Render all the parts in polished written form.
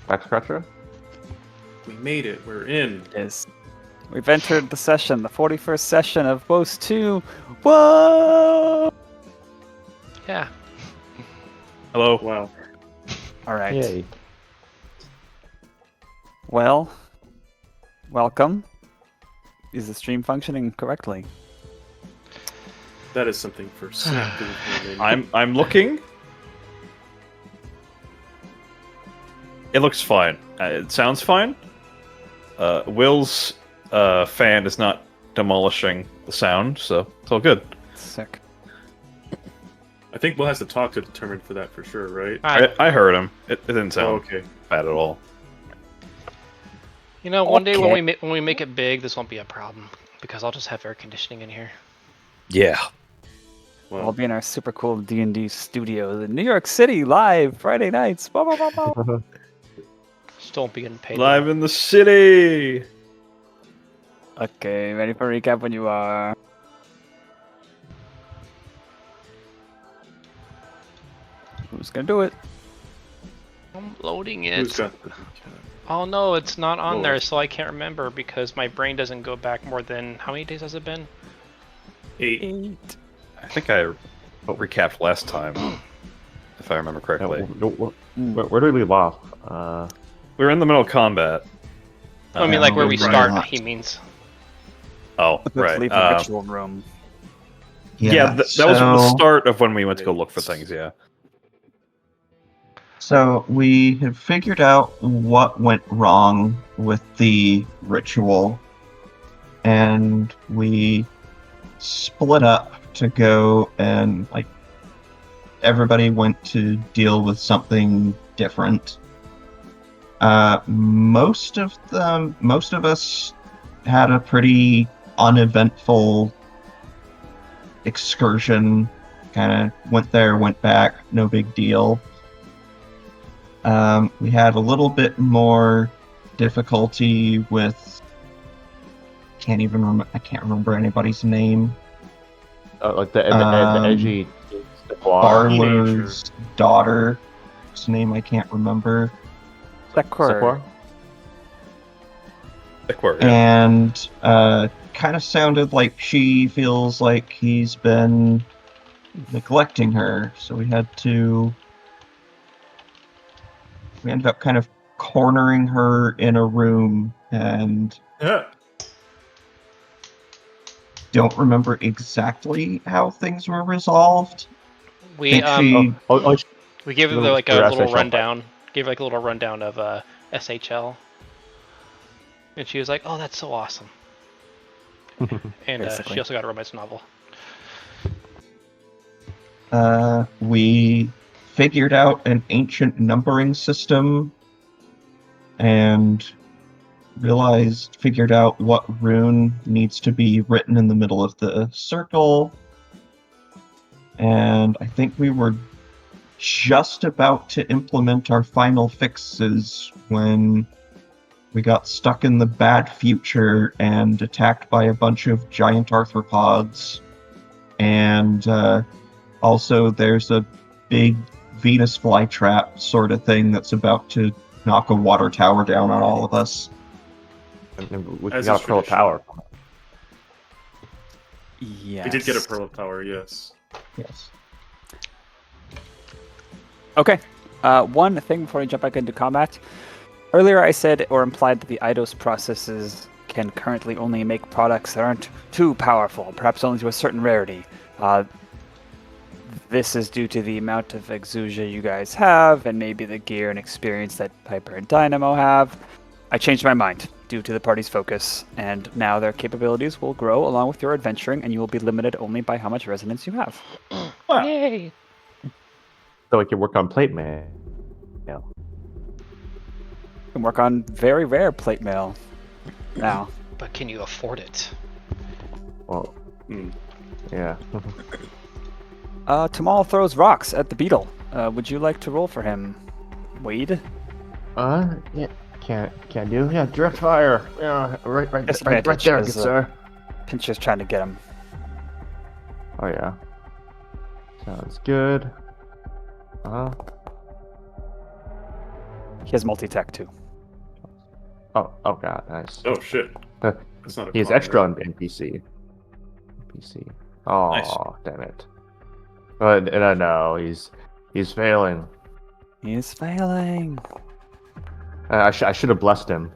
Back scratcher? We made it. We're in. Yes. We've entered the session, the 41st session of WOS 2. Whoa! Yeah. Hello. Wow. All right. Yay. Well, welcome. Is the stream functioning correctly? That is something for Snap. I'm looking. It looks fine. It sounds fine. Will's fan is not demolishing the sound, so it's all good. Sick. I think Will has to talk to determine for that for sure, right? I heard him. It didn't sound okay. bad at all. You know, one day when we make it big, this won't be a problem because I'll just have air conditioning in here. Yeah. Well, We'll be in our super cool D&D studios in New York City, live Friday nights. Blah, blah, blah, blah. Still won't be getting paid. Live in the city. Okay, ready for recap when you are. Who's gonna do it? I'm loading who's it. got the... Oh no, it's not on Whoa. there, so I can't remember because my brain doesn't go back more than how many days has it been? 8. I think I recapped last time, if I remember correctly. Where did we leave off? We were in the middle of combat. I mean, like where we right. start. He means. Oh, Let's right. leave the ritual room. Yeah, that was the start of when we went to go look for things, yeah. So we had figured out what went wrong with the ritual, and we split up to go and everybody went to deal with something different. Most of us had a pretty uneventful excursion. Kind of went there, went back, no big deal. We had a little bit more difficulty with. I can't remember anybody's name. Like the edgy Barler's daughter. Whose name I can't remember. Sequor. Sequor, yeah. And kind of sounded like she feels like he's been neglecting her, so we ended up kind of cornering her in a room, and don't remember exactly how things were resolved. We Think she- we gave her like a little rundown. Gave her like a little rundown of SHL, and she was like, "Oh, that's so awesome." And she also got a romance novel. We figured out an ancient numbering system and figured out what rune needs to be written in the middle of the circle. And I think we were just about to implement our final fixes when we got stuck in the bad future and attacked by a bunch of giant arthropods. And also there's a big Venus flytrap sort of thing that's about to knock a water tower down on all of us. And we As got is a pearl of tradition. power. Yes. We did get a Pearl of Power, yes. Yes. Okay. One thing before we jump back into combat. Earlier I said or implied that the Eidos processes can currently only make products that aren't too powerful, perhaps only to a certain rarity. This is due to the amount of exusia you guys have, and maybe the gear and experience that Piper and Dynamo have. I changed my mind due to the party's focus, and now their capabilities will grow along with your adventuring, and you will be limited only by how much resonance you have. Yay! So we can work on plate mail. You can work on very rare plate mail now. But can you afford it? Well, yeah. Tamal throws rocks at the beetle. Would you like to roll for him, Wade? Yeah. Can do. Yeah, direct fire. Yeah, right there, Disadvantage, good as, sir. Pincher's trying to get him. Oh yeah. Sounds good. He has multi-tech too. Oh god, nice. Oh shit. Huh. That's not a He's con, extra right? on NPC. Oh, Nice. damn it. But no, he's failing. He's failing. I should have blessed him.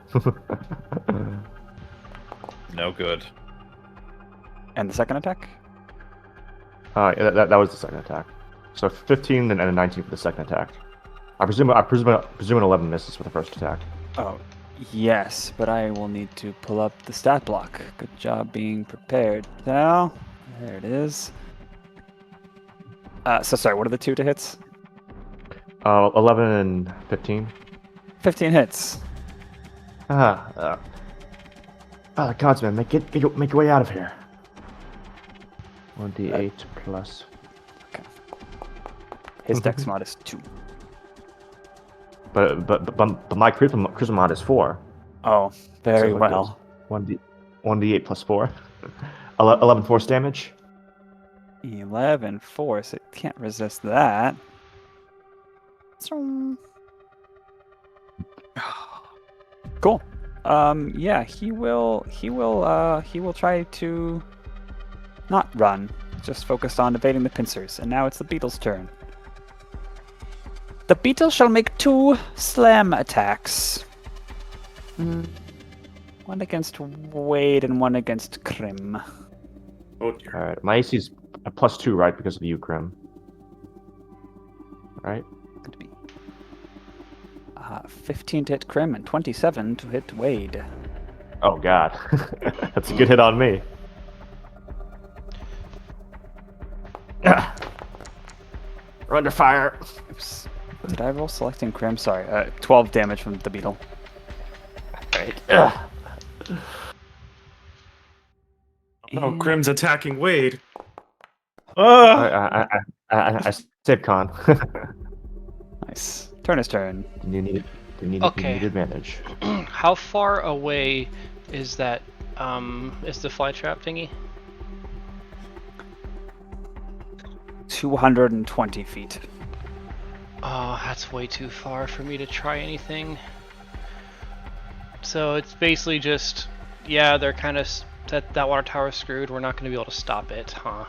No good. And the second attack? That was the second attack. So 15 and a 19 for the second attack. I presume an 11 misses for the first attack. Oh, yes, but I will need to pull up the stat block. Good job being prepared. Now, there it is. So sorry, what are the 2 to hits? 11 and 15. 15 hits. Gods, man, make your way out of here. 1d8 plus. His dex mod is 2. But my charisma mod is 4. Oh, very So it well. goes 1d8 plus 4. 11 force damage. 11 force. It can't resist that. Cool. Yeah, he will try to not run, just focused on evading the pincers. And now it's the beetle's turn. The beetle shall make 2 slam attacks. One against Wade and one against Crim. Oh dear. Alright, my AC's a +2, right, because of you, Crim. Right? Could be 15 to hit Crim and 27 to hit Wade. Oh god. That's a good hit on me. We're under fire. Oops. Did I roll selecting Crim? Sorry. 12 damage from the beetle. Right. Oh, Crim's attacking Wade. Ah! I saved Con. Nice. Turner's turn. You need Okay. advantage. How far away is that? Is the fly trap thingy? 220 feet. Oh, that's way too far for me to try anything. So it's basically just, yeah, they're kind of that water tower's screwed. We're not going to be able to stop it, huh?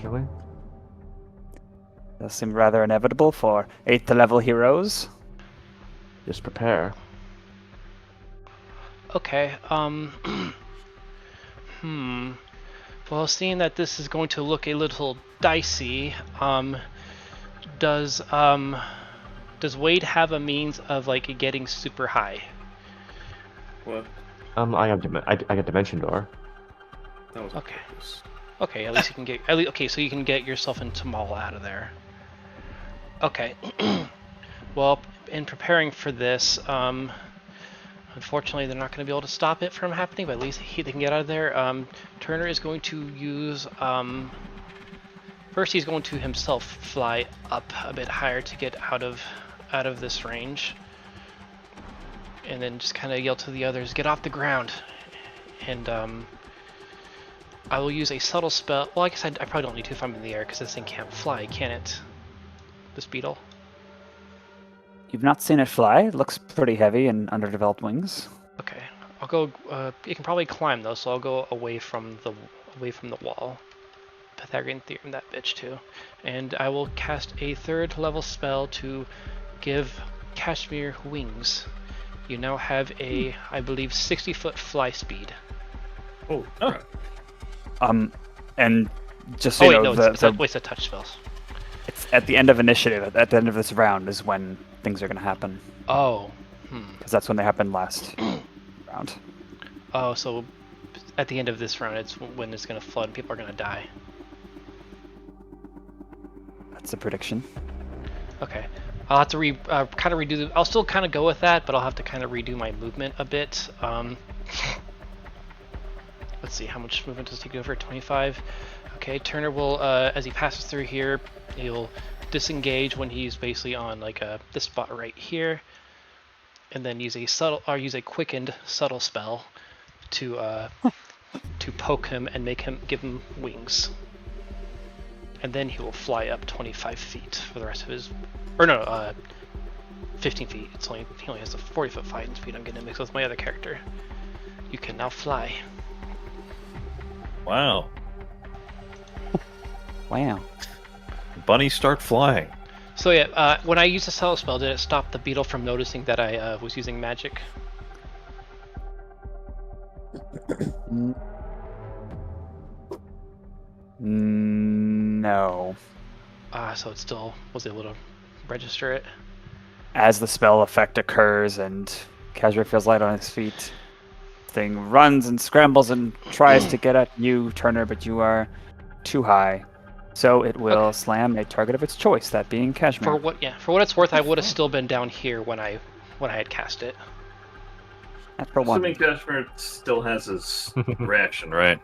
Really? Does seem rather inevitable for 8th level heroes. Just prepare. Okay. Well, seeing that this is going to look a little dicey, does Wade have a means of like getting super high? What? I got Dimension Door. That was Okay. close. Okay, at least you can get. Okay, so you can get yourself and Tamal out of there. Okay. Well, in preparing for this, unfortunately, they're not going to be able to stop it from happening, but at least they can get out of there. Turner is going to use. First, he's going to himself fly up a bit higher to get out of this range, and then just kind of yell to the others, "Get off the ground!" And I will use a subtle spell. Well, I guess I probably don't need to if I'm in the air because this thing can't fly, can it? This beetle. You've not seen it fly. It looks pretty heavy and underdeveloped wings. Okay, I'll go. It can probably climb though, so I'll go away from the wall. Pythagorean theorem that bitch too, and I will cast a 3rd level spell to give Kashmir wings. You now have a, I believe, 60-foot fly speed. Oh, crap. And just so Oh you wait, know, no, it's a touch spells. it's at the end of initiative. At the end of this round is when things are going to happen. Oh, Because that's when they happened last round. Oh, so at the end of this round, it's when it's going to flood and people are going to die. That's the prediction. Okay. I'll have to kind of redo I'll still kind of go with that, but I'll have to kind of redo my movement a bit. Let's see, how much movement does it take over? 25. Okay, Turner will, as he passes through here, he'll disengage when he's basically on like this spot right here, and then use a quickened subtle spell to poke him and give him wings. and then he will fly up 25 feet for the rest of his, 15 feet. He only has a 40-foot flying speed. I'm getting mixed with my other character. You can now fly. Wow. Wow. Bunnies start flying. So yeah, when I used the Cellar spell, did it stop the beetle from noticing that I was using magic? No. So it still was able to register it. As the spell effect occurs and Kazra feels light on his feet, thing runs and scrambles and tries to get at you, Turner, but you are too high. So it will slam a target of its choice, that being Kashmir. For what it's worth, I would have still been down here when I had cast it. That's for one. Assuming Kashmir still has his reaction, right?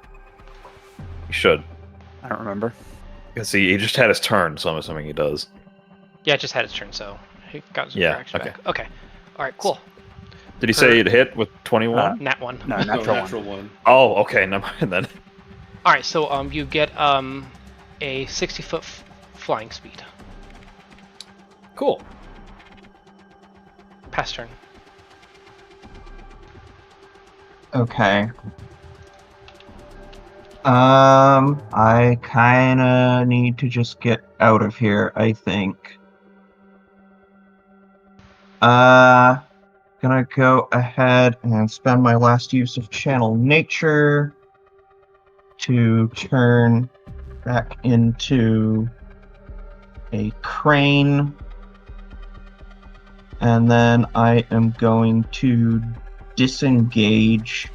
He should. I don't remember. Because he just had his turn, so I'm assuming he does. Yeah, it just had its turn, so he got his reaction back. Okay. Alright, cool. Did he say it hit with 21? Nat 1. No, natural one. Oh, okay, never mind then. Alright, so you get a 60-foot flying speed. Cool. Pass turn. Okay. I kinda need to just get out of here, I think. Gonna go ahead and spend my last use of Channel Nature to turn back into a crane. And then I am going to disengage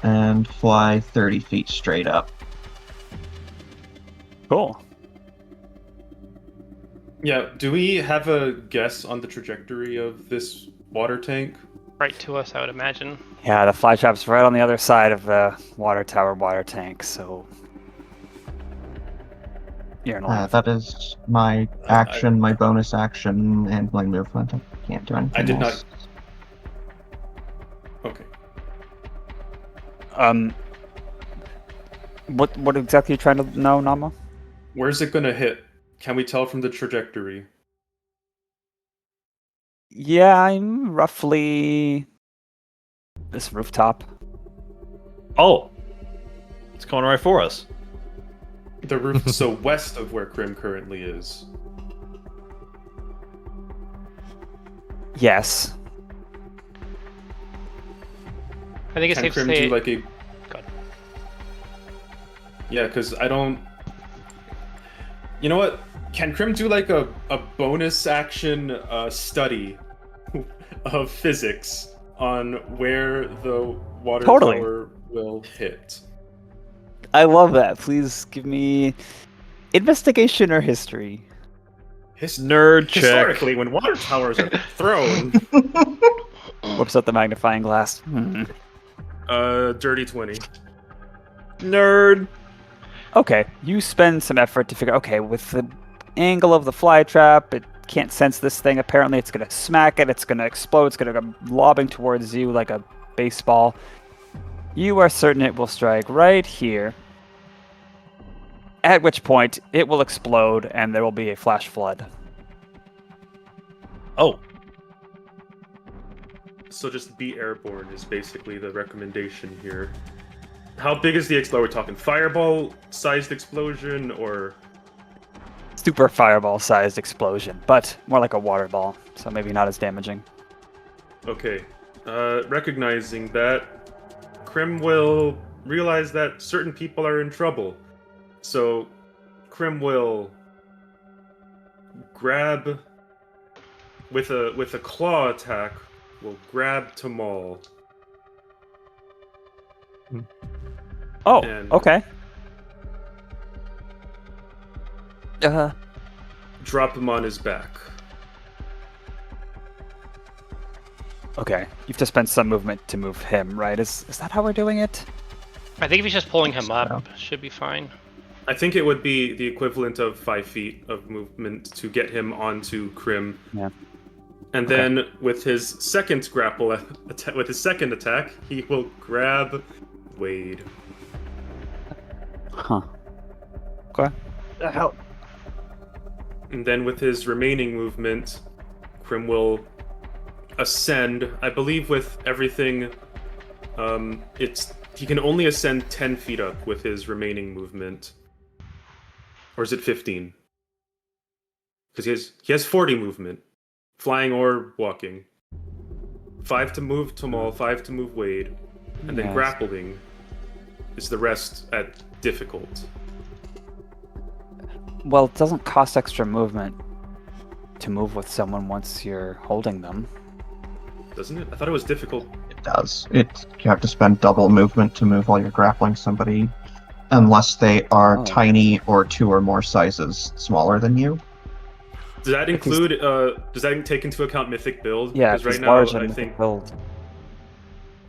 and fly 30 feet straight up. Cool. Yeah, do we have a guess on the trajectory of this water tank? Right to us, I would imagine. Yeah, the fly trap's right on the other side of the water tower water tank, so you're in line. That is my action, my bonus action, and my movement. I can't do anything I did else. not. Okay. What exactly are you trying to know, Nama? Where's it gonna hit? Can we tell from the trajectory? Yeah, I'm roughly this rooftop. Oh! It's coming right for us. The roof so west of where Crim currently is. Yes. I think it's Can safe to Crim say. do like a? God. Yeah, because I don't. You know what? Can Crim do like a bonus action study of physics on where the water tower will hit? I love that. Please give me investigation or history. Nerd check. Historically, when water towers are thrown, Whoops out the magnifying glass. dirty 20. Nerd. Okay, you spend some effort to figure, okay, with the angle of the fly trap, it can't sense this thing. Apparently it's going to smack it, it's going to explode, it's going to go lobbing towards you like a baseball. You are certain it will strike right here, at which point it will explode and there will be a flash flood. Oh. So just be airborne is basically the recommendation here. How big is the explosion? Are we talking fireball-sized explosion, or...? Super fireball-sized explosion, but more like a water ball, so maybe not as damaging. Okay. Recognizing that, Crim will realize that certain people are in trouble. So, Crim will grab... With a claw attack, will grab Tamal. Oh, And- okay. Drop him on his back. Okay. You have to spend some movement to move him, right? Is that how we're doing it? I think if he's just pulling him up, should be fine. I think it would be the equivalent of 5 feet of movement to get him onto Crim. Yeah. And then with his second grapple, with his second attack, he will grab Wade. Huh. Okay. And then with his remaining movement, Crim will ascend. I believe with everything, he can only ascend 10 feet up with his remaining movement. Or is it 15? Because he has 40 movement, flying or walking. 5 to move Tamal, 5 to move Wade, and then grappling is the rest at difficult. Well, it doesn't cost extra movement to move with someone once you're holding them. Doesn't it? I thought it was difficult. It does. You have to spend double movement to move while you're grappling somebody, unless they are tiny or 2 or more sizes smaller than you. Does that include? Does that take into account Mythic build? Yeah, because right now large I think build.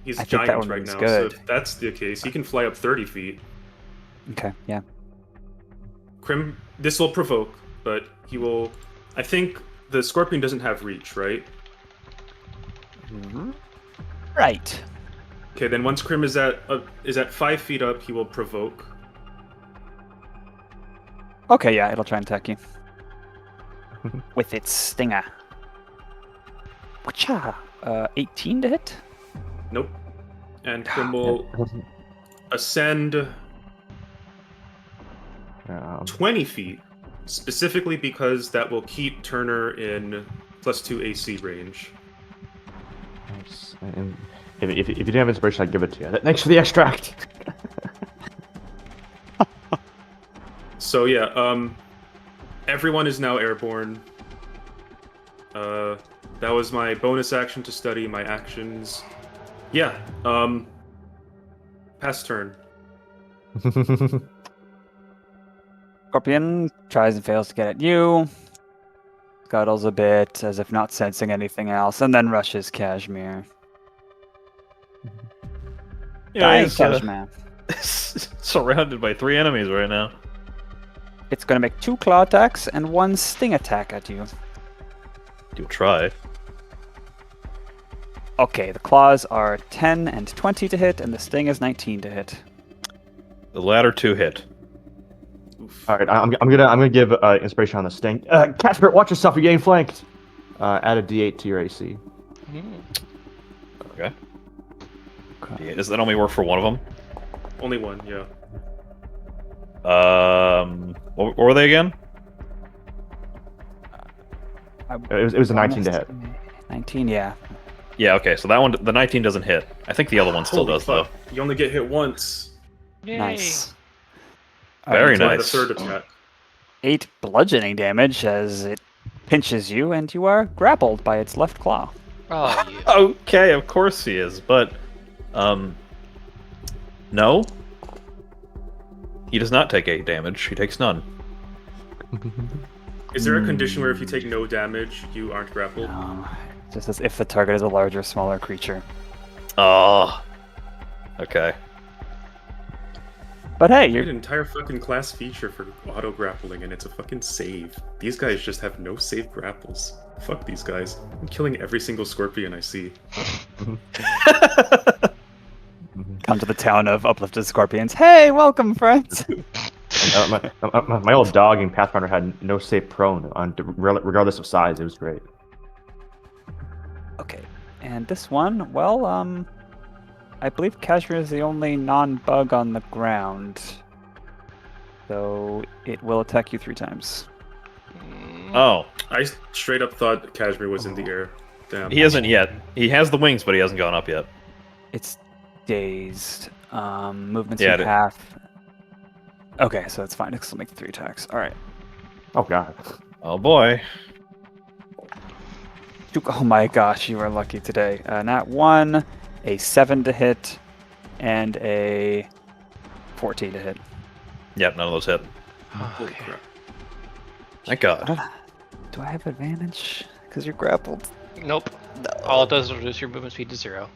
He's I think that giant one right was now. good. So if that's the case, he can fly up 30 feet. Okay, yeah. Crim, this will provoke, but he will. I think the Scorpion doesn't have reach, right? Right. Okay, then once Crim is at 5 feet up, he will provoke. Okay, yeah, it'll try and attack you. With its stinger. Wacha! 18 to hit? Nope. And Crim will ascend 20 feet, specifically because that will keep Turner in +2 AC range. Nice. And if you didn't have inspiration, I'd give it to you. Thanks for the extract. So yeah, everyone is now airborne. That was my bonus action to study my actions. Yeah, pass turn. Scorpion tries and fails to get at you. Scuttles a bit, as if not sensing anything else, and then rushes Kashmir. Yeah, Dying Kashmir. Surrounded by 3 enemies right now. It's going to make 2 claw attacks and 1 sting attack at you. You'll try. Okay, the claws are 10 and 20 to hit, and the sting is 19 to hit. The latter 2 hit. All right, I'm gonna give inspiration on the sting. Casper, watch yourself. You're getting flanked. Add a D8 to your AC. Okay. Yeah, does that only work for one of them? Only one, yeah. What were they again? It was a 19 to hit. 19, yeah. Yeah, okay, so that one, the 19 doesn't hit. I think the other one still Holy does, fuck. You only get hit once. Yay. Nice. Very Until nice. The third attack. 8 bludgeoning damage as it pinches you, and you are grappled by its left claw. Oh, yeah. Okay, of course he is, but, no. He does not take 8 damage, he takes none. Is there a condition where if you take no damage, you aren't grappled? Just as if the target is a larger, smaller creature. Oh. Okay. But hey, You you're an entire fucking class feature for auto grappling, and it's a fucking save. These guys just have no save grapples. Fuck these guys. I'm killing every single Scorpion I see. come to the town of uplifted scorpions. Hey, welcome, friends. My old dog in Pathfinder had no save prone on regardless of size. It was great. Okay, and this one, well, I believe Kashmir is the only non-bug on the ground, so it will attack you 3 times. Oh. I straight up thought Kashmir was in the air. Damn. He hasn't yet. He has the wings, but he hasn't gone up yet. It's dazed. Movement Yeah, speed half. Okay, so it's fine. It'll still make 3 attacks. All right. Oh god. Oh boy. Oh my gosh, you are lucky today. Nat 1, a 7 to hit, and a 14 to hit. Yep, none of those hit. Holy crap. Thank God. Do I have advantage? Because you're grappled. Nope. All it does is reduce your movement speed to 0.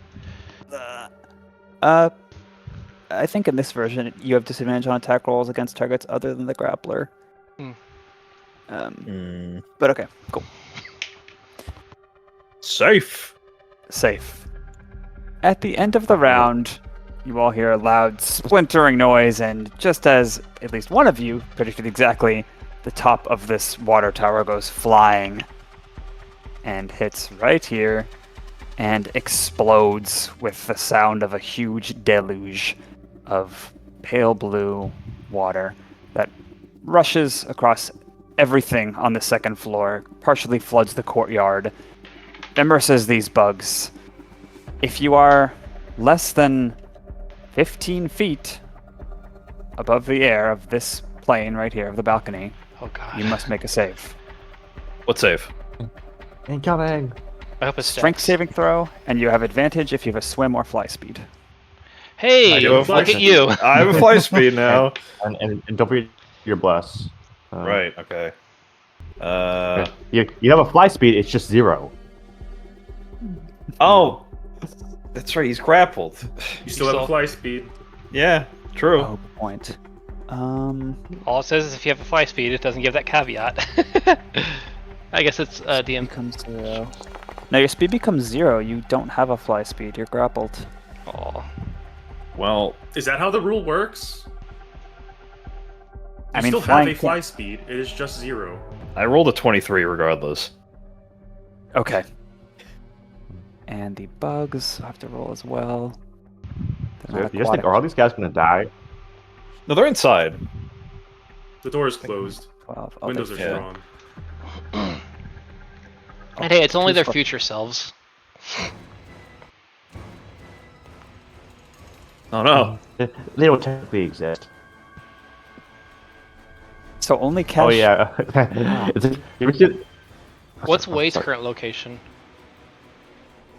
I think in this version you have disadvantage on attack rolls against targets other than the grappler. But okay, cool. Safe. Safe. At the end of the round, you all hear a loud splintering noise, and just as at least one of you predicted exactly, the top of this water tower goes flying and hits right here and explodes with the sound of a huge deluge of pale blue water that rushes across everything on the second floor, partially floods the courtyard, immerses these bugs. If you are less than 15 feet above the air of this plane right here, of the balcony, Oh god. you must make a save. What save? Incoming. I hope it's Strength dex. saving throw, and you have advantage if you have a swim or fly speed. Hey, I do have look fly at you. I have a fly speed now. And don't forget your bless. Right. Okay. You have a fly speed. It's just 0. Oh, that's right. He's grappled. You still have a fly speed. Yeah. True. Oh, good point. All it says is if you have a fly speed, it doesn't give that caveat. I guess it's DM. Becomes 0. No, your speed becomes 0. You don't have a fly speed. You're grappled. Oh. Well, Is that how the rule works? I You mean, still have flying a can't- fly speed. It is just 0. I rolled a 23 regardless. Okay. And the bugs have to roll as well. They're not You guys think, aquatic. are all these guys gonna die? No, they're inside. The door is closed. 12. Oh, Windows are they're- strong. And hey, it's only their Two future selves. Oh no. They don't technically exist. So only cash. Oh yeah. You ever see- What's Wade's current location?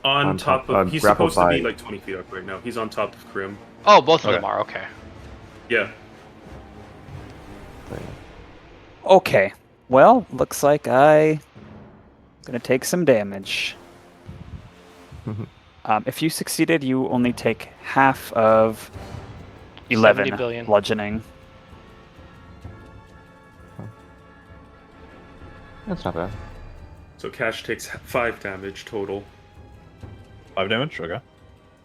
On top of... He's grappled supposed to be by- like 20 feet up right now. He's on top of Crim. Oh, both of Okay. them are. Okay. Yeah. Okay. Well, looks like I'm gonna take some damage. If you succeeded, you only take half of 11 70 billion. bludgeoning. That's not bad. So Cash takes 5 damage total. 5 damage. Okay.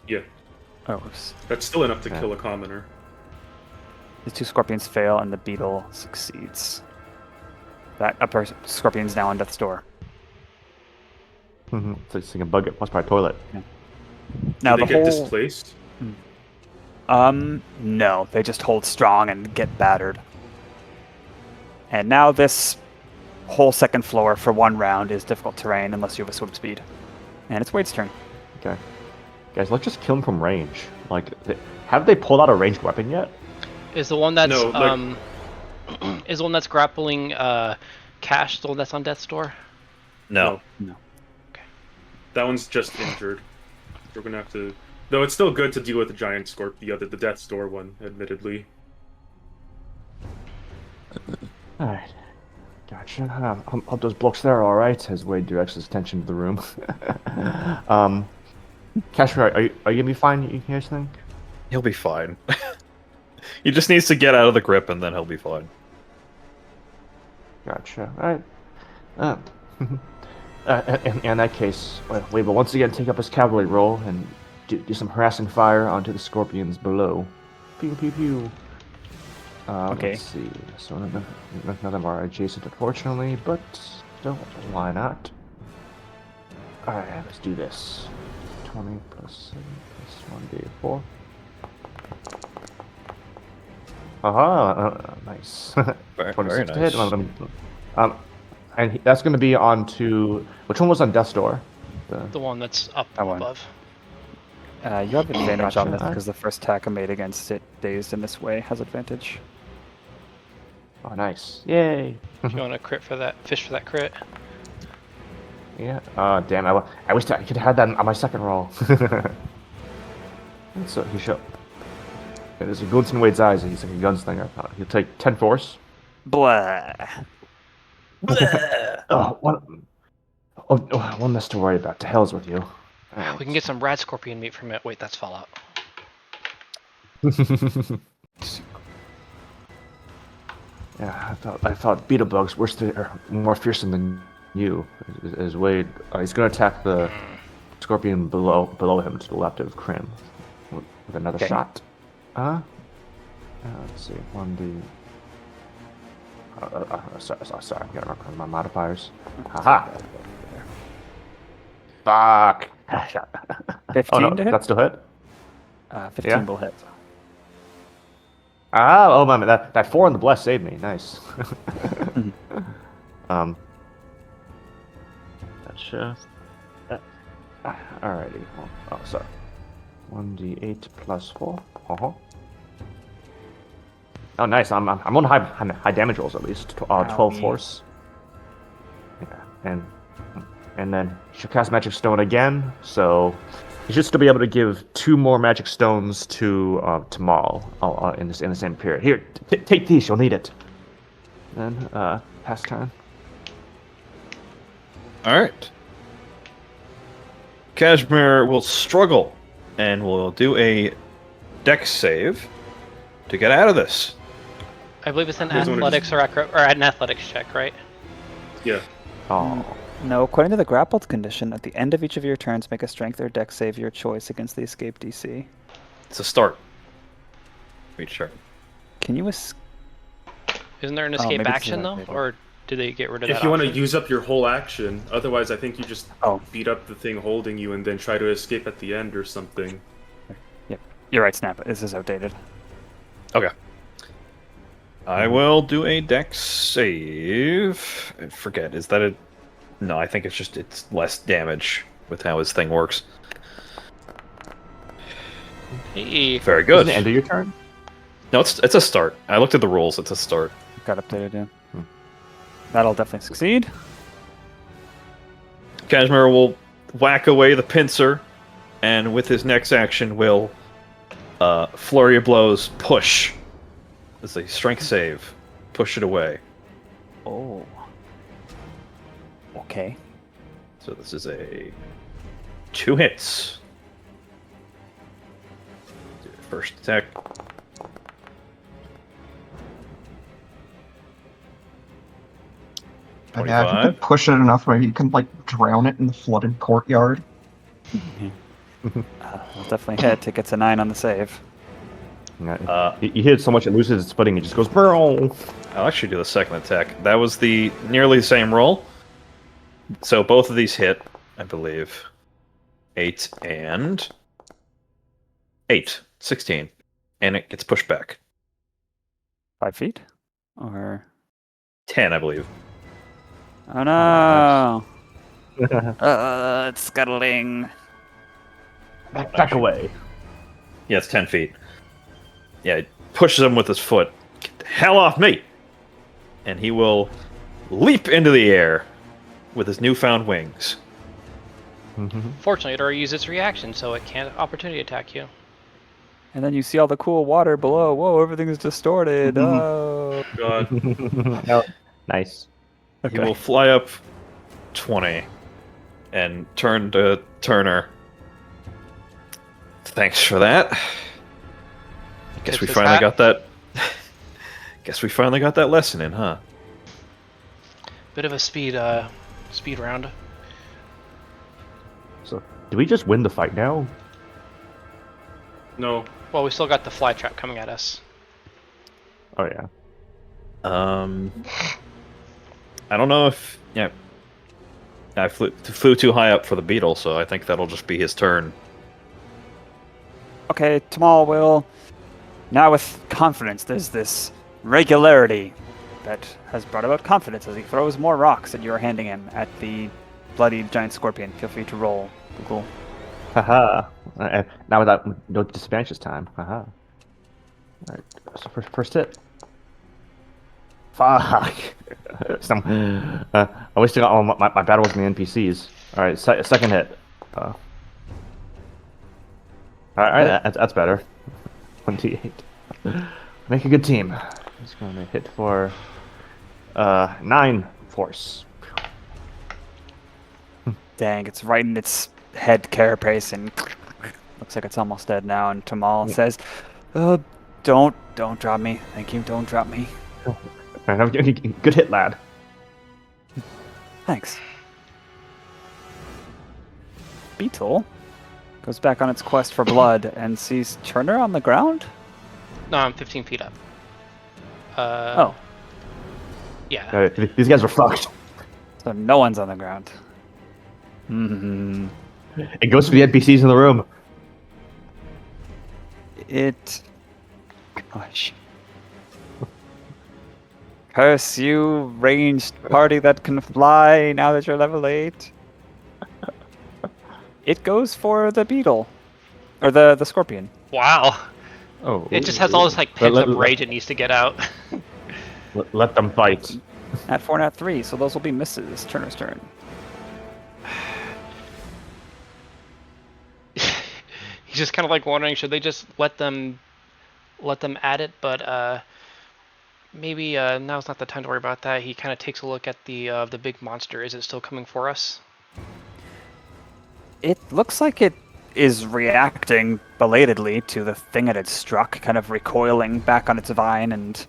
Yeah. Oh, oops. That's still enough to Okay. kill a commoner. The 2 scorpions fail, and the beetle succeeds. That upper scorpion's now on death's door. It's like seeing a bug get plus by a toilet. Now Did the they get whole displaced? no, they just hold strong and get battered. And now this whole second floor for 1 round is difficult terrain unless you have a swim speed. And it's Wade's turn. Okay. Guys, let's just kill them from range. Like, have they pulled out a ranged weapon yet? Is the one that's No, like- is the one that's grappling Cash the one that's on death's door? No. That one's just injured. We're gonna have to... Though it's still good to deal with the giant scorpion, the Death's Door one, admittedly. Alright. Gotcha. Hope those blocks there are alright, as Wade directs his attention to the room. Kashmir, are you gonna be fine, you guys think? He'll be fine. He just needs to get out of the grip, and then he'll be fine. Gotcha. Alright. In that case, Wade will once again take up his cavalry role and do some harassing fire onto the scorpions below. Pew pew pew. Okay. Let's see. So none of them are adjacent, unfortunately, but still, why not? Alright, let's do this. 20 plus 7 plus 1d4. Aha! Nice. Very 26 to nice. hit. And that's going to be on to... Which one was on Death's Door? The one that's up That one. above. You have advantage on this Gotcha. because the first attack I made against it, dazed in this way, has advantage. Oh, nice. Yay! If you want to crit for that, fish for that crit. Yeah. Damn, I wish I could have had that on my second roll. So he should... There's a glint in Wade's eyes, and he's like a gunslinger. He'll take 10 force. Blah. One less to worry about. To hell's with you. We can get some rad scorpion meat from it. Wait, that's Fallout. Yeah, I thought beetle bugs were more fearsome than you. As Wade, he's gonna attack the scorpion below him to the left of Crim. with another Okay. shot. Let's see, 1d. Sorry, I'm getting my modifiers. Haha. Fuck. 15 Oh no, to hit? that's still hit. 15 Yeah. will hit. Oh my, that 4 on the bless saved me. Nice. That's just. Alrighty. Oh, sorry. 1d8 plus 4. Oh, nice. I'm on high damage rolls at least. 12 Owie. force. Yeah, and then she'll cast Magic Stone again, so you should still be able to give 2 more Magic Stones to Maul in the same period. Here, take these. You'll need it. Then pass turn. All right. Kashmir will struggle and will do a dex save to get out of this. I believe it's an Here's one of athletics or an athletics check, right? Yeah. Oh. No, according to the grappled condition, at the end of each of your turns, make a strength or dex save of your choice against the escape DC. It's a start. Each turn. Can you Isn't there an Oh, escape maybe this is action though, outdated. or do they get rid of that? If you want to option? use up your whole action, otherwise I think you just Oh. beat up the thing holding you and then try to escape at the end or something. Yep. You're right, Snap. This is outdated. Okay. I will do a dex save. I forget, is that a... No, I think it's less damage with how his thing works. Hey. Very Is good. it the end of your turn? No, it's a start. I looked at the rules, it's a start. Got updated, yeah. That'll definitely succeed. Kashmir will whack away the pincer, and with his next action will flurry of blows push. It's a strength save. Push it away. Oh. Okay. So this is a 2 hits. First attack. But yeah, if you 25. could push it enough where you can like drown it in the flooded courtyard. We'll definitely hit. It gets a 9 on the save. Yeah, you hit it so much it loses its footing. It just goes. Bro. I'll actually do the second attack. That was the nearly the same roll. So both of these hit, I believe. 8 and 8. 16. And it gets pushed back. 5 feet? Or... 10, I believe. Oh no! It's scuttling. Back away. Yeah, it's 10 feet. Yeah, it pushes him with his foot. Get the hell off me! And he will leap into the air with his newfound wings. Fortunately, it already used its reaction, so it can't opportunity attack you. And then you see all the cool water below. Whoa, everything's distorted. Oh. God. No. Nice. He will fly up 20 and turn to Turner. Thanks for that. Guess Tips we his finally hat. got that. Guess we finally got that lesson in, huh? Bit of a speed round. So, do we just win the fight now? No. Well, we still got the fly trap coming at us. Oh yeah. I don't know if I flew too high up for the beetle, so I think that'll just be his turn. Okay, Tamal will... Now with confidence, there's this regularity that has brought about confidence as he throws more rocks that you are handing him at the bloody giant scorpion. Feel free to roll, Google. Haha. Now without no disadvantage this time. Haha. Alright, so first hit. Fuck. I wasted all my battles in the NPCs. Alright, second hit. Alright, that's better. 28. Make a good team. Just gonna hit for 9 force. Dang, it's right in its head carapace and looks like it's almost dead now. And Tamal says, don't drop me. Thank you, don't drop me. Good hit, lad. Thanks. Beetle Goes back on its quest for blood and sees Turner on the ground? No, I'm 15 feet up. Oh, Yeah. These guys are fucked. so no one's on the ground. Hmm. It goes for the NPCs in the room. Gosh. Curse you, ranged party that can fly now that you're level 8. It goes for the beetle. Or the scorpion. Wow. Oh, It just has all this like pent up rage it needs to get out. Let them fight. At 4 and at 3, so those will be misses. Turner's turn. He's just kind of like wondering, should they just let them at it? But maybe now's not the time to worry about that. He kind of takes a look at the big monster. Is it still coming for us? It looks like it is reacting belatedly to the thing that had struck, kind of recoiling back on its vine and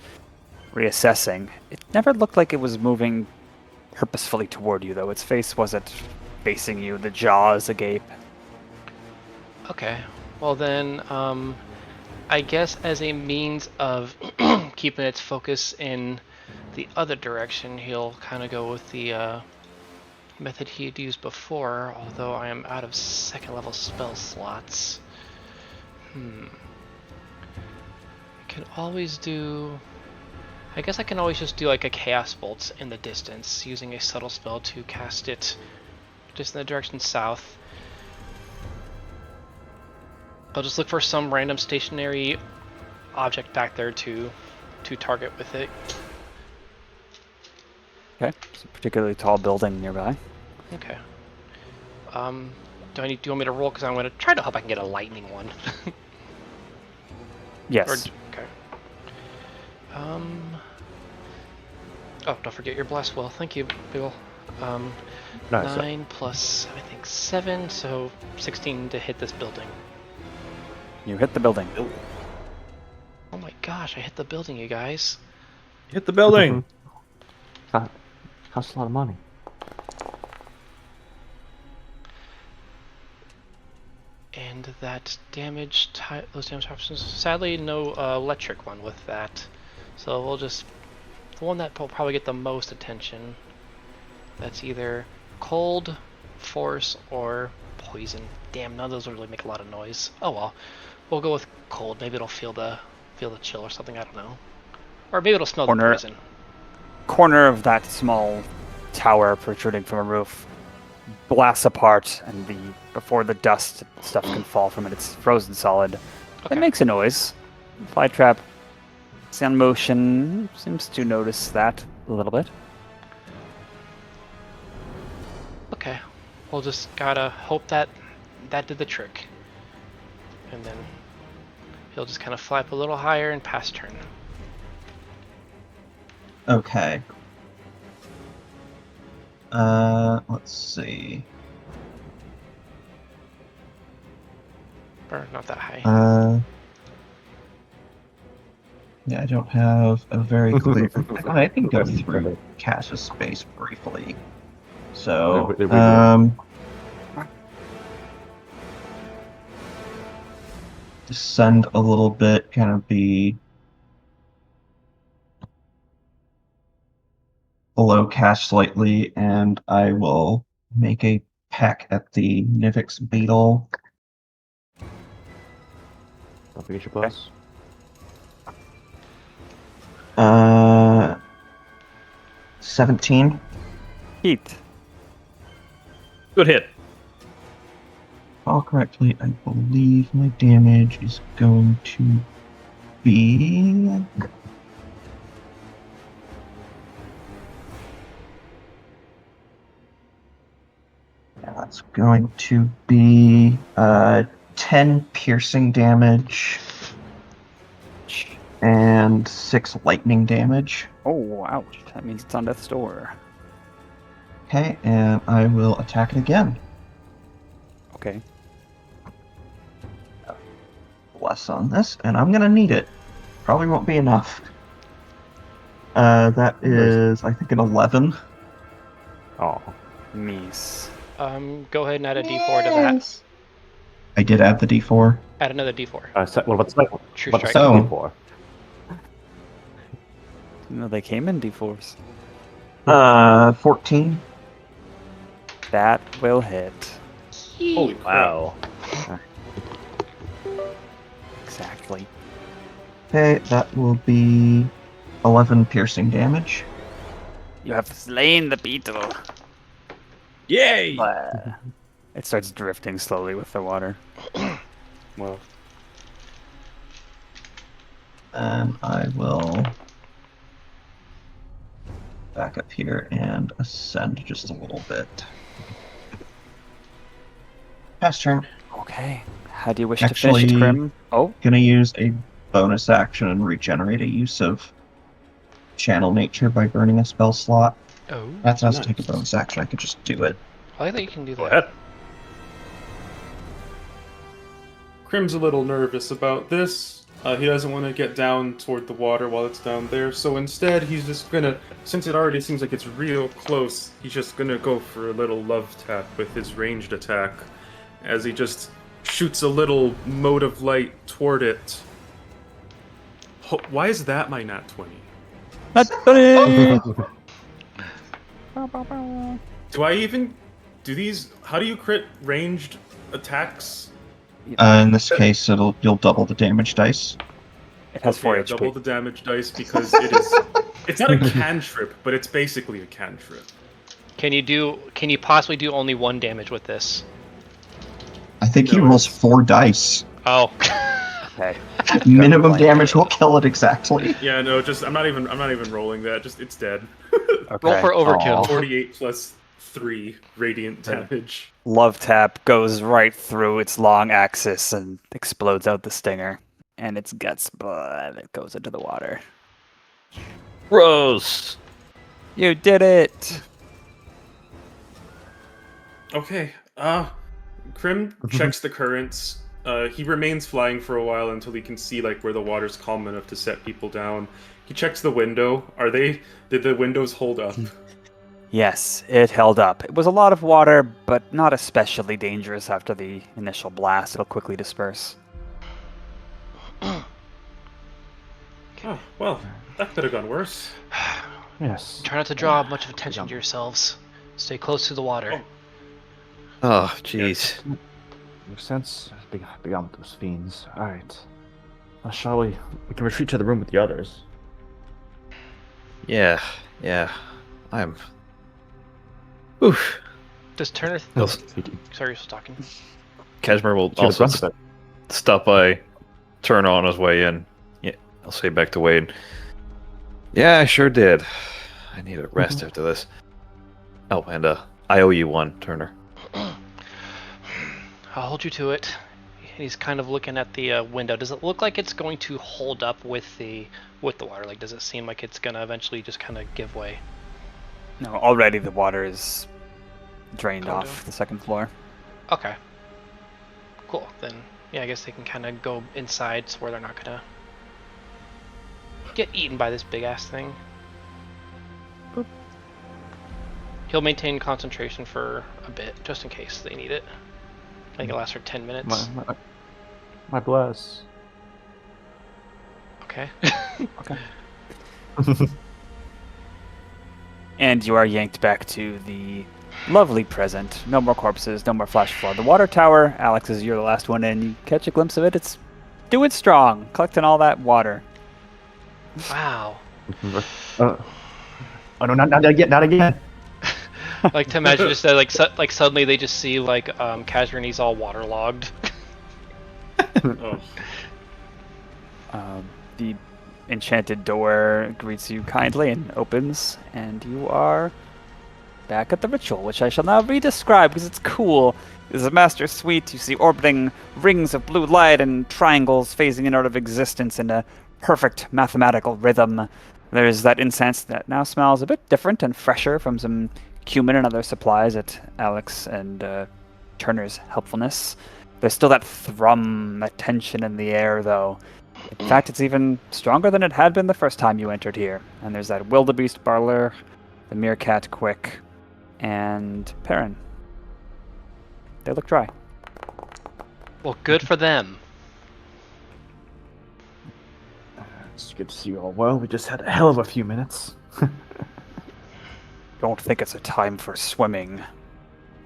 reassessing. It never looked like it was moving purposefully toward you, though. Its face wasn't facing you, the jaws agape. Okay. Well then, I guess as a means of keeping its focus in the other direction, he'll kind of go with the method he had used before, although I am out of second level spell slots. I can always do... I guess I can always just do like a Chaos Bolt in the distance, using a subtle spell to cast it just in the direction south. I'll just look for some random stationary object back there to target with it. Okay, it's a particularly tall building nearby. Okay. Do you want me to roll? Because I'm going to try to hope I can get a lightning one. Yes. Okay. Oh, don't forget your blast will. Thank you, Bill. Nice. 9 plus, I think, 7, so 16 to hit this building. You hit the building. Oh my gosh, I hit the building, you guys. Hit the building. Costs a lot of money. And that damage, those damage options, sadly no electric one with that. So we'll just, the one that will probably get the most attention, that's either cold, force, or poison. Damn, none of those will really make a lot of noise. Oh well, we'll go with cold. Maybe it'll feel the chill or something, I don't know. Or maybe it'll smell the poison. Corner of that small tower protruding from a roof blasts apart, and before the dust stuff can fall from it, it's frozen solid. Okay. It makes a noise. Flytrap, sound motion, seems to notice that a little bit. Okay, we'll just gotta hope that did the trick. And then he'll just kind of fly up a little higher and pass turn. Okay. Let's see. Or not that high. Yeah, I don't have a very clear... I can go through Cassius space briefly. So, descend a little bit, kind of be below Cash slightly, and I will make a peck at the Nivix beetle. Don't forget your plus. 17. Heat. Good hit. All correctly, I believe my damage is going to be... Yeah, that's going to be 10 piercing damage and 6 lightning damage. Oh, ouch. That means it's on death's door. Okay, and I will attack it again. Okay. Less on this, and I'm gonna need it. Probably won't be enough. That is, I think, an 11. Oh. Mies. Go ahead and add a d4 to that. I did add the D4. Add another D4. What about the second? True What about the strike. second Oh. D4? No, they came in D4s. 14. That will hit. Holy crap. Wow. Exactly. Okay, that will be 11 piercing damage. You have slain the beetle. Yay! It starts drifting slowly with the water. Well, And I will back up here and ascend just a little bit. Pass turn. Okay. How do you wish Actually- to finish, Crim? Oh, Gonna use a bonus action and regenerate a use of Channel Nature by burning a spell slot. Oh. That's not to Nice. take a bonus action, I could just do it. I like that you can do Go that. ahead. Crim's a little nervous about this. He doesn't want to get down toward the water while it's down there, so instead he's just gonna, since it already seems like it's real close, he's just gonna go for a little love tap with his ranged attack, as he just shoots a little mote of light toward it. Why is that my nat 20? not funny. Do I even do these? How do you crit ranged attacks? In this case, you'll double the damage dice. It has 4 Okay, HP. double the damage dice because it is. It's not a cantrip, but it's basically a cantrip. Can you possibly do only 1 damage with this? I think he No, rolls it's- 4 dice. Oh. Okay. Minimum damage will kill it exactly. Yeah, no, just I'm not even rolling that. Just it's dead. Okay. Roll for overkill. Aw. 48 plus 3 radiant damage. Love tap goes right through its long axis and explodes out the stinger, and its guts blood it goes into the water. Gross. You did it! Okay. Crim checks the currents. He remains flying for a while until he can see like where the water's calm enough to set people down. He checks the window. Did the windows hold up? Yes, it held up. It was a lot of water, but not especially dangerous after the initial blast. It'll quickly disperse. Oh, well, that could have gone worse. Yes. Try not to draw much attention to yourselves. Stay close to the water. Oh, jeez. Makes sense. Be on with those fiends. Alright. Shall we? We can retreat to the room with the others. Yeah. I'm. Oof. Does Turner... Well, Sorry, you're still talking. Kazmir will See the also front of it. stop by, turn on his way in. Yeah, I'll say back to Wade. Yeah, I sure did. I need a rest after this. Oh, and I owe you one, Turner. I'll hold you to it. He's kind of looking at the window. Does it look like it's going to hold up with the water? Like, does it seem like it's gonna eventually just kind of give way? No, already the water is drained Calm off down. the second floor. Okay. Cool. Then, yeah, I guess they can kind of go inside so where they're not gonna get eaten by this big ass thing. Boop. He'll maintain concentration for a bit, just in case they need it. I think it lasts for 10 minutes. My bless. Okay. Okay. And you are yanked back to the lovely present. No more corpses, no more flash flood. The water tower, Alex, you're the last one in. You catch a glimpse of it. It's doing strong, collecting all that water. Wow. Oh no, not again! Not again! Like to imagine just that, like suddenly they just see like Kazmir and he's all waterlogged. Oh. The enchanted door greets you kindly and opens, and you are back at the ritual, which I shall now re-describe because it's cool. This is a master suite. You see orbiting rings of blue light and triangles phasing in and out of existence in a perfect mathematical rhythm. There's that incense that now smells a bit different and fresher from some cumin and other supplies at Alex and Turner's helpfulness. There's still that thrum, that tension in the air, though. In fact, it's even stronger than it had been the first time you entered here. And there's that wildebeest Baldur, the meerkat Quick, and Perrin. They look dry. Well, good for them. It's good to see you all well. We just had a hell of a few minutes. Don't think it's a time for swimming.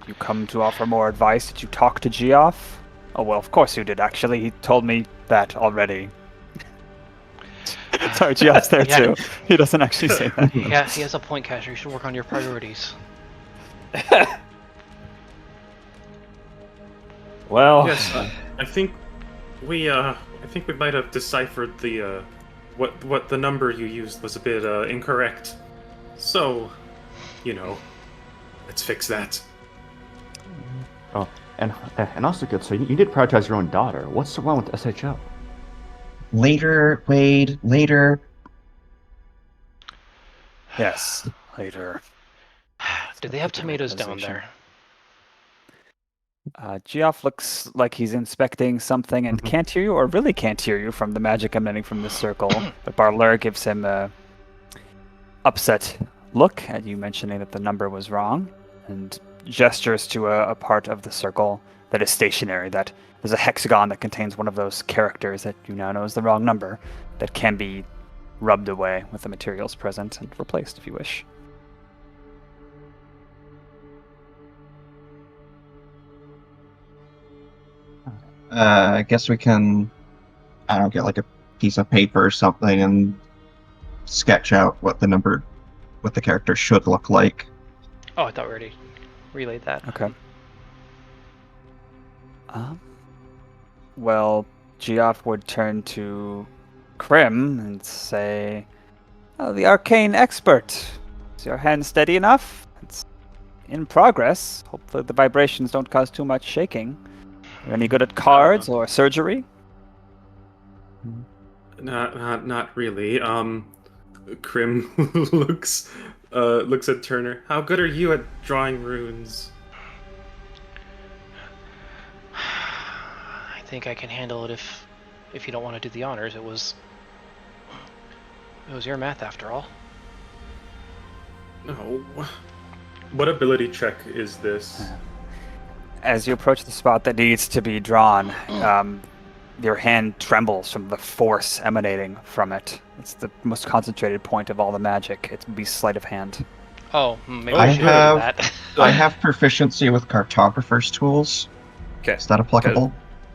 You come to offer more advice. Did you talk to Geoff? Oh, well, of course you did, actually. He told me that already. Sorry, Geoff's there too. He doesn't actually say that. Yeah, he has a point, Casher. You should work on your priorities. Well, Yes, I think we might have deciphered the what the number you used was a bit incorrect. So, let's fix that. Oh, and also good. So you did prioritize your own daughter. What's wrong with SHL? Later, Wade, later. Yes, later. Do they have tomatoes down there? Geoff looks like he's inspecting something and can't hear you, or really can't hear you from the magic emanating from this circle. But Baldur gives him a upset look at you mentioning that the number was wrong, and gestures to a part of the circle that is stationary, that there's a hexagon that contains one of those characters that you now know is the wrong number, that can be rubbed away with the materials present and replaced if you wish. I guess we can, get like a piece of paper or something and sketch out what the character should look like. Oh, I thought we already relayed that. Okay. Well, Geoff would turn to Crim and say, "Oh, the arcane expert. Is your hand steady enough? It's in progress. Hopefully the vibrations don't cause too much shaking. Are you any good at cards or surgery?" Not really. Crim looks at Turner. How good are you at drawing runes? I think I can handle it if you don't want to do the honors. It was your math after all. No. What ability check is this? As you approach the spot that needs to be drawn, your hand trembles from the force emanating from it. It's the most concentrated point of all the magic. It would be sleight of hand. Oh, maybe I we should do have- that. I have proficiency with cartographer's tools. okay. Is that applicable?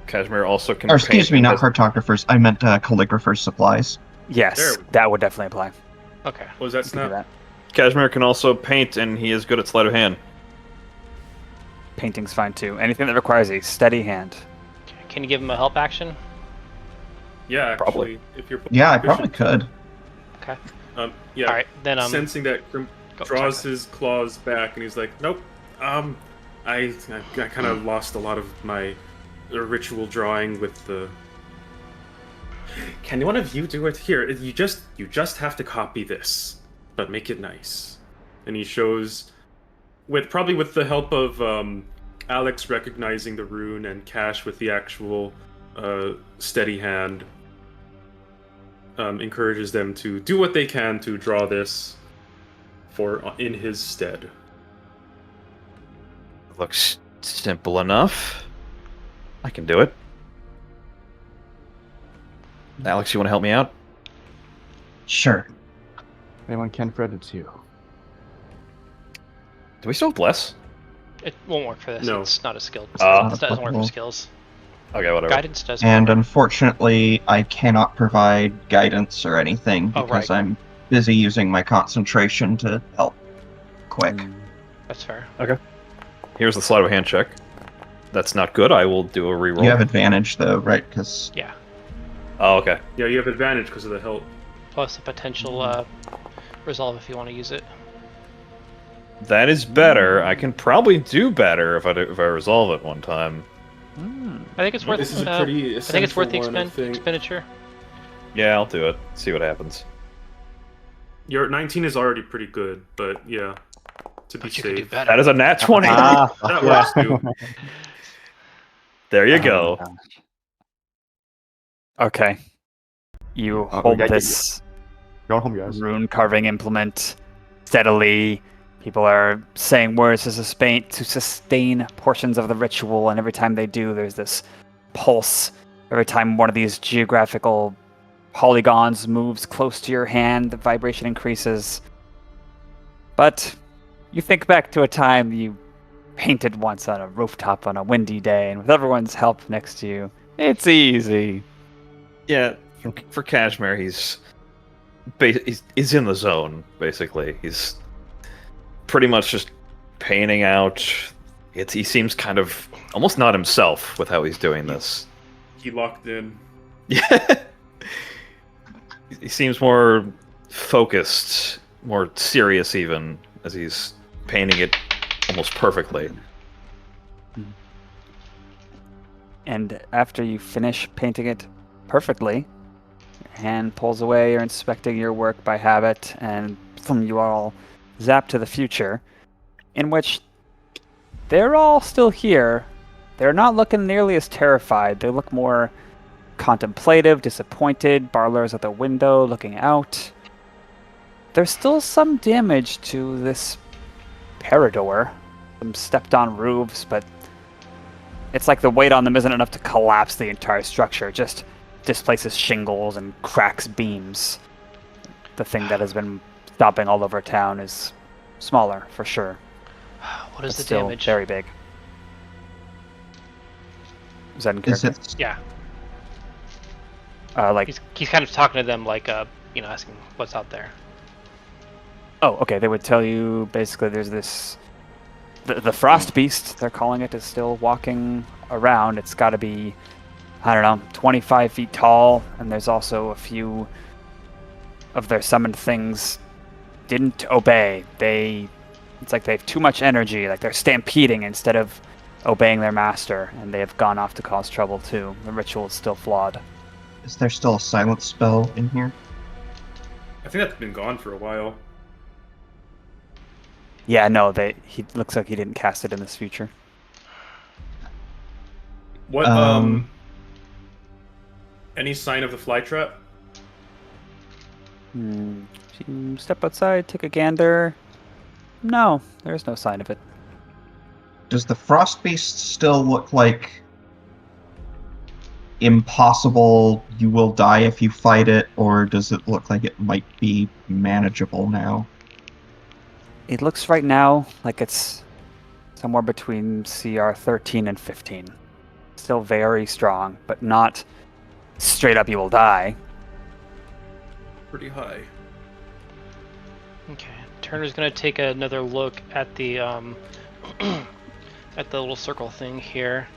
Kashmir also can. Or excuse paint me, not as- cartographer's. I meant calligrapher's supplies. Yes, There we go. that would definitely apply. Okay. Was that You can do snap? that. Kashmir can also paint, and he is good at sleight of hand. Painting's fine too. Anything that requires a steady hand. Can you give him a help action? Yeah, actually, Probably. if you're Yeah, I probably could. Okay. Yeah. All right, then Sensing that Crim go- draws sorry. his claws back, and he's like, "Nope. I kind of lost a lot of my ritual drawing with the. Can one of you do it here? You just have to copy this, but make it nice." And he shows, with the help of Alex recognizing the rune and Cash with the actual steady hand, encourages them to do what they can to draw this in his stead. Looks simple enough. I can do it. Alex, you want to help me out? Sure. If anyone can, Fred, it's you. Do we still have bless? It won't work for this. No. It's not a skill. It Oh. doesn't work for Applicable. skills. Okay, whatever. Guidance does. And work. unfortunately, I cannot provide guidance or anything Oh, because right. I'm busy using my concentration to help quick. That's fair. Here's the sleight of hand check. That's not good. I will do a reroll. You have advantage though, right? Because Yeah. Oh, okay. Yeah, you have advantage because of the help. Plus a potential resolve if you want to use it. That is better. I can probably do better if I resolve it one time. I think it's worth. This is a I pretty think it's worth the essential one, I think. expenditure. Yeah, I'll do it. See what happens. Your 19 is already pretty good, but yeah, to be But you could do safe. better. That is a nat 20. That works too. There you go. Okay. You Oh, hold yeah, this Going home, guys. rune carving implement steadily. People are saying words to sustain portions of the ritual, and every time they do, there's this pulse every time one of these geographical polygons moves close to your hand. The vibration increases. But you think back to a time you painted once on a rooftop on a windy day, and with everyone's help next to you, it's easy. Yeah, for Kashmir, he's in the zone, basically. He's pretty much just painting out. He seems kind of almost not himself with how he's doing this. He locked in. Yeah. He seems more focused, more serious even, as he's painting it almost perfectly. And after you finish painting it perfectly, your hand pulls away, you're inspecting your work by habit, and you all zap to the future, in which they're all still here. They're not looking nearly as terrified. They look more contemplative, disappointed. Barler's at the window looking out. There's still some damage to this Parador. Some stepped on roofs, but it's like the weight on them isn't enough to collapse the entire structure. It just displaces shingles and cracks beams. The thing that has been stopping all over town is smaller, for sure. What is but the still damage? Very big. Is that in character? Yeah. Like he's kind of talking to them like asking what's out there. Oh, okay. They would tell you basically there's this the frost beast, they're calling it, is still walking around. It's got to be, I don't know, 25 feet tall, and there's also a few of their summoned things didn't obey. It's like they have too much energy, like they're stampeding instead of obeying their master, and they have gone off to cause trouble too. The ritual is still flawed. Is there still a silence spell in here? I think that's been gone for a while. Yeah, no, he looks like he didn't cast it in this future. What, any sign of the fly trap? Step outside, take a gander. No, there's no sign of it. Does the frost beast still look like impossible, you will die if you fight it, or does it look like it might be manageable now? It looks right now like it's somewhere between CR 13 and 15. Still very strong, but not straight up you will die. Pretty high. Okay. Turner's gonna take another look at the at the little circle thing here.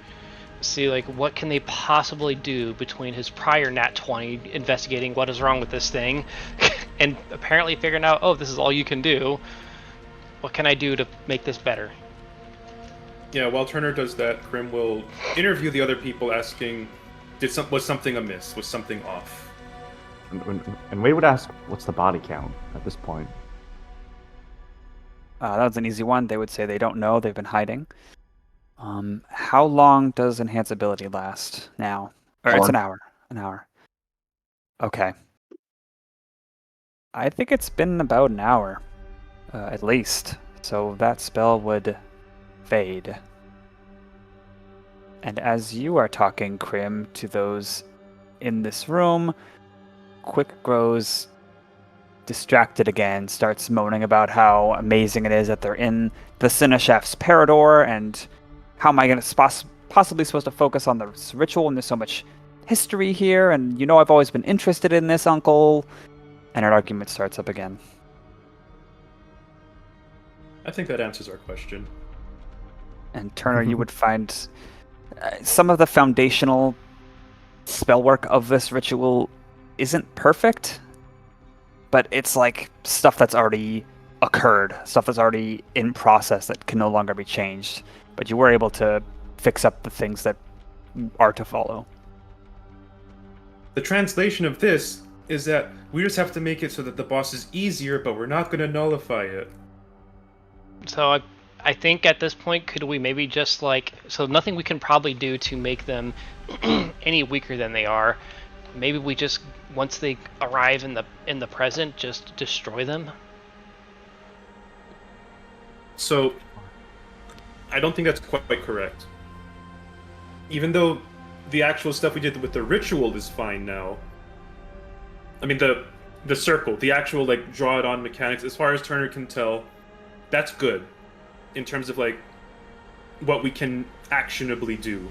See, like, what can they possibly do between his prior Nat 20 investigating what is wrong with this thing and apparently figuring out, oh, this is all you can do. What can I do to make this better? Yeah, while Turner does that, Crim will interview the other people asking, was something amiss? Was something off? And we would ask, what's the body count at this point? That was an easy one. They would say they don't know. They've been hiding. How long does enhance ability last now? Or it's an hour. An hour. Okay. I think it's been about an hour, at least. So that spell would fade. And as you are talking, Crim, to those in this room, Quick grows distracted again, starts moaning about how amazing it is that they're in the Sinashaf's Parador, and how am I going to possibly supposed to focus on this ritual, and there's so much history here, and I've always been interested in this, Uncle. And an argument starts up again. I think that answers our question. And Turner, you would find some of the foundational spellwork of this ritual isn't perfect, but it's like stuff that's already occurred, stuff that's already in process that can no longer be changed. But you were able to fix up the things that are to follow. The translation of this is that we just have to make it so that the boss is easier, but we're not going to nullify it. So I think at this point, could we maybe just so nothing we can probably do to make them any weaker than they are. Maybe we just, once they arrive in the present, just destroy them? So, I don't think that's quite correct. Even though the actual stuff we did with the ritual is fine now. I mean, the circle, the actual, like, draw it on mechanics, as far as Turner can tell, that's good. In terms of, like, what we can actionably do.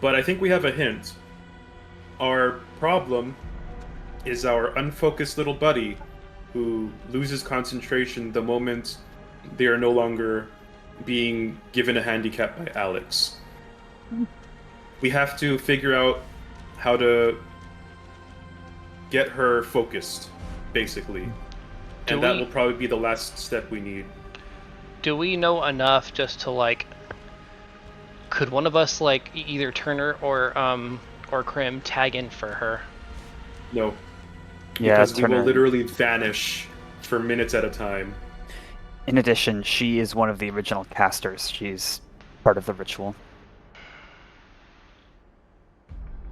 But I think we have a hint. Our problem is our unfocused little buddy who loses concentration the moment they are no longer being given a handicap by Alex. We have to figure out how to get her focused, basically. And that will probably be the last step we need. Do we know enough just to, like... Could one of us, like, either Turner or Crim tag in for her? No. Yeah, because we Turner. will literally vanish for minutes at a time. In addition, she is one of the original casters. She's part of the ritual.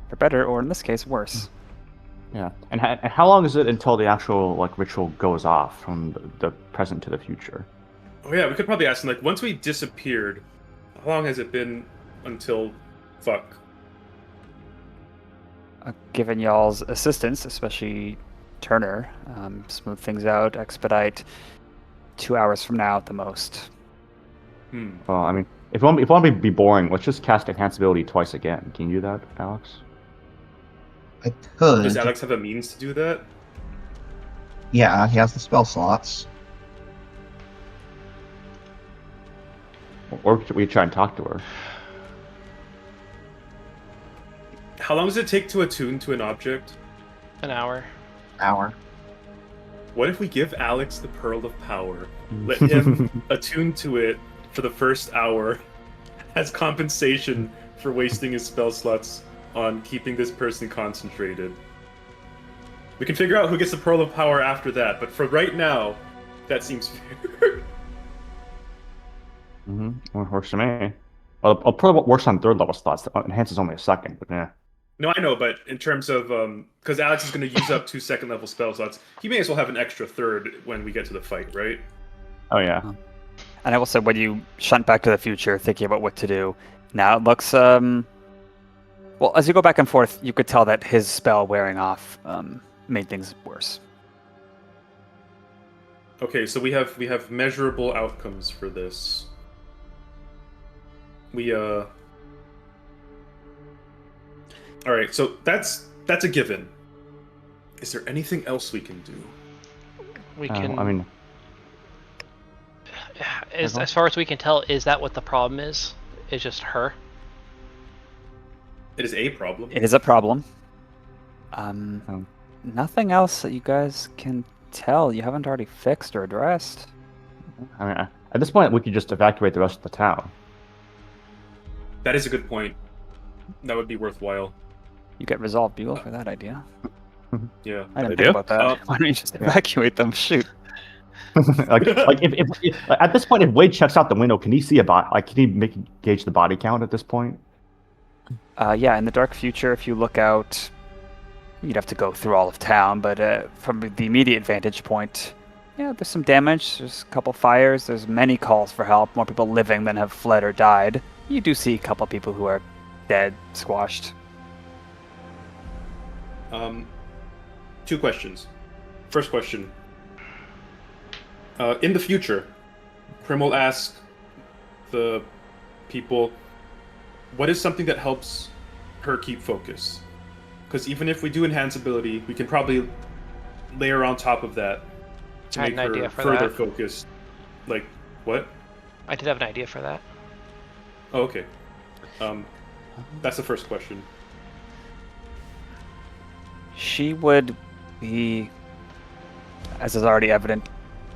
For better, or in this case, worse. Yeah. And how long is it until the actual like ritual goes off from the present to the future? Oh yeah, we could probably ask him, like, once we disappeared, how long has it been until... fuck. Given y'all's assistance, especially Turner, smooth things out, expedite 2 hours from now at the most. Well, I mean, if you want me to be boring, let's just cast Enhance Ability twice again. Can you do that, Alex? I could. Does Alex have a means to do that? Yeah, he has the spell slots. Or should we try and talk to her? How long does it take to attune to an object? An hour. Hour. What if we give Alex the Pearl of Power, let him attune to it for the first hour as compensation for wasting his spell slots on keeping this person concentrated? We can figure out who gets the Pearl of Power after that, but for right now, that seems fair. Works for me. I'll probably works on third level slots. Enhance is only a second, but yeah. No, I know, but in terms of because Alex is going to use up 2 second level spell slots, he may as well have an extra third when we get to the fight, right? Oh yeah. And I will say, when you shunt back to the future, thinking about what to do, now it looks, well, as you go back and forth, you could tell that his spell wearing off made things worse. Okay, so we have measurable outcomes for this. All right, so that's a given. Is there anything else we can do? We can. I mean, as far as we can tell, is that what the problem is? Is just her? It is a problem. It is a problem. Nothing else that you guys can tell you haven't already fixed or addressed. I mean, at this point, we could just evacuate the rest of the town. That is a good point. That would be worthwhile. You get Resolve Bugle for that idea. Yeah. I didn't Idea? think about that. Why don't you just evacuate them? Shoot. like if at this point, if Wade checks out the window, can he see a body? Like, can he gauge the body count at this point? Yeah, in the dark future, if you look out, you'd have to go through all of town, but from the immediate vantage point, yeah, there's some damage, there's a couple fires, there's many calls for help, more people living than have fled or died. You do see a couple people who are dead, squashed. 2 questions. First question. In the future, Crim will ask the people, what is something that helps her keep focus? Because even if we do enhance ability, we can probably layer on top of that to make her further focused. Like, what? I did have an idea for that. Oh, okay. That's the first question. She would be, as is already evident,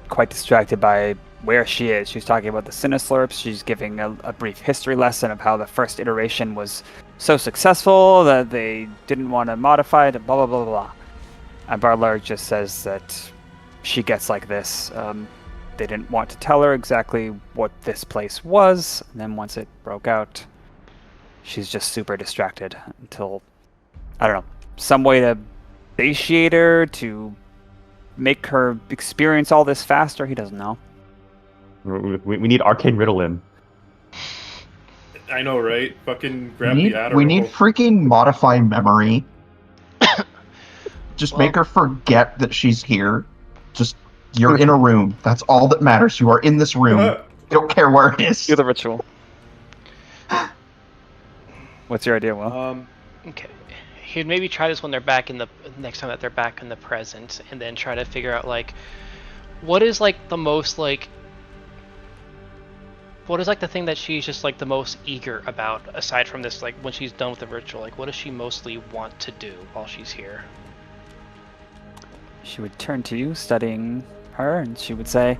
quite distracted by where she is. She's talking about the Cineslurps. She's giving a brief history lesson of how the first iteration was so successful that they didn't want to modify it, blah, blah, blah, blah. And Baldur just says that she gets like this. They didn't want to tell her exactly what this place was, and then once it broke out, she's just super distracted until, I don't know, some way to satiate her, to make her experience all this faster. He doesn't know. We need Arcane Riddle in. I know, right? Fucking grab we need, the Adderall. we need freaking modify memory. Just make her forget that she's here. Just, you're in a room. That's all that matters. You are in this room. I don't care where it is. Do the ritual. What's your idea, Will? Okay. He'd maybe try this when they're back in the next time that they're back in the present, and then try to figure out like what is like the most like what is like the thing that she's just like the most eager about aside from this, like when she's done with the ritual, like what does she mostly want to do while she's here? She would turn to you, studying her, and she would say,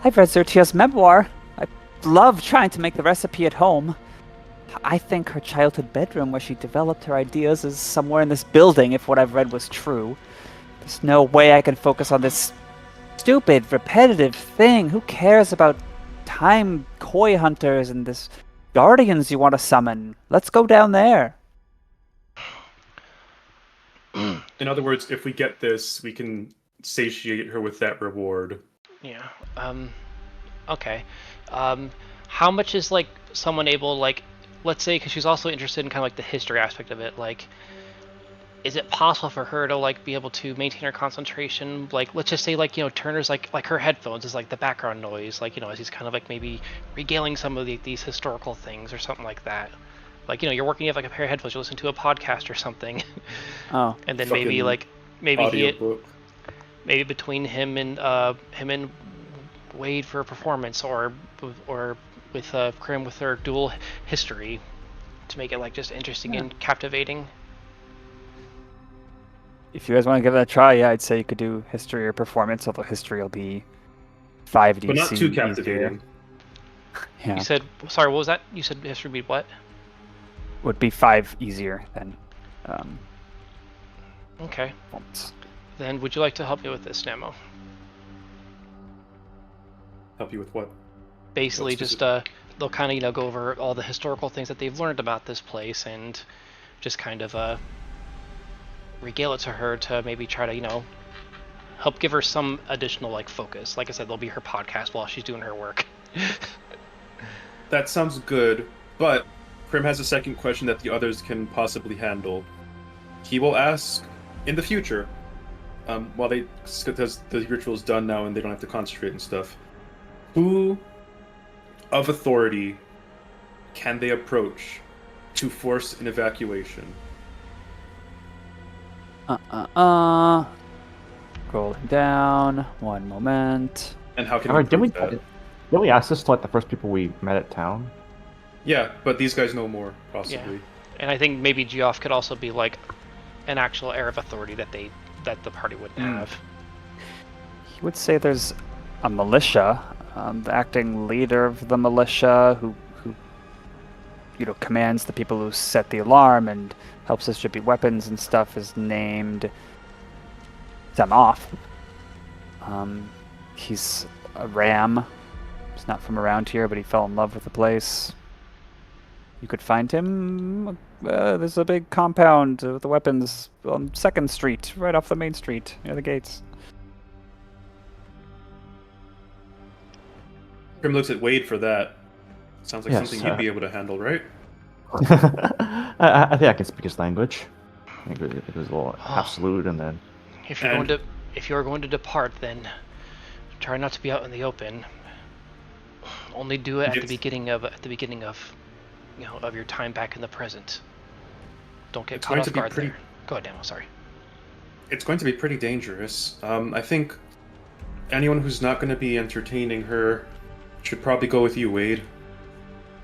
I've read Zertia's memoir. I love trying to make the recipe at home. I think her childhood bedroom where she developed her ideas is somewhere in this building, if what I've read was true. There's no way I can focus on this stupid, repetitive thing. Who cares about time koi hunters and this guardians you want to summon? Let's go down there. In other words, if we get this, we can satiate her with that reward. Yeah. Okay. How much is like someone able, like, let's say, because she's also interested in kind of like the history aspect of it, like, is it possible for her to like be able to maintain her concentration? Like, let's just say, like, you know, Turner's like her headphones is like the background noise, like, you know, as he's kind of like maybe regaling some of these historical things or something like that. Like, you know, you're working, you have like a pair of headphones, you listen to a podcast or something. Oh. And then Fucking maybe between him and Wade for a performance, or with Crim with their dual history, to make it like just interesting and captivating. If you guys want to give that a try, yeah, I'd say you could do history or performance, although history will be 5 DC. But not too captivating. Yeah. You said, sorry, what was that? You said history would be what? Would be 5 easier than Okay. performance. Then would you like to help me with this, Nemo? Help you with what? Basically, What's just they'll kind of, you know, go over all the historical things that they've learned about this place and just kind of regale it to her to maybe try to, you know, help give her some additional like focus. Like I said, there'll be her podcast while she's doing her work. That sounds good, but Crim has a second question that the others can possibly handle. He will ask in the future, while because the ritual's done now and they don't have to concentrate and stuff, who of authority can they approach to force an evacuation? Scrolling down. One moment. And how can Alright, we prove that? didn't we ask this to like the first people we met at town? Yeah, but these guys know more, possibly. Yeah. And I think maybe Geoff could also be like an actual air of authority that the party wouldn't have. He would say there's a militia, the acting leader of the militia who you know, commands the people who set the alarm and helps distribute weapons and stuff is named Zamoth. He's a ram. He's not from around here, but he fell in love with the place. You could find him. There's a big compound with the weapons on 2nd Street, right off the main street, near the gates. Crim looks at Wade for that. Sounds like Yes, something you'd be able to handle, right? I think I can speak his language. I think it was a little absolute, and then If you're going to depart, then try not to be out in the open. Only do it at the beginning of you know, of your time back in the present. Don't get caught off guard there. Go ahead, Demo. Sorry. It's going to be pretty dangerous. I think anyone who's not going to be entertaining her should probably go with you, Wade.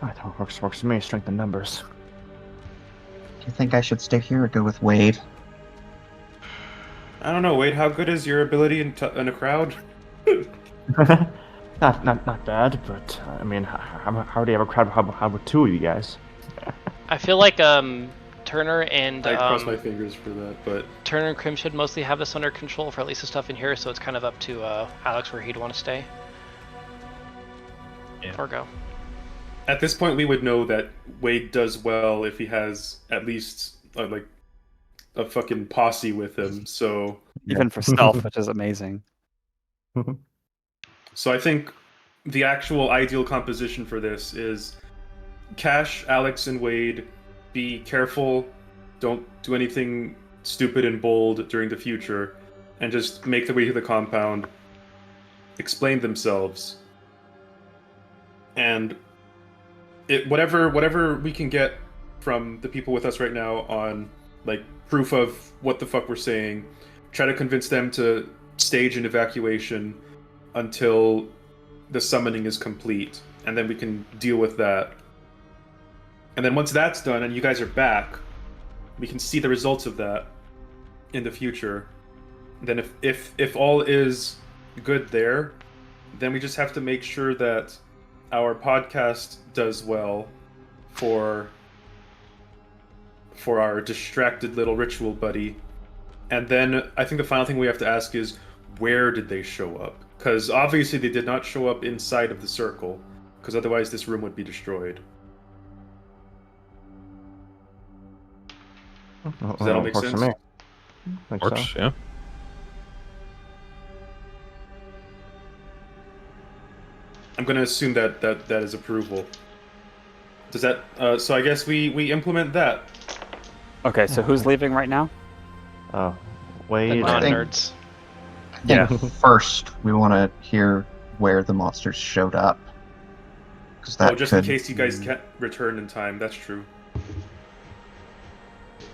I don't works for me. Strength in numbers. Do you think I should stay here or go with Wade? I don't know, Wade. How good is your ability in a crowd? not bad, but I mean, how do you have a crowd? How about 2 of you guys? I feel like Turner and I cross my fingers for that, but Turner and Crim should mostly have this under control for at least the stuff in here. So it's kind of up to Alex where he'd want to stay. Yeah. Or go. at this point we would know that Wade does well if he has at least like a fucking posse with him. So Even for stealth, which is amazing. So I think the actual ideal composition for this is Cash, Alex, and Wade, be careful. Don't do anything stupid and bold during the future, and just make their way to the compound, explain themselves, and whatever we can get from the people with us right now on like proof of what the fuck we're saying, try to convince them to stage an evacuation until the summoning is complete, and then we can deal with that. And then once that's done and you guys are back, we can see the results of that in the future. Then if all is good there, then we just have to make sure that our podcast does well for our distracted little ritual buddy. And then I think the final thing we have to ask is, where did they show up? Because obviously they did not show up inside of the circle, because otherwise this room would be destroyed. Does that all make sense? For me. I think Works, so. yeah. I'm going to assume that is approval. Does that? So I guess we implement that. Okay, so who's leaving right now? Oh, The Wade. I think- non-nerds. I think first we want to hear where the monsters showed up. Because that Just in case you guys can't return in time. That's true.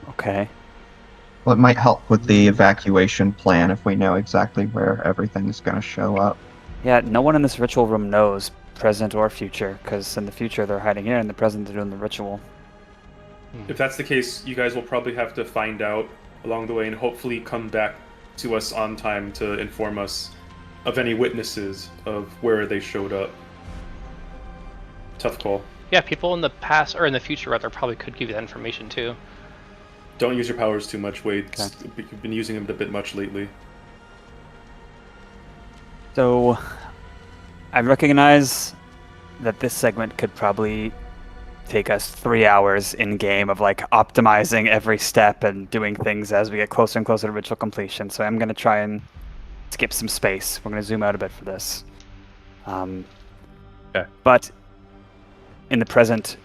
Okay. Well, it might help with the evacuation plan if we know exactly where everything's going to show up. Yeah, no one in this ritual room knows, present or future, because in the future they're hiding here, in the present they're doing the ritual. If that's the case, you guys will probably have to find out along the way and hopefully come back to us on time to inform us of any witnesses of where they showed up. Tough call. Yeah, people in the past, or in the future rather, probably could give you that information too. Don't use your powers too much, Wade. Okay. You've been using them a bit much lately. So, I recognize that this segment could probably take us 3 hours in game of like optimizing every step and doing things as we get closer and closer to ritual completion. So I'm going to try and skip some space. We're going to zoom out a bit for this. Okay. But in the present,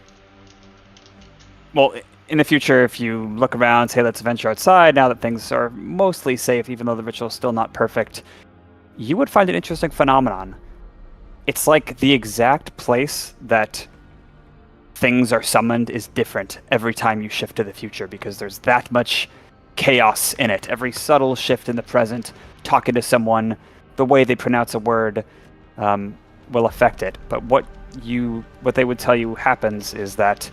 well, in the future, if you look around, say, let's venture outside, now that things are mostly safe, even though the ritual is still not perfect, you would find an interesting phenomenon. It's like the exact place that things are summoned is different every time you shift to the future, because there's that much chaos in it. Every subtle shift in the present, talking to someone, the way they pronounce a word will affect it. But what they would tell you happens is that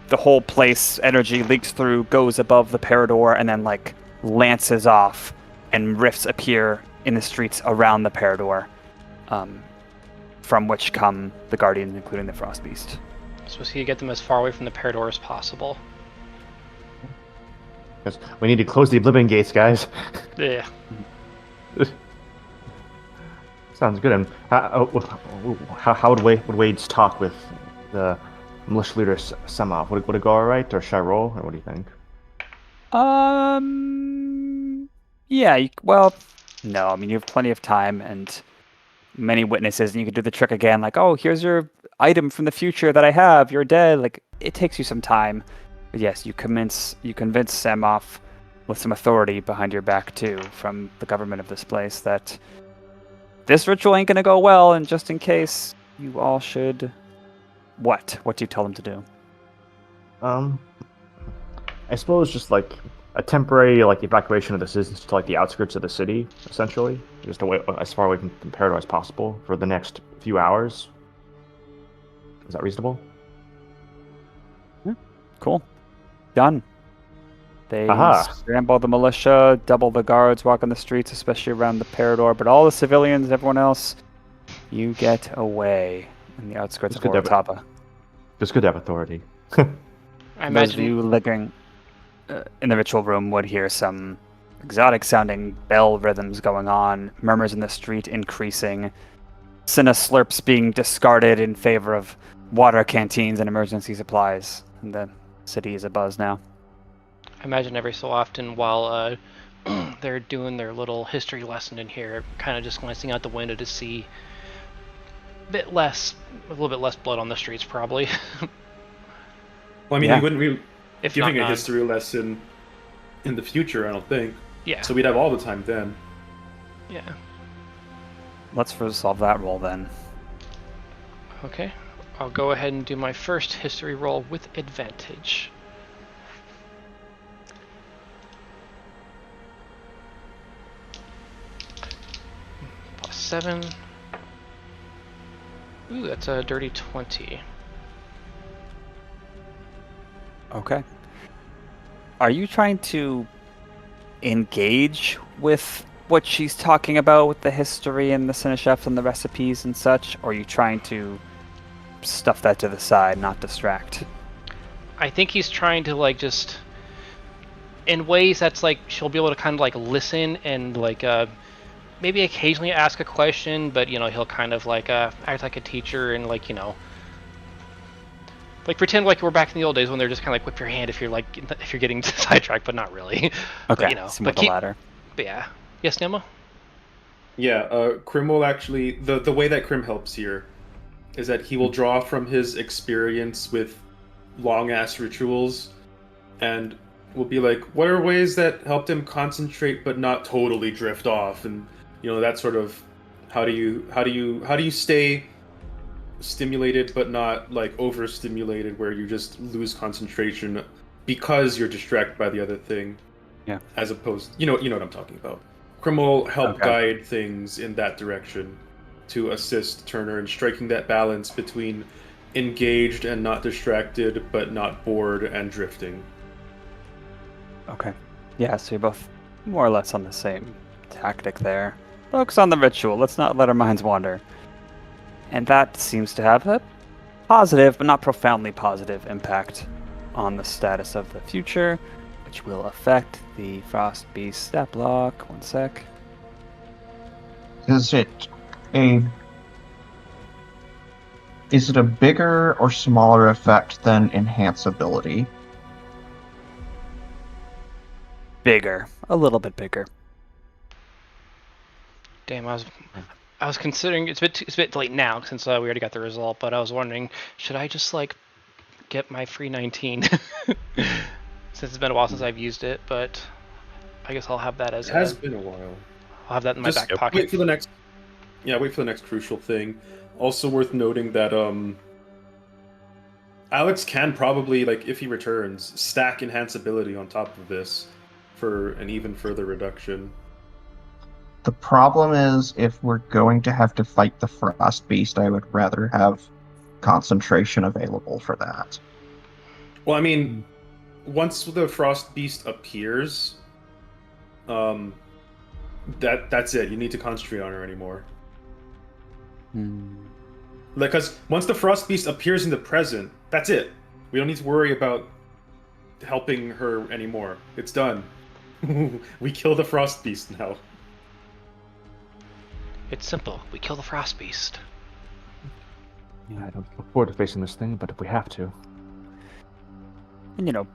the whole place, energy leaks through, goes above the Parador, and then like lances off, and rifts appear in the streets around the Parador, from which come the Guardians, including the Frost Beast. So you get them as far away from the Parador as possible. Because we need to close the Oblivion gates, guys. Yeah. Sounds good. And how would Wade's talk with the militia leader Semov? Would it go all right, or should I roll, or what do you think? Yeah. Well, no. I mean, you have plenty of time and many witnesses, and you can do the trick again. Like, oh, here's your item from the future that I have. You're dead. Like, it takes you some time. But yes, you convince Semov with some authority behind your back too, from the government of this place, that this ritual ain't gonna go well, and just in case, you all should. What do you tell them to do? I suppose just like a temporary like evacuation of the citizens to like the outskirts of the city, essentially, just away as far away from Parador as possible for the next few hours. Is that reasonable? Yeah. Cool. Done. They Aha. scramble the militia, double the guards, walk on the streets, especially around the Parador, but all the civilians, everyone else, you get away in the outskirts of Orotava. Just good to have authority. I Those of imagine you living in the ritual room would hear some exotic-sounding bell rhythms going on, murmurs in the street increasing, Cinna slurps being discarded in favor of water canteens and emergency supplies. And the city is abuzz now. I imagine every so often while they're doing their little history lesson in here, kind of just glancing out the window to see a little bit less blood on the streets, probably. Well, I mean, Yeah. you wouldn't be If giving not a none. history lesson in the future, I don't think. Yeah. So we'd have all the time then. Yeah. Let's resolve that roll then. Okay. I'll go ahead and do my first history roll with advantage. +7. Ooh, that's a dirty 20. Okay. Are you trying to engage with what she's talking about with the history and the Cinechefs and the recipes and such, or are you trying to stuff that to the side, not distract? I think he's trying to like just in ways that's like she'll be able to kind of like listen and like maybe occasionally ask a question, but you know he'll kind of like act like a teacher and like like pretend like we're back in the old days when they're just kind of like whip your hand if you're getting sidetracked, but not really. Okay, But, similar to the latter. But yeah, yes, Nemo. Yeah, Crim will actually the way that Crim helps here is that he will draw from his experience with long ass rituals, and will be like, what are ways that helped him concentrate but not totally drift off, and that sort of how do you stay stimulated but not like overstimulated where you just lose concentration because you're distracted by the other thing. Yeah. As opposed, you know what I'm talking about. Crim will help Okay. guide things in that direction to assist Turner in striking that balance between engaged and not distracted, but not bored and drifting. Okay. Yeah, so you're both more or less on the same tactic there. Focus on the ritual. Let's not let our minds wander. And that seems to have a positive, but not profoundly positive, impact on the status of the future, which will affect the Frost Beast stat block. One sec. Is it a bigger or smaller effect than enhance ability? Bigger. A little bit bigger. Damn, I was considering it's a bit late now since we already got the result, but I was wondering, should I just like get my free 19 since it's been a while since I've used it, but I guess I'll have that as It has been a while. I'll have that in my Just back pocket. wait for the next crucial thing. Also worth noting that Alex can probably, like, if he returns, stack enhance ability on top of this for an even further reduction. The problem is, if we're going to have to fight the Frost Beast, I would rather have concentration available for that. Well, I mean, once the Frost Beast appears, that's it. You need to concentrate on her anymore. Because once the Frost Beast appears in the present, that's it. We don't need to worry about helping her anymore. It's done. We kill the Frost Beast now. It's simple. We kill the Frost Beast. Yeah, I don't look forward to facing this thing, but if we have to. And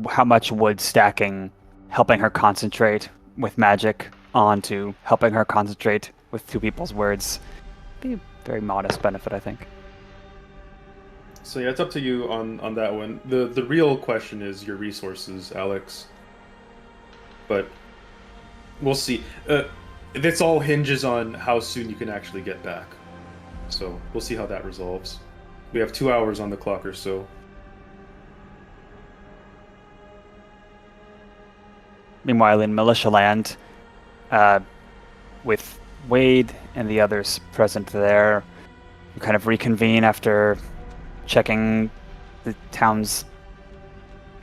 how much would stacking helping her concentrate with magic onto helping her concentrate with two people's words be a very modest benefit, I think. So yeah, it's up to you on that one. The real question is your resources, Alex. But we'll see. This all hinges on how soon you can actually get back. So we'll see how that resolves. We have 2 hours on the clock or so. Meanwhile, in Militia Land, with Wade and the others present there, you kind of reconvene after checking the town's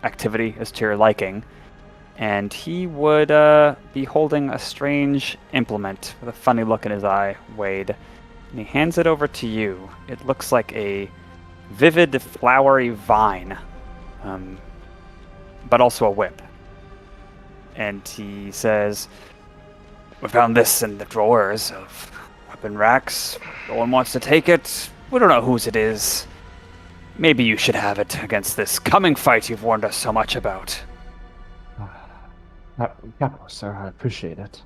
activity as to your liking. And he would be holding a strange implement with a funny look in his eye, Wade. And he hands it over to you. It looks like a vivid, flowery vine, but also a whip. And he says, "We found this in the drawers of weapon racks. No one wants to take it. We don't know whose it is. Maybe you should have it against this coming fight you've warned us so much about." Capital, sir. I appreciate it.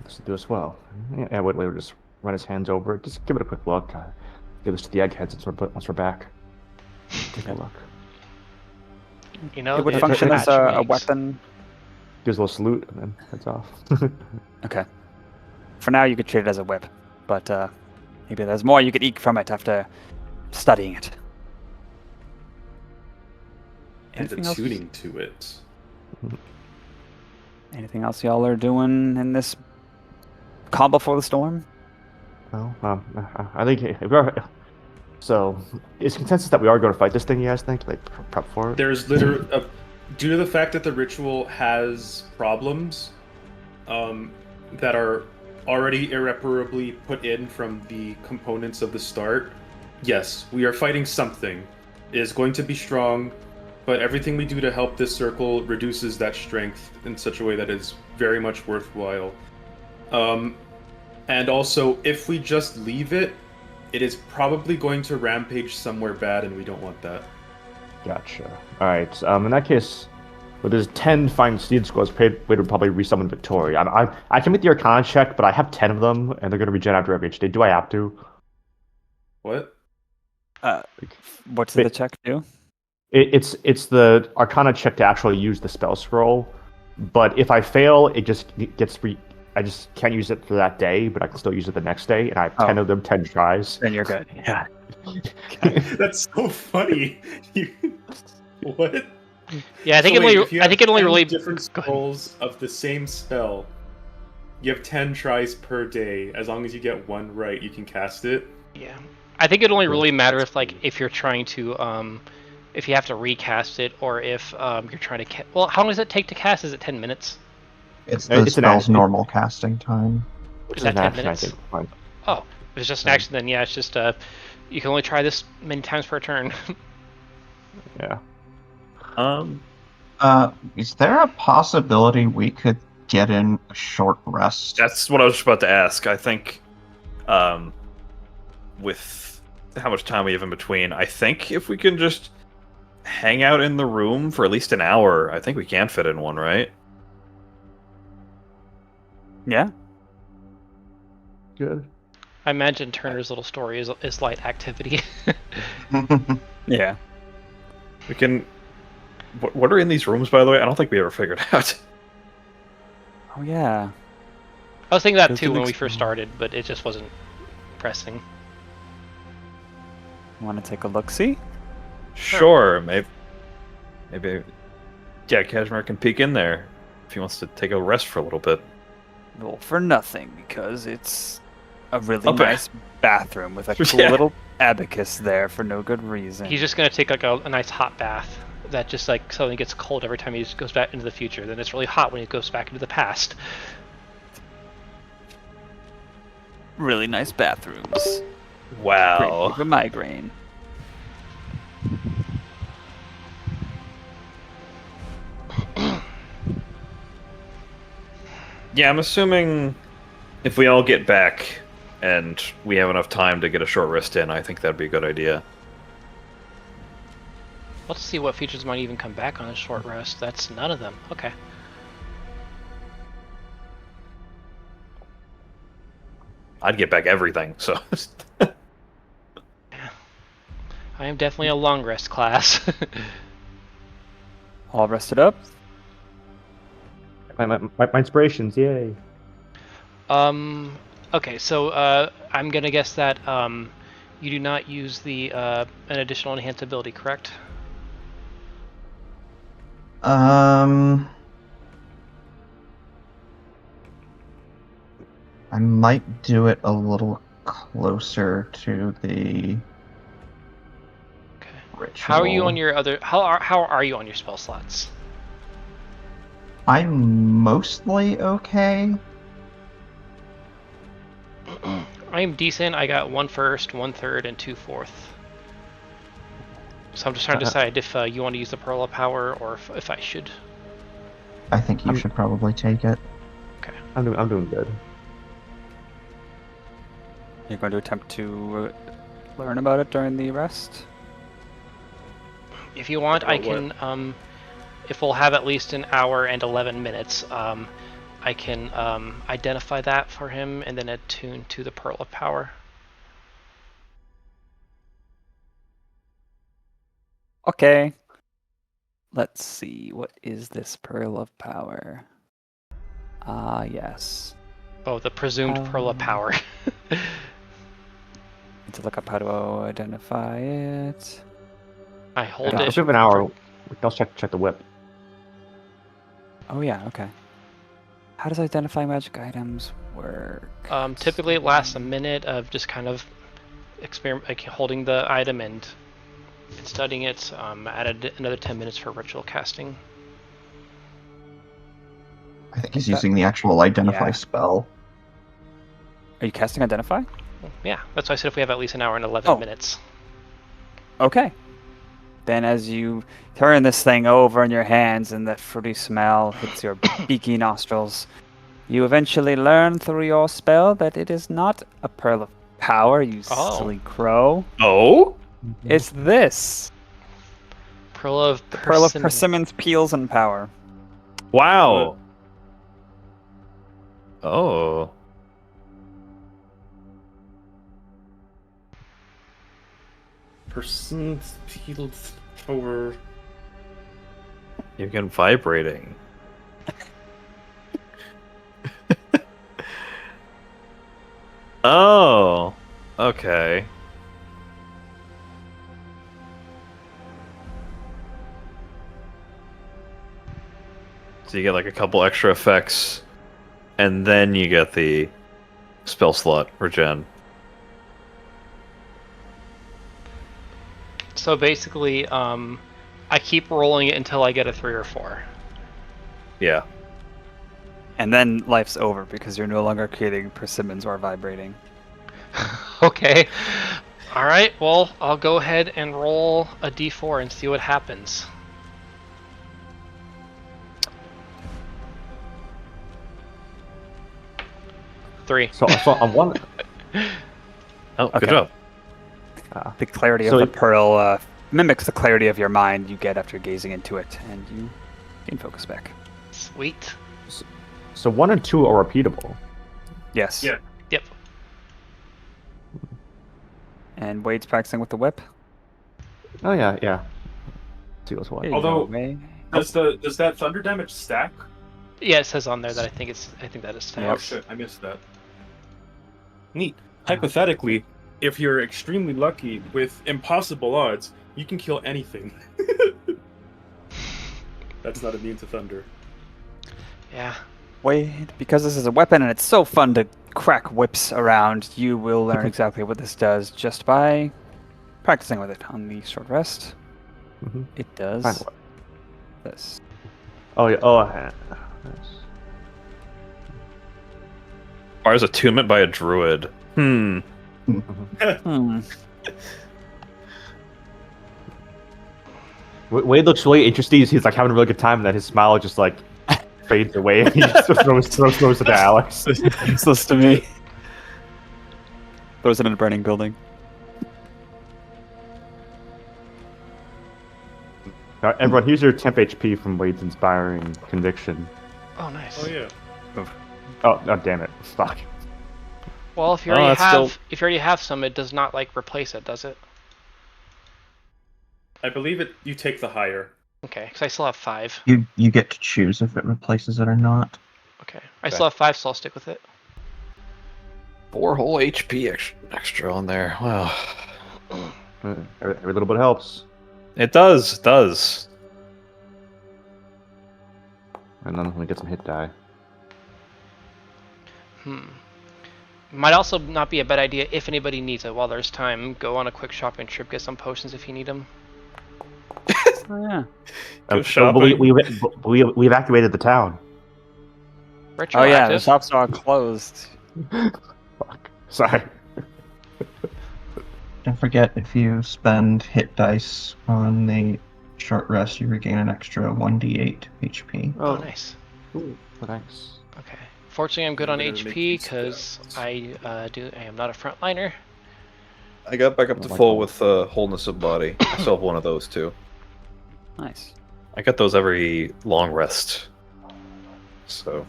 This will do us well. Yeah, we just run his hands over it. Just give it a quick look. Give this to the eggheads once we're back. Take a look. You know, It would the function as match a makes. weapon. Gives a little salute and then heads off. Okay. For now, you could treat it as a whip, but maybe there's more you could eke from it after studying it. And Anything else? attuning to it. Anything else y'all are doing in this calm before the storm? Well, I think if we are. So, is consensus that we are going to fight this thing? You guys think, like, prep for it? There's literally, due to the fact that the ritual has problems that are already irreparably put in from the components of the start, yes, we are fighting something. It is going to be strong, but everything we do to help this circle reduces that strength in such a way that is very much worthwhile. And also, if we just leave it, it is probably going to rampage somewhere bad, and we don't want that. Gotcha. All right. In that case, well, there's 10 fine seed scrolls. We would probably resummon Victoria. I can make the Arcana check, but I have 10 of them, and they're going to regen after every HD. Do I have to? What? What's the check do? It's the Arcana check to actually use the spell scroll, but if I fail, it just gets I just can't use it for that day, but I can still use it the next day, and I have 10 of them, 10 tries. Then you're good. Yeah. That's so funny. What? Yeah, I think So it wait, only. if you I think have it only 10 really. different Go ahead. scrolls of the same spell. You have 10 tries per day. As long as you get one right, you can cast it. Yeah, I think it only really matters if you're trying to if you have to recast it or if you're trying to. Well, how long does it take to cast? Is it 10 minutes? It's the It's an spell's action. normal casting time. Which Is is an that 10 action, I minutes? think. Fine. Oh, if it's just an action, then yeah, it's just you can only try this many times per turn. Yeah. Is there a possibility we could get in a short rest? That's what I was just about to ask. I think, with how much time we have in between, I think if we can just hang out in the room for at least an hour, I think we can fit in one, right? Yeah. Good. I imagine Turner's little story is light activity. Yeah. We can. What are in these rooms, by the way? I don't think we ever figured out. Oh yeah. I was thinking that Go to too the when we next first one. started, but it just wasn't pressing. Want to take a look? See? Sure, maybe. Yeah, Kashmir can peek in there if he wants to take a rest for a little bit. Roll for nothing because it's a really Okay. nice bathroom with a cool Yeah. little abacus there for no good reason. He's just gonna take like a nice hot bath that just like suddenly gets cold every time he just goes back into the future. Then it's really hot when he goes back into the past. really nice bathrooms. Great Wow. for migraine. Yeah, I'm assuming if we all get back and we have enough time to get a short rest in, I think that'd be a good idea. Let's see what features might even come back on a short rest. That's none of them. Okay. I'd get back everything, so. I am definitely a long rest class. All rested up. My inspirations, yay. Okay, so I'm gonna guess that you do not use the an additional enhanced ability, correct? I might do it a little closer to the Okay. ritual. How are you on your other? How are you on your spell slots? I'm mostly okay. I am decent. I got 1 first, 1 third, and 2 fourth. So I'm just trying to decide if you want to use the Pearl of Power or if I should. I think you should probably take it. Okay. I'm doing good. You're going to attempt to learn about it during the rest? If you want, I About what? can. If we'll have at least an hour and 11 minutes, I can identify that for him and then attune to the Pearl of Power. Okay. Let's see. What is this Pearl of Power? Yes. Oh, the presumed Pearl of Power. Need to look up how to identify it. I hold If it. we have an hour, we can also check the whip. Oh yeah, okay. How does identifying magic items work? Typically it lasts a minute of just kind of like holding the item and studying it. Added another 10 minutes for ritual casting. I think he's using the actual identify Yeah. spell. Are you casting identify? Yeah, that's why I said if we have at least an hour and 11 minutes. Okay. Then as you turn this thing over in your hands and that fruity smell hits your beaky nostrils, you eventually learn through your spell that it is not a Pearl of Power, you silly crow. Oh? It's this. Pearl of Pearl of Persimmon. Persimmons, Peels, and Power. Wow. Oh. Percent healed power. You can vibrating. Oh. Okay. So you get like a couple extra effects, and then you get the spell slot regen. So basically, I keep rolling it until I get a 3 or 4. Yeah. And then life's over because you're no longer creating persimmons or vibrating. Okay. All right. Well, I'll go ahead and roll a d4 and see what happens. Three. So on one, Oh, Okay. good job. The clarity So of the pearl mimics the clarity of your mind you get after gazing into it, and you gain focus back. Sweet. so 1 and 2 are repeatable. Yes. Yeah. Yep. And Wade's practicing with the whip. Oh yeah, yeah. See what's what. Here you Although- go, Wade. Does that thunder damage stack? Yeah, it says on there that I think that is Yep. Oh shit, I missed that. Neat. Hypothetically, if you're extremely lucky with impossible odds, you can kill anything. That's not immune to thunder. Yeah. Wade, because this is a weapon and it's so fun to crack whips around, you will learn exactly what this does just by practicing with it on the short rest. Mhm. It does Fine, what? this. Oh yeah. Oh. Nice. Requires attunement by a druid. Hmm. Hmm. Wade looks really interested. He's like having a really good time, and then his smile just like fades away, and he just throws it to Alex. Useless to me. Throws it in a burning building. Everyone, here's your temp HP from Wade's inspiring conviction. Oh, nice. Oh yeah. Oh, damn it! Fuck. Well, if you Oh, already that's if you already have some, it does not like replace it, does it? I believe it. You take the higher. Okay, because I still have 5. You get to choose if it replaces it or not. Okay, I still have 5, so I'll stick with it. 4 whole HP extra on there. Wow. Every little bit helps. It does. It does. And then we get some hit die. Might also not be a bad idea if anybody needs it while there's time. Go on a quick shopping trip, get some potions if you need them. Oh, yeah. Go So shopping. we evacuated the town. Oh yeah, the Retroactive. shops are all closed. Fuck. Sorry. Don't forget, if you spend hit dice on the short rest, you regain an extra 1d8 HP. Oh, nice. Ooh, nice. Okay. Fortunately, I'm good on Better make HP these because stats. I am not a frontliner. I got back up to Oh my full God. with wholeness of body. I still have one of those too. Nice. I get those every long rest. So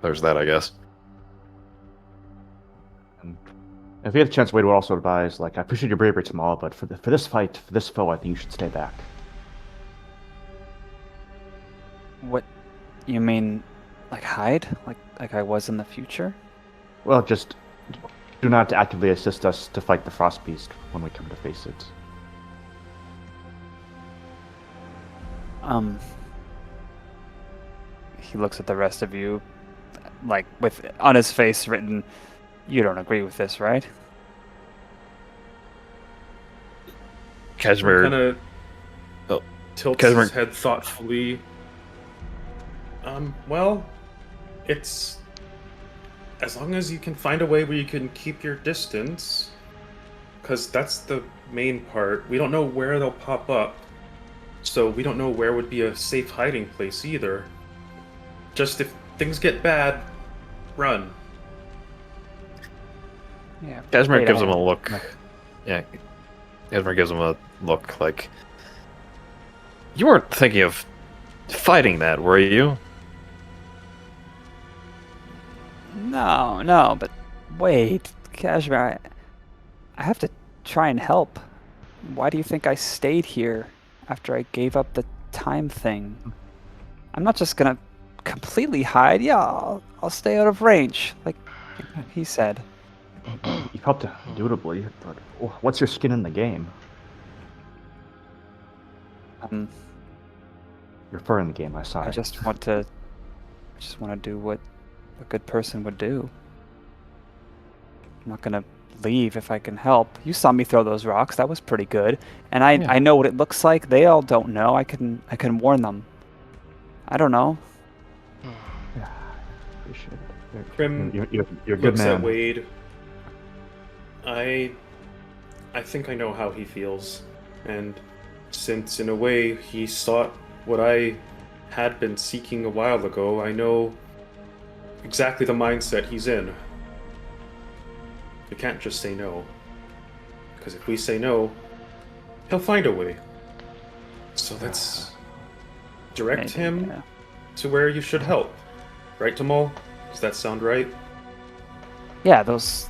there's that, I guess. And if you have a chance, Wade would also advise, like, I appreciate your bravery tomorrow, but for this fight, for this foe, I think you should stay back. What? You mean, like hide? Like I was in the future? Well, just do not actively assist us to fight the Frost Beast when we come to face it. He looks at the rest of you, like with on his face written, "You don't agree with this, right?" Casimir Kind of tilts his head thoughtfully. Well, it's as long as you can find a way where you can keep your distance, because that's the main part. We don't know where they'll pop up, so we don't know where would be a safe hiding place either. Just if things get bad, run. Yeah. Casimir gives him a look. Yeah. Casimir gives him a look like, you weren't thinking of fighting that, were you? No, but wait, Casimir, I have to try and help. Why do you think I stayed here after I gave up the time thing? I'm not just gonna completely hide. Yeah, I'll stay out of range, like he said. You've helped indubitably, but what's your skin in the game? Your fur in the game, I just want to do what a good person would do. I'm not gonna leave if I can help. You saw me throw those rocks. That was pretty good. And I know what it looks like. They all don't know. I can warn them. I don't know. Yeah, appreciate it. Crim you're a good looks man. at Wade. I think I know how he feels, and since in a way he sought what I had been seeking a while ago, I know exactly the mindset he's in. We can't just say no, because if we say no, he'll find a way. So let's direct him to where you should help. Right, Tamal? Does that sound right? Yeah, those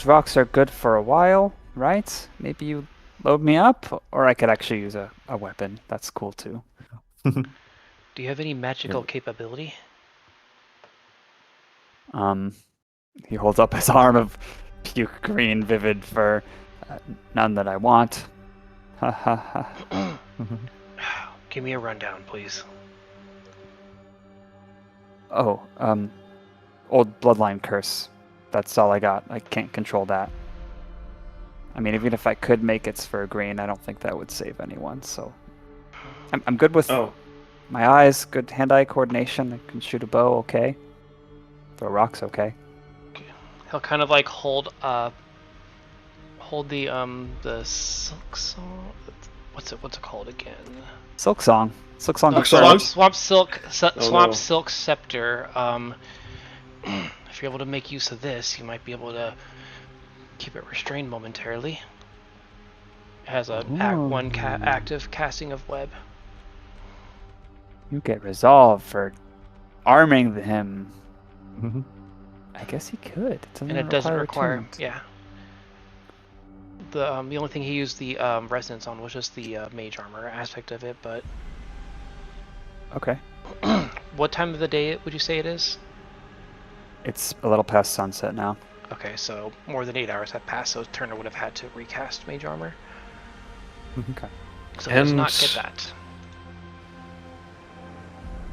rocks are good for a while, right? Maybe you load me up, or I could actually use a weapon. That's cool too. Do you have any magical capability? He holds up his arm of puke green vivid fur. None that I want. Ha ha ha. Give me a rundown, please. Oh, old bloodline curse. That's all I got. I can't control that. I mean, even if I could make it for green, I don't think that would save anyone. So, I'm good with my eyes. Good hand-eye coordination. I can shoot a bow. Okay. Throw rocks. Okay. He'll kind of like hold the silk song. What's it called again? Silk song. Silk song. Swamp silk scepter. If you're able to make use of this, you might be able to keep it restrained momentarily. It has an active casting of web. You get resolve for arming him. Mm-hmm. I guess he could. It doesn't require. Yeah. The only thing he used the resonance on was just the mage armor aspect of it, but. Okay. What time of the day would you say it is? It's a little past sunset now. Okay, so more than 8 hours have passed, so Turner would have had to recast mage armor. Okay. So he does not get that.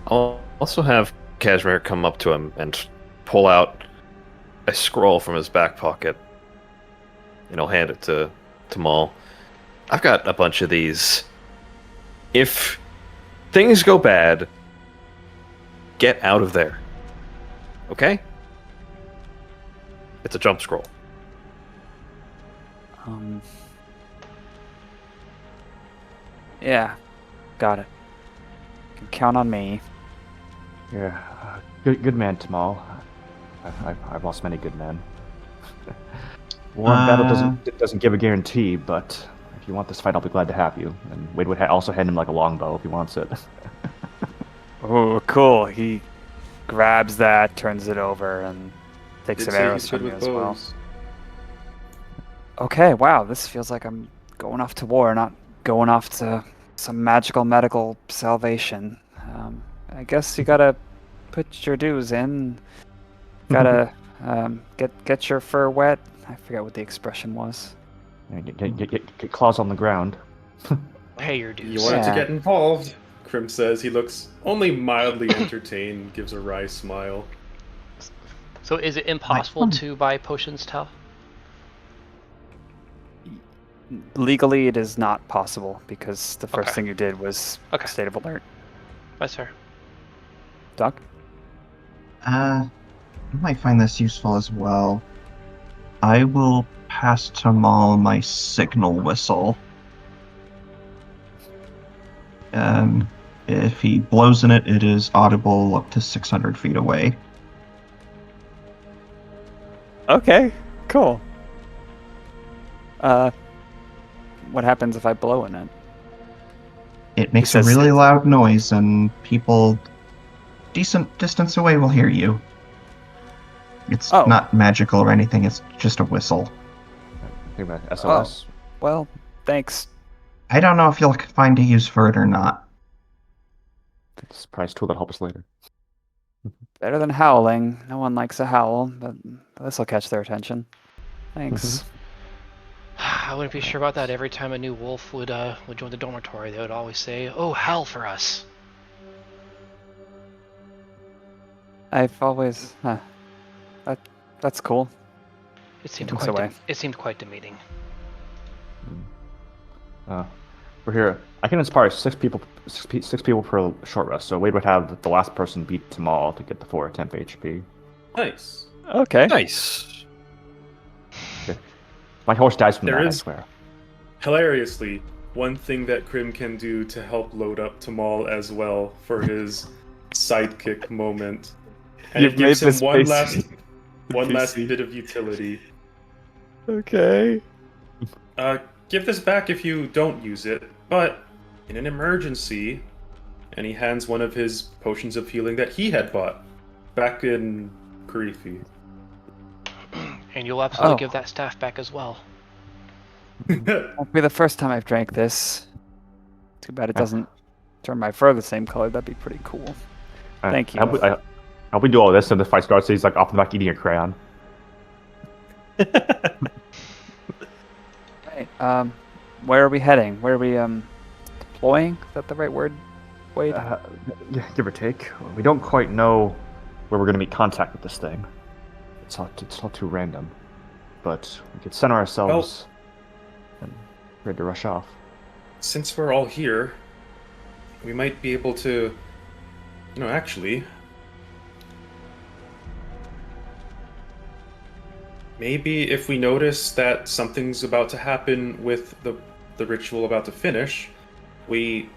I'll also have Casimir come up to him and pull out a scroll from his back pocket. And he'll hand it to Maul. I've got a bunch of these. If things go bad, get out of there. Okay? It's a jump scroll. Yeah, got it. You can count on me. Yeah, good man, Tamal. I've lost many good men. War in battle doesn't give a guarantee, but if you want this fight, I'll be glad to have you. And Wade would also hand him like a longbow if he wants it. Oh, cool. He grabs that, turns it over, and takes Did some say arrows he's good from you with as well. bows. Okay, wow, this feels like I'm going off to war, not going off to some magical medical salvation. I guess you gotta put your dues in. Gotta get your fur wet. I forget what the expression was. Yeah, get claws on the ground. Pay your dues. You wanted to Yeah. get involved, Crim says. He looks only mildly entertained, gives a wry smile. So is it impossible to buy potions, Tal? Legally, it is not possible because the first Okay. thing you did was Okay. state of alert. That's fair. Doc? You might find this useful as well. I will pass Tamal my signal whistle. If he blows in it, it is audible up to 600 feet away. Okay, cool. What happens if I blow in it? It makes a says- really loud noise, and people decent distance away will hear you. It's Oh. not magical or anything, it's just a whistle. Think about SOS. Well, thanks. I don't know if you'll find a use for it or not. Surprise tool that helps us later. Better than howling. No one likes a howl, but this'll catch their attention. Thanks. I wouldn't be sure about that. Every time a new wolf would join the dormitory, they would always say, "Oh, hell for us." I've always... that's cool. It seemed Looks quite. away. It seemed quite demeaning. We're here. I can inspire six people per short rest. So Wade would have the last person beat Tamal to get the 4 temp HP. Nice. Okay. Nice. My horse dies from There that, I is- swear. Hilariously, one thing that Crim can do to help load up Tamal as well for his sidekick moment. And You've it gives made him this one basic- last PC. bit of utility. Okay. Give this back if you don't use it, but in an emergency, and he hands one of his potions of healing that he had bought back in Karifi. And you'll absolutely Oh. give that staff back as well. Won't be the first time I've drank this. Too bad it doesn't turn my fur the same color. That'd be pretty cool. Thank you. I hope we do all this and the fight starts. So he's like off the back eating a crayon. Hey, where are we heading? Where are we deploying? Is that the right word, Wade? Yeah, give or take. We don't quite know where we're going to make contact with this thing. It's all too random. But we could center ourselves and ready to rush off. Since we're all here, we might be able to, actually, maybe if we notice that something's about to happen with the ritual about to finish, we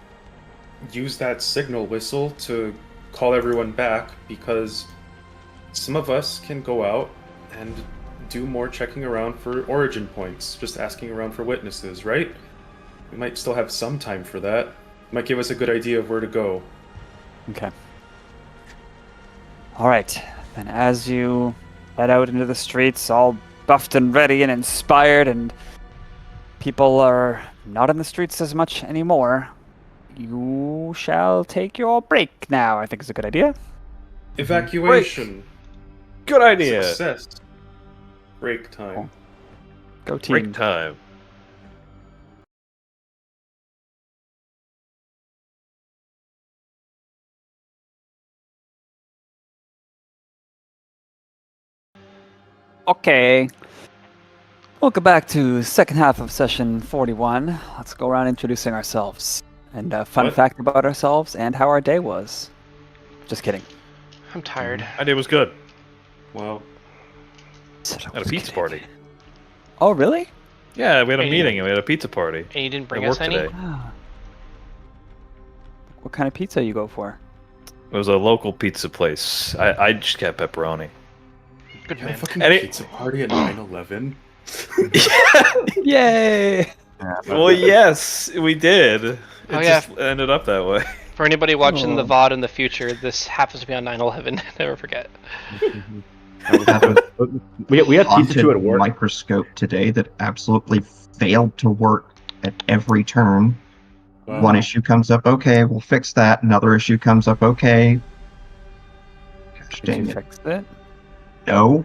use that signal whistle to call everyone back, because some of us can go out and do more checking around for origin points, just asking around for witnesses, right? We might still have some time for that. Might give us a good idea of where to go. Okay. All right. Then as you head out into the streets, all buffed and ready and inspired, and people are not in the streets as much anymore, you shall take your break now. I think is a good idea. Evacuation. Good idea. Success. Break time. Go team. Break time. Okay. Welcome back to second half of session 41. Let's go around introducing ourselves. And a fun What? fact about ourselves and how our day was. Just kidding. I'm tired. My day was good. Well, At a pizza party. Oh, really? Yeah, we had a Hey. meeting and we had a pizza party. And you didn't bring At us work any? today. Ah. What kind of pizza you go for? It was a local pizza place. I just got pepperoni. Good you had a man. fucking And it- pizza party at 9/11. Yay! Well, yes, we did. It Oh, yeah. just ended up that way. For anybody watching the VOD in the future, this happens to be on 9/11. Never forget. We had pizza too at work. Microscope today that absolutely failed to work at every turn. Wow. One issue comes up, okay, we'll fix that. Another issue comes up, okay. Gosh Did dang you it. fix it? No.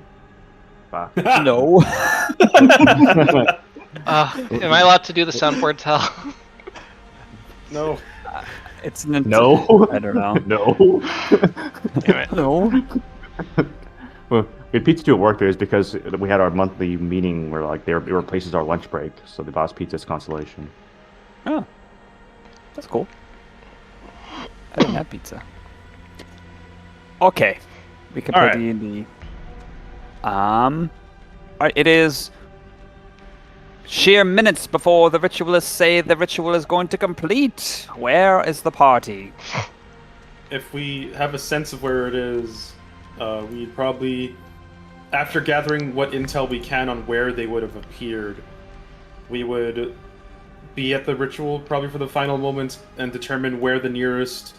No. Am I allowed to do the soundboard tell? No. It's No. I don't know. No. Damn it. No. Well, we had pizza too at work. There is because we had our monthly meeting where like it replaces our lunch break. So they bought us pizza as consolation. Oh, that's cool. I didn't have pizza. Okay, we can All play right. D&D. Alright, it is sheer minutes before the ritualists say the ritual is going to complete. Where is the party? If we have a sense of where it is, we'd probably, after gathering what intel we can on where they would have appeared, we would be at the ritual probably for the final moments and determine where the nearest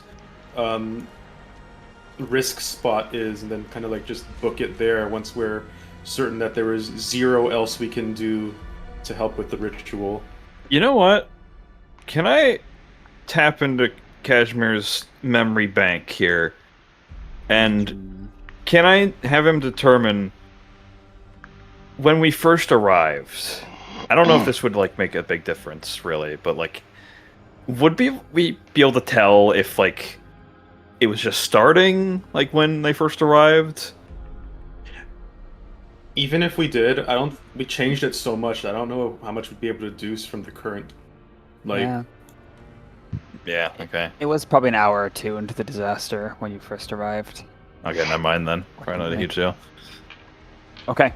risk spot is, and then kind of like just book it there once we're certain that there is zero else we can do to help with the ritual. You know what? Can I tap into Kashmir's memory bank here? And can I have him determine when we first arrived? I don't know if this would like make a big difference, really, but like, would we be able to tell if like it was just starting like when they first arrived? Even if we did, we changed it so much that I don't know how much we'd be able to deduce from the current, like. Yeah. Yeah. Okay. It was probably an hour or two into the disaster when you first arrived. Okay. Never mind then. Probably not a huge deal. Okay.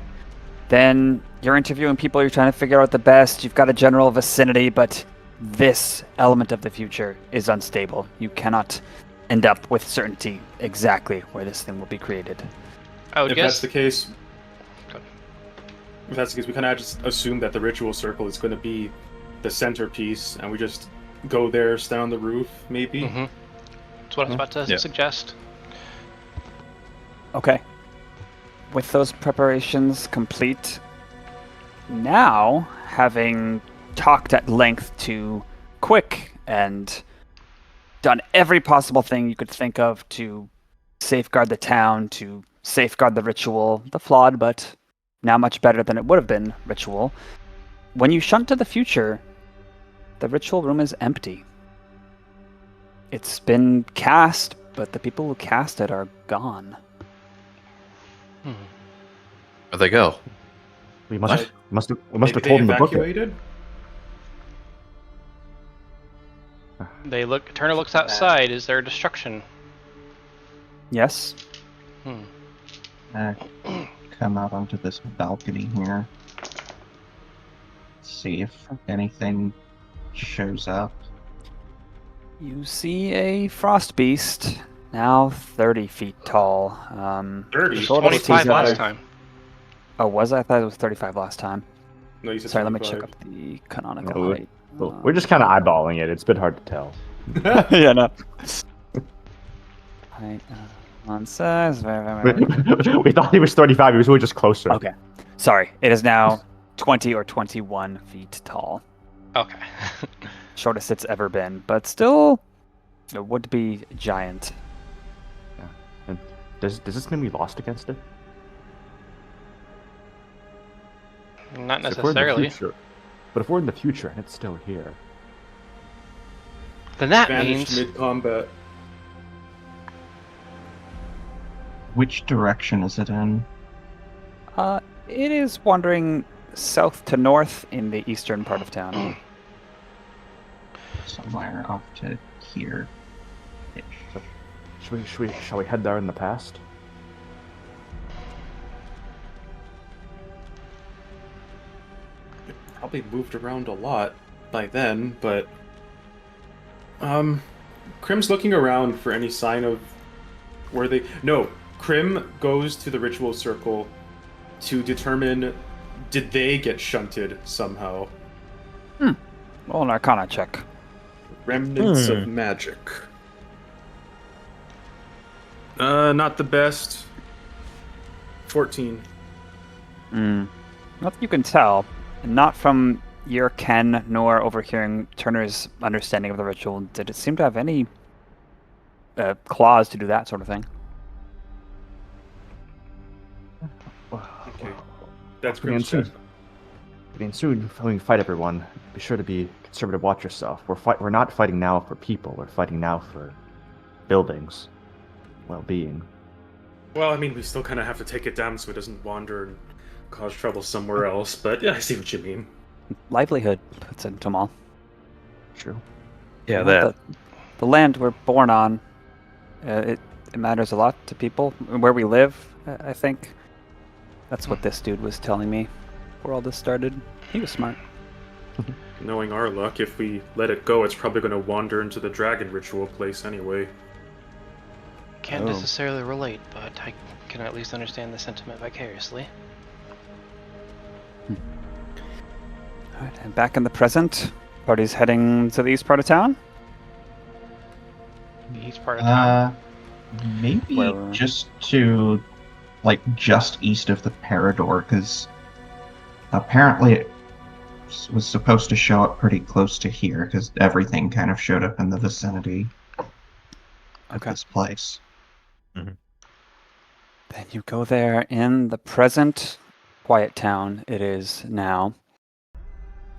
Then you're interviewing people, you're trying to figure out the best, you've got a general vicinity, but this element of the future is unstable. You cannot end up with certainty exactly where this thing will be created. I would If guess. that's the case, Good. if that's the case, we kind of just assume that the ritual circle is going to be the centerpiece, and we just go there, stand on the roof, maybe. Mm-hmm. That's what I was about to Yeah. suggest. Okay. With those preparations complete, now, having talked at length to Quick and done every possible thing you could think of to safeguard the town, to safeguard the ritual, the flawed but now much better than it would have been ritual, when you shunt to the future, the ritual room is empty. It's been cast, but the people who cast it are gone. Where'd they go? We must have Maybe told they them to book it. evacuated? Turner looks outside. Is there destruction? Yes? Come out onto this balcony here. See if anything shows up. You see a frost beast, now 30 feet tall. 30? shortest 25 he's last ever- time. Oh, was I? I thought it was 35 last time. No, you said Sorry, let me 25. check up the canonical No, height. We're just kind of eyeballing it. It's a bit hard to tell. Yeah, no. Height, on size. We thought he was 35. He was really just closer. Okay. Sorry, it is now 20 or 21 feet tall. Okay. Shortest it's ever been, but still a would-be giant. And does this mean we lost against it? Not So if we're in the necessarily. future- But if we're in the future and it's still here, Then that Vanished means mid-combat. Which direction is it in? It is wandering south to north in the eastern part of town. Somewhere off to here. shall we head there in the past? Probably moved around a lot by then, but Crim's looking around for any sign of where they. No, Crim goes to the ritual circle to determine did they get shunted somehow. Well, an Arcana check. Remnants of magic. Not the best. 14. Not that you can tell, not from your ken nor overhearing Turner's understanding of the ritual, did it seem to have any clause to do that sort of thing. Okay. That's Getting Crim's check. soon when we fight everyone, be sure to be conservative. Watch yourself. We're not fighting now for people. We're fighting now for buildings, well-being. Well, I mean, we still kind of have to take it down so it doesn't wander and cause trouble somewhere else, but yeah, I see what you mean. Livelihood puts into them all. True. Yeah, You know, that. the land we're born on, it matters a lot to people. Where we live, I think. That's what this dude was telling me before all this started. He was smart. Knowing our luck, if we let it go, it's probably going to wander into the dragon ritual place anyway. Can't necessarily relate, but I can at least understand the sentiment vicariously. Alright, and back in the present, party's heading to the east part of town. The east part of town. Maybe Well, just to, just east of the Parador, because apparently it was supposed to show up pretty close to here, because everything kind of showed up in the vicinity of this place. Then you go there in the present quiet town it is now.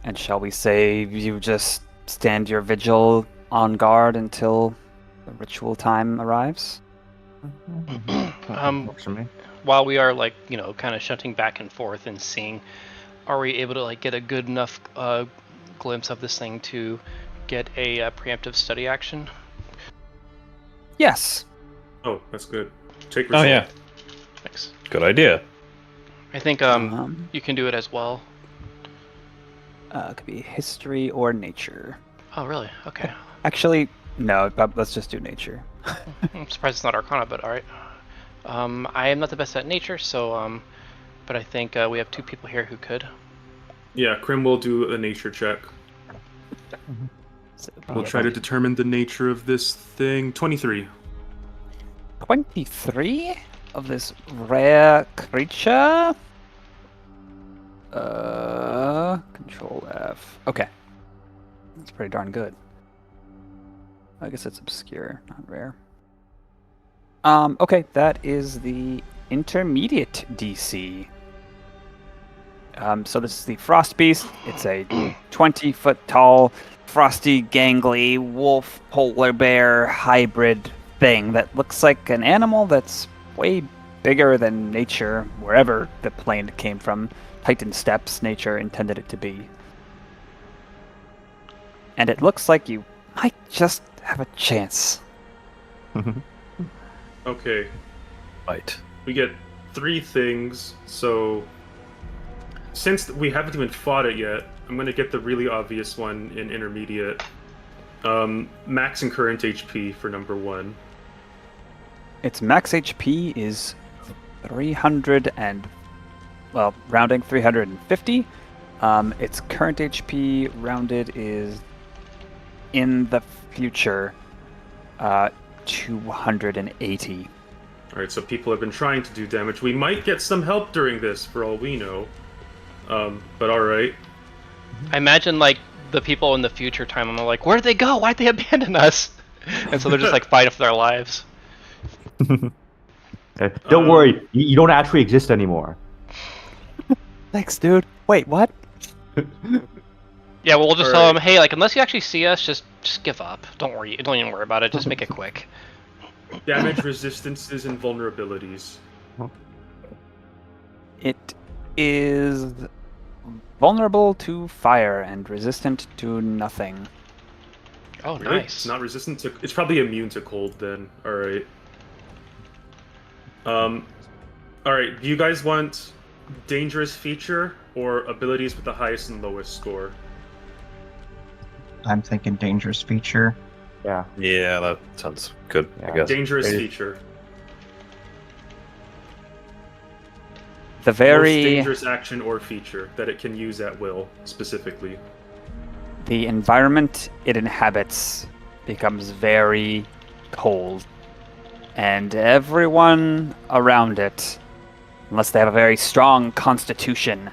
And shall we say you just stand your vigil on guard until the ritual time arrives? Works for me. While we are kind of shunting back and forth and seeing, are we able to get a good enough glimpse of this thing to get a preemptive study action? Yes. Oh, that's good. Take Oh result. yeah, Thanks. good idea. I think you can do it as well. It could be history or nature. Oh, really? Okay. Actually, no, but let's just do nature. I'm surprised it's not Arcana, but alright. I am not the best at nature, so but I think we have two people here who could. Yeah, Crim will do a nature check. So We'll try to determine the nature of this thing. 23. 23 of this rare creature. Control F. Okay. That's pretty darn good. I guess it's obscure, not rare. Okay, that is the intermediate DC. So this is the Frost Beast. It's a 20-foot tall, frosty, gangly wolf polar bear hybrid thing that looks like an animal that's way bigger than nature, wherever the plane came from. Titan steps nature intended it to be. And it looks like you might just have a chance. Okay, Right. we get 3 things, so since we haven't even fought it yet, I'm going to get the really obvious one in intermediate. Max and current HP for number 1. Its max HP is 300 and, well, rounding 350. Its current HP rounded is in the future 280. Alright, so people have been trying to do damage. We might get some help during this, for all we know. But alright. I imagine the people in the future time are like, where'd they go? Why'd they abandon us? And so they're just fighting for their lives. Don't worry, you don't actually exist anymore. Thanks, dude. Wait, what? Yeah, well, we'll just tell them, hey, unless you actually see us, just give up. Don't worry. Don't even worry about it. Just make it quick. Damage resistances and vulnerabilities. It is vulnerable to fire and resistant to nothing. Oh, Really? nice. It's not resistant to... It's probably immune to cold then. Alright. Alright, do you guys want dangerous feature or abilities with the highest and lowest score? I'm thinking dangerous feature. Yeah. Yeah, that sounds good. I Yeah. guess. Dangerous It- feature. The Most very dangerous action or feature that it can use at will, specifically. the environment it inhabits becomes very cold. and everyone around it, unless they have a very strong constitution,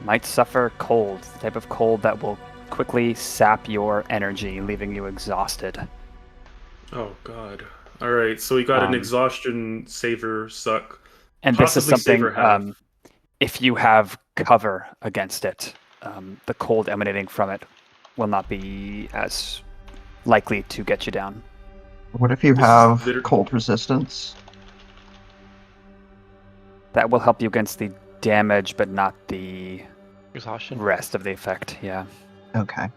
might suffer cold, the type of cold that will quickly sap your energy, leaving you exhausted. Oh god. Alright, so we got an exhaustion saver suck. And this is Possibly something, if you have cover against it, the cold emanating from it will not be as likely to get you down. What if you have cold resistance? That will help you against the damage, but not the Exhaustion. rest of the effect, yeah. Okay.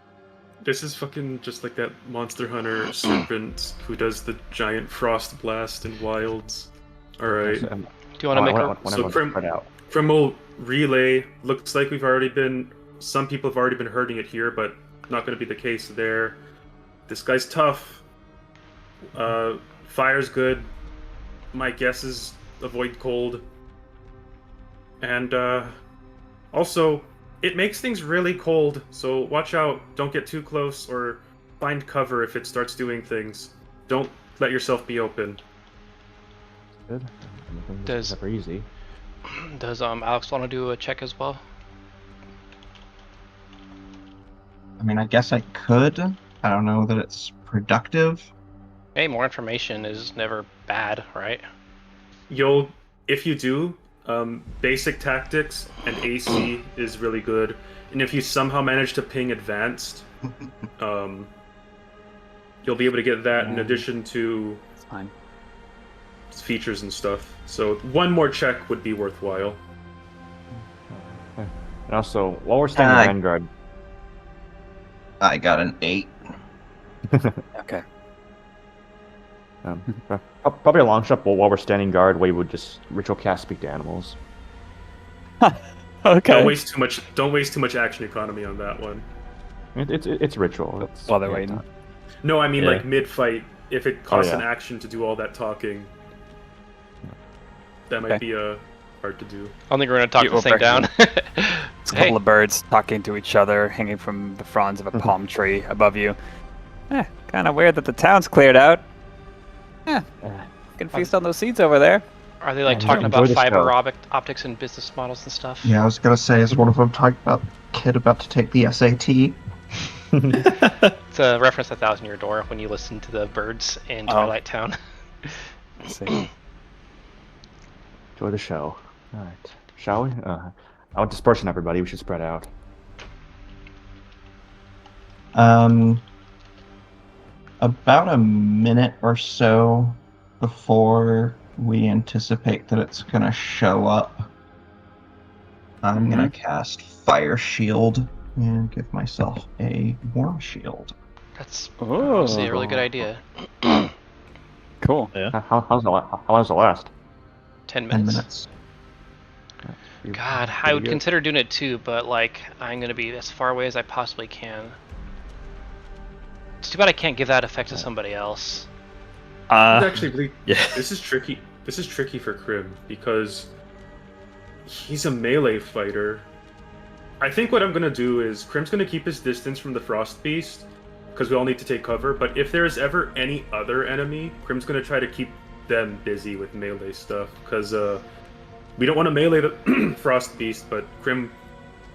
This is fucking just like that Monster Hunter serpent who does the giant frost blast in Wilds. Alright. Do you want to make a... So Crim will relay. Looks like some people have already been hurting it here, but not going to be the case there. This guy's tough. Fire's good. My guess is avoid cold. And also, it makes things really cold, so watch out. Don't get too close or find cover if it starts doing things. Don't let yourself be open. Good. Does never easy. Does Alex want to do a check as well? I mean, I guess I could. I don't know that it's productive. Hey, more information is never bad, right? If you do, basic tactics and AC is really good. And if you somehow manage to ping advanced, you'll be able to get that in addition to It's fine. features and stuff. So one more check would be worthwhile. And also, while we're standing Vanguard, I got an 8. Okay. Probably a long shot, but while we're standing guard, we would just ritual cast speak to animals. Okay. Don't waste too much action economy on that one. It's ritual. While they're waiting. No, I mean Yeah. like mid-fight. If it costs yeah. an action to do all that talking, that might be hard to do. I don't think we're going to talk You this thing down. It's a couple of birds talking to each other, hanging from the fronds of a palm tree above you. Kind of weird that the town's cleared out. You can feast on those seeds over there. Are they like Yeah, talking enjoy about the fiber show. optics and business models and stuff? Yeah, I was gonna say, is one of them talking about kid about to take the SAT? It's a reference to 1,000 Year Door when you listen to the birds in Twilight Town. Let's see. Enjoy the show. All right, shall we? I want dispersion, everybody. We should spread out. About a minute or so before we anticipate that it's gonna show up, I'm gonna cast Fire Shield and give myself a Warm Shield. That's Oh. honestly a really good idea. Cool. Yeah. How long does it last? 10 10 minutes. minutes. God, I would consider doing it too, but like, I'm gonna be as far away as I possibly can. It's too bad I can't give that effect to somebody else. Actually, yeah. this is tricky. This is tricky for Crim because he's a melee fighter. I think what I'm gonna do is Crim's gonna keep his distance from the Frost Beast because we all need to take cover. But if there's ever any other enemy, Crim's gonna try to keep them busy with melee stuff because we don't want to melee the Frost Beast, but Crim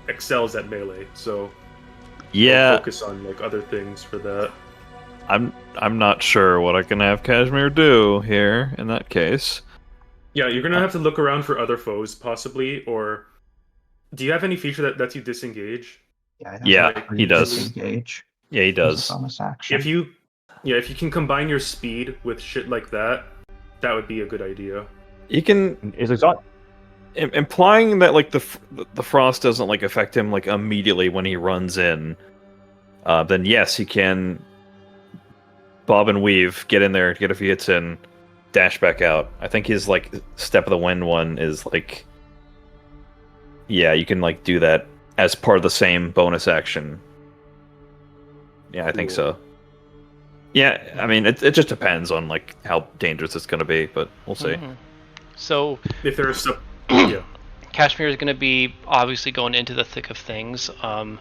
excels at melee, so Yeah, we'll focus on like other things for that. I'm not sure what I can have Kashmir do here in that case. Yeah, you're gonna have to look around for other foes, possibly, or do you have any feature that lets you disengage? Yeah, he does. Disengage. Yeah, he does. Bonus action. If you can combine your speed with shit like that, that would be a good idea. He can Is exhaust? implying that like the frost doesn't like affect him like immediately when he runs in. Then yes, he can bob and weave, get in there, get a few hits in, dash back out. I think his like step of the wind one is like, yeah, you can like do that as part of the same bonus action. Yeah, I think so. Yeah, I mean it just depends on like how dangerous it's gonna be, but we'll see. Mhm. So If there's some, yeah, Kashmir is going to be obviously going into the thick of things. I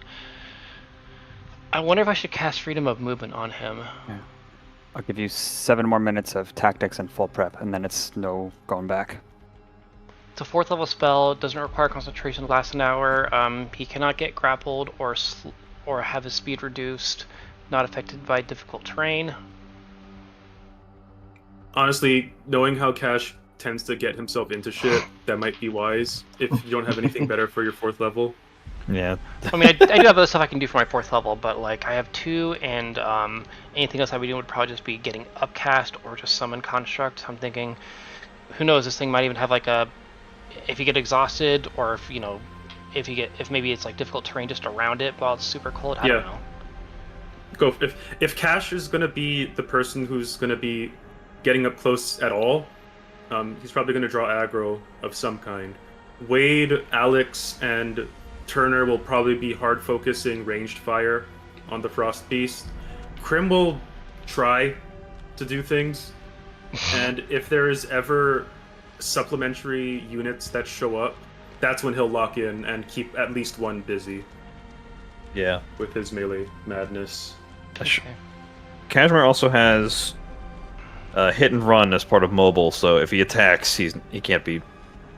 wonder if I should cast Freedom of Movement on him. I'll give you 7 more minutes of tactics and full prep, and then it's no going back. It's a 4th level spell. Doesn't require concentration to last an hour. He cannot get grappled or have his speed reduced. Not affected by difficult terrain. Honestly, knowing how Cash tends to get himself into shit, that might be wise if you don't have anything better for your 4th level. Yeah. I mean, I do have other stuff I can do for my 4th level, but like I have 2, and anything else I'd be doing would probably just be getting upcast or just summon construct. I'm thinking, who knows? This thing might even have like a, if you get exhausted, or if if maybe it's like difficult terrain just around it while it's super cold. I don't know. Go if Cash is gonna be the person who's gonna be getting up close at all, he's probably gonna draw aggro of some kind. Wade, Alex, and Turner will probably be hard focusing ranged fire on the Frost Beast. Crim will try to do things, and if there is ever supplementary units that show up, that's when he'll lock in and keep at least one busy. Yeah. With his melee madness. Okay. Kashmir also has hit and run as part of mobile, so if he attacks, he can't be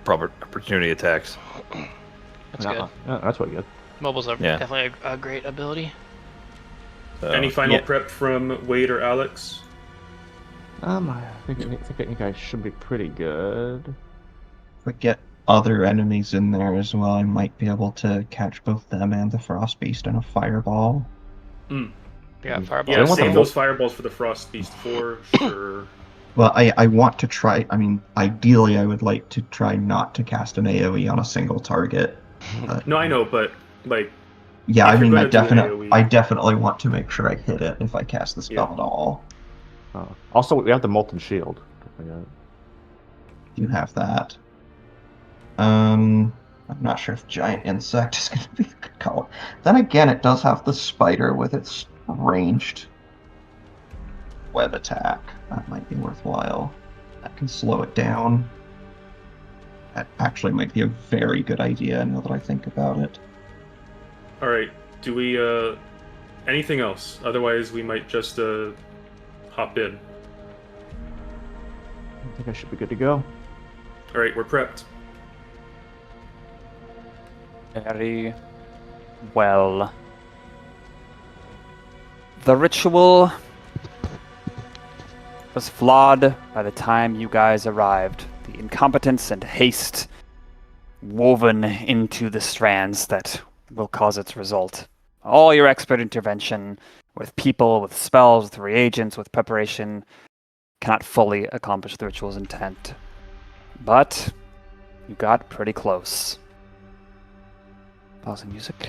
proper opportunity attacks. That's good. That's what good. Mobiles are definitely a great ability. Any final prep from Wade or Alex? I think I should be pretty good. If we get other enemies in there as well, I might be able to catch both them and the Frost Beast in a fireball. Yeah, fireball. Yeah, save those fireballs for the Frost Beast for sure. Well, I want to try. I mean, ideally, I would like to try not to cast an AoE on a single target. No, I know, but like. Yeah, I mean, I definitely want to make sure I hit it if I cast the spell at all. Also, we have the Molten Shield. You have that. I'm not sure if Giant Insect is going to be a good call. Then again, it does have the Spider with its ranged web attack. That might be worthwhile. That can slow it down. That actually might be a very good idea now that I think about it. Alright, do we, anything else? Otherwise, we might just, hop in. I think I should be good to go. Alright, we're prepped. Very well. The ritual was flawed by the time you guys arrived. The incompetence and haste woven into the strands that will cause its result. All your expert intervention with people, with spells, with reagents, with preparation cannot fully accomplish the ritual's intent. But you got pretty close. Pausing music.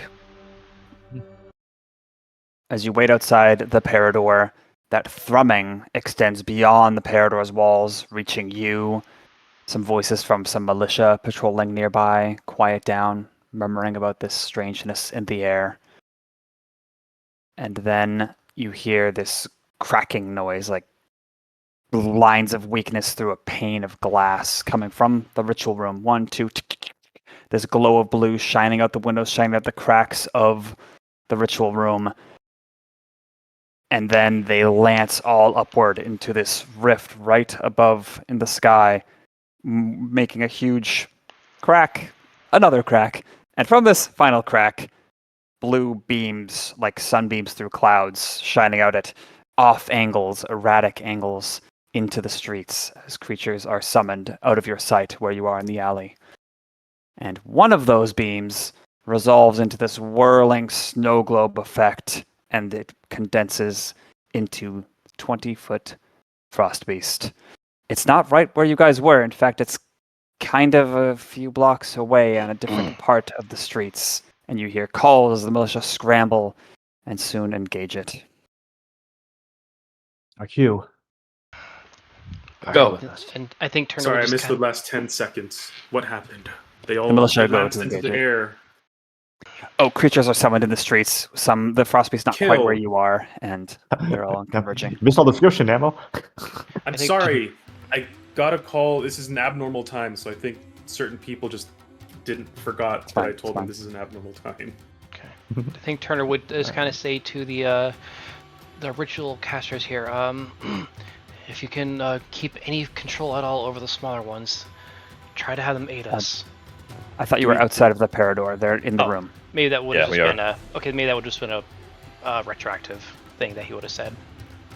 As you wait outside the Parador, that thrumming extends beyond the Parador's walls, reaching you. Some voices from some militia patrolling nearby quiet down, murmuring about this strangeness in the air. And then you hear this cracking noise, like lines of weakness through a pane of glass coming from the ritual room. 1, 2, this glow of blue shining out the windows, shining out the cracks of the ritual room. And then they lance all upward into this rift right above in the sky, making a huge crack, another crack. And from this final crack, blue beams, like sunbeams through clouds, shining out at off angles, erratic angles, into the streets as creatures are summoned out of your sight where you are in the alley. And one of those beams resolves into this whirling snow globe effect, and it condenses into 20-foot Frost Beast. It's not right where you guys were. In fact, it's kind of a few blocks away on a different part of the streets. And you hear calls as the militia scramble and soon engage it. Our cue. Go. And I think Turner. Sorry, I missed the last 10 seconds. What happened? They all The militia go lanced to into engage the it. air. Oh, creatures are summoned in the streets. The Frost Beast's not quite Kill. where you are, and they're all converging. Missed all the description, ammo. I'm I think- sorry. I got a call. This is an abnormal time, so I think certain people just forgot that fine, I it's told fine. them this is an abnormal time. Okay. I think Turner would just kind of say to the the ritual casters here. If you can keep any control at all over the smaller ones, try to have them aid us. I thought you were outside of the Parador. They're in the room. Maybe that would have Yeah, just we been maybe that would just been a retroactive thing that he would have said.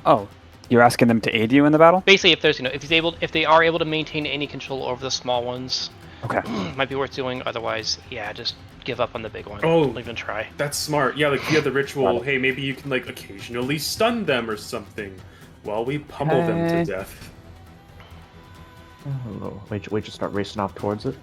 Oh, you're asking them to aid you in the battle? Basically, if there's if they are able to maintain any control over the small ones, Okay. might be worth doing. Otherwise, yeah, just give up on the big one. Oh. Don't even try. That's smart. Yeah, like via the ritual, hey, maybe you can like occasionally stun them or something while we pummel them to death. Oh, we just start racing off towards it.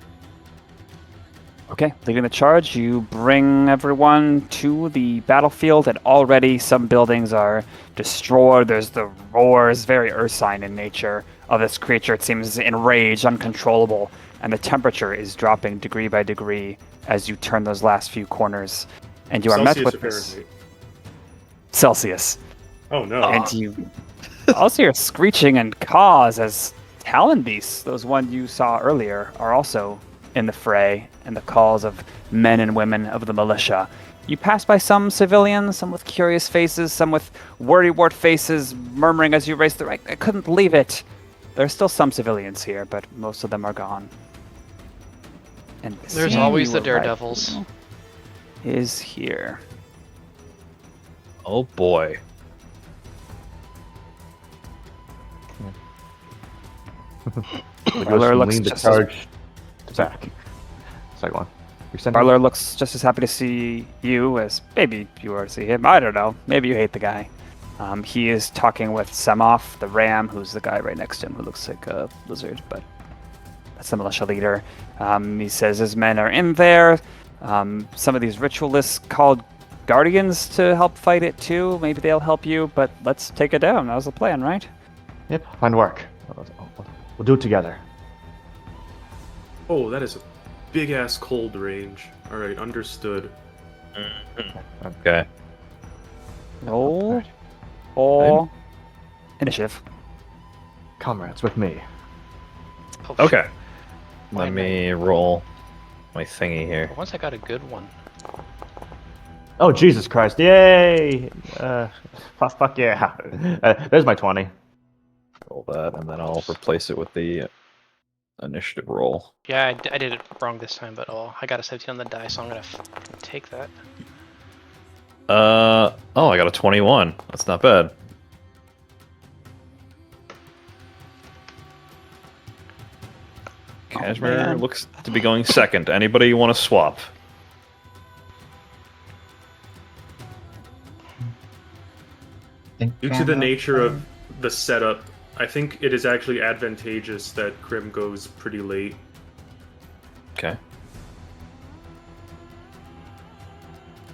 Okay, leading the charge, you bring everyone to the battlefield, and already some buildings are destroyed. There's the roars, very Ursine in nature, of this creature. It seems enraged, uncontrollable, and the temperature is dropping degree by degree as you turn those last few corners. And you are met with this Celsius. Oh no. And you also hear screeching and caws as Talon beasts, those ones you saw earlier, are also in the fray, and the calls of men and women of the militia. You pass by some civilians, some with curious faces, some with worrywart faces, murmuring as you race the right. I couldn't believe it. There are still some civilians here, but most of them are gone. And There's always the daredevils. Is here. Oh boy. Baldur looks lean the just charge back. Second one. You're sending Baldur looks just as happy to see you as maybe you are to see him. I don't know. Maybe you hate the guy. He is talking with Semoff, the Ram, who's the guy right next to him who looks like a lizard, but that's the militia leader. He says his men are in there. Some of these ritualists called Guardians to help fight it too. Maybe they'll help you, but let's take it down. That was the plan, right? Yep, fine work. We'll do it together. Oh, that is a big ass cold range. Alright, understood. Okay. Roll or initiative. Comrades, with me. Oh, Okay. Why Let me roll my thingy here. Once I got a good one. Oh, Jesus Christ. Yay! Fuck yeah. There's my 20. Roll that, and then I'll replace it with the initiative roll. Yeah, I did it wrong this time, but I got a 17 on the die, so I'm gonna take that. Oh, I got a 21. That's not bad. Kashmir man. looks to be going second. Anybody want to swap? Due to the nature of the setup, I think it is actually advantageous that Crim goes pretty late. Okay.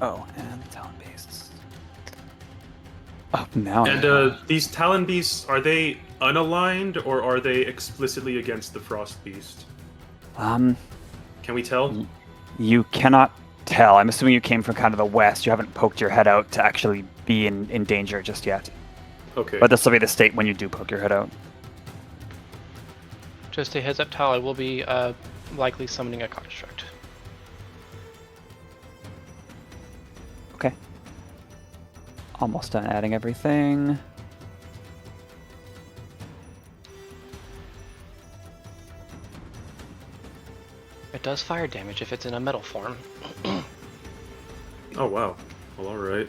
Oh, and the Talon beasts. Oh, now. And these Talon beasts, are they unaligned or are they explicitly against the Frost Beast? Can we tell? You cannot tell. I'm assuming you came from kind of the west. You haven't poked your head out to actually be in danger just yet. Okay. But this will be the state when you do poke your head out. Just a heads up, Tal, I will be likely summoning a construct. Okay. Almost done adding everything. It does fire damage if it's in a metal form. Oh wow. Well, alright.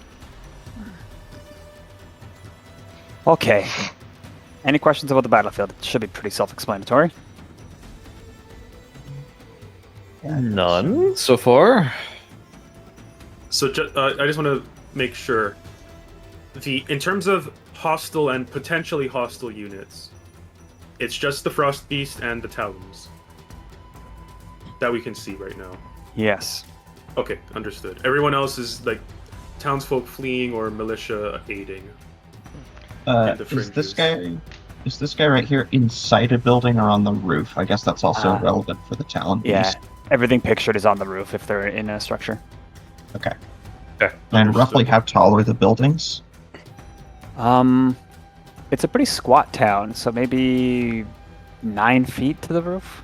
Okay. Any questions about the battlefield? It should be pretty self-explanatory. None so far. So I just want to make sure. In terms of hostile and potentially hostile units, it's just the Frost Beast and the Talons that we can see right now. Yes. Okay, understood. Everyone else is like townsfolk fleeing or militia aiding. Is this guy right here inside a building or on the roof? I guess that's also relevant for the Talon Yeah. beast. Everything pictured is on the roof if they're in a structure. Okay. Okay. And roughly how tall are the buildings? It's a pretty squat town, so maybe 9 feet to the roof.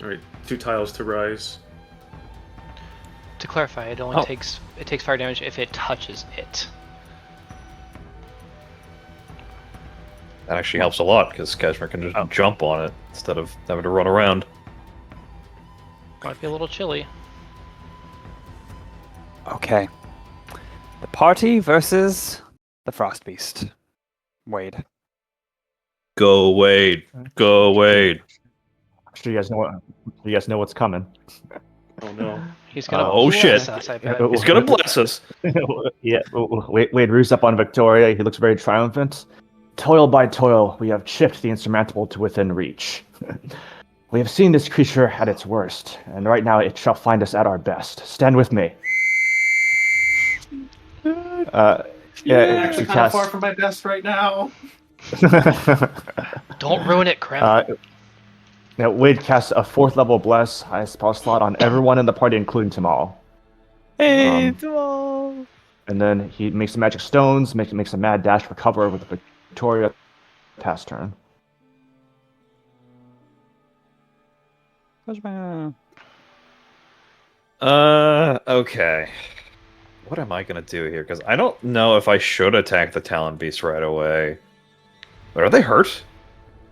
Alright, 2 tiles to rise. To clarify, it only takes fire damage if it touches it. That actually helps a lot, because Kazimir can just jump on it instead of having to run around. Might be a little chilly. Okay. The party versus the Frost Beast. Wade. Go Wade. Go Wade. Sure, you guys know what's coming. Oh no. He's gonna Oh, bless shit. us, I bet. He's gonna bless us. Yeah, Wade roos up on Victoria. He looks very triumphant. Toil by toil, we have chipped the insurmountable to within reach. We have seen this creature at its worst, and right now it shall find us at our best. Stand with me. Actually kind of far from my best right now. Don't ruin it, Crim. Now, Wade casts a 4th level Bless, highest spell slot on everyone in the party, including Tamal. Hey, Tamal! And then he makes the magic stones, makes a mad dash for cover with Victoria pass turn. Okay. What am I gonna do here? Because I don't know if I should attack the Talon Beast right away. But are they hurt?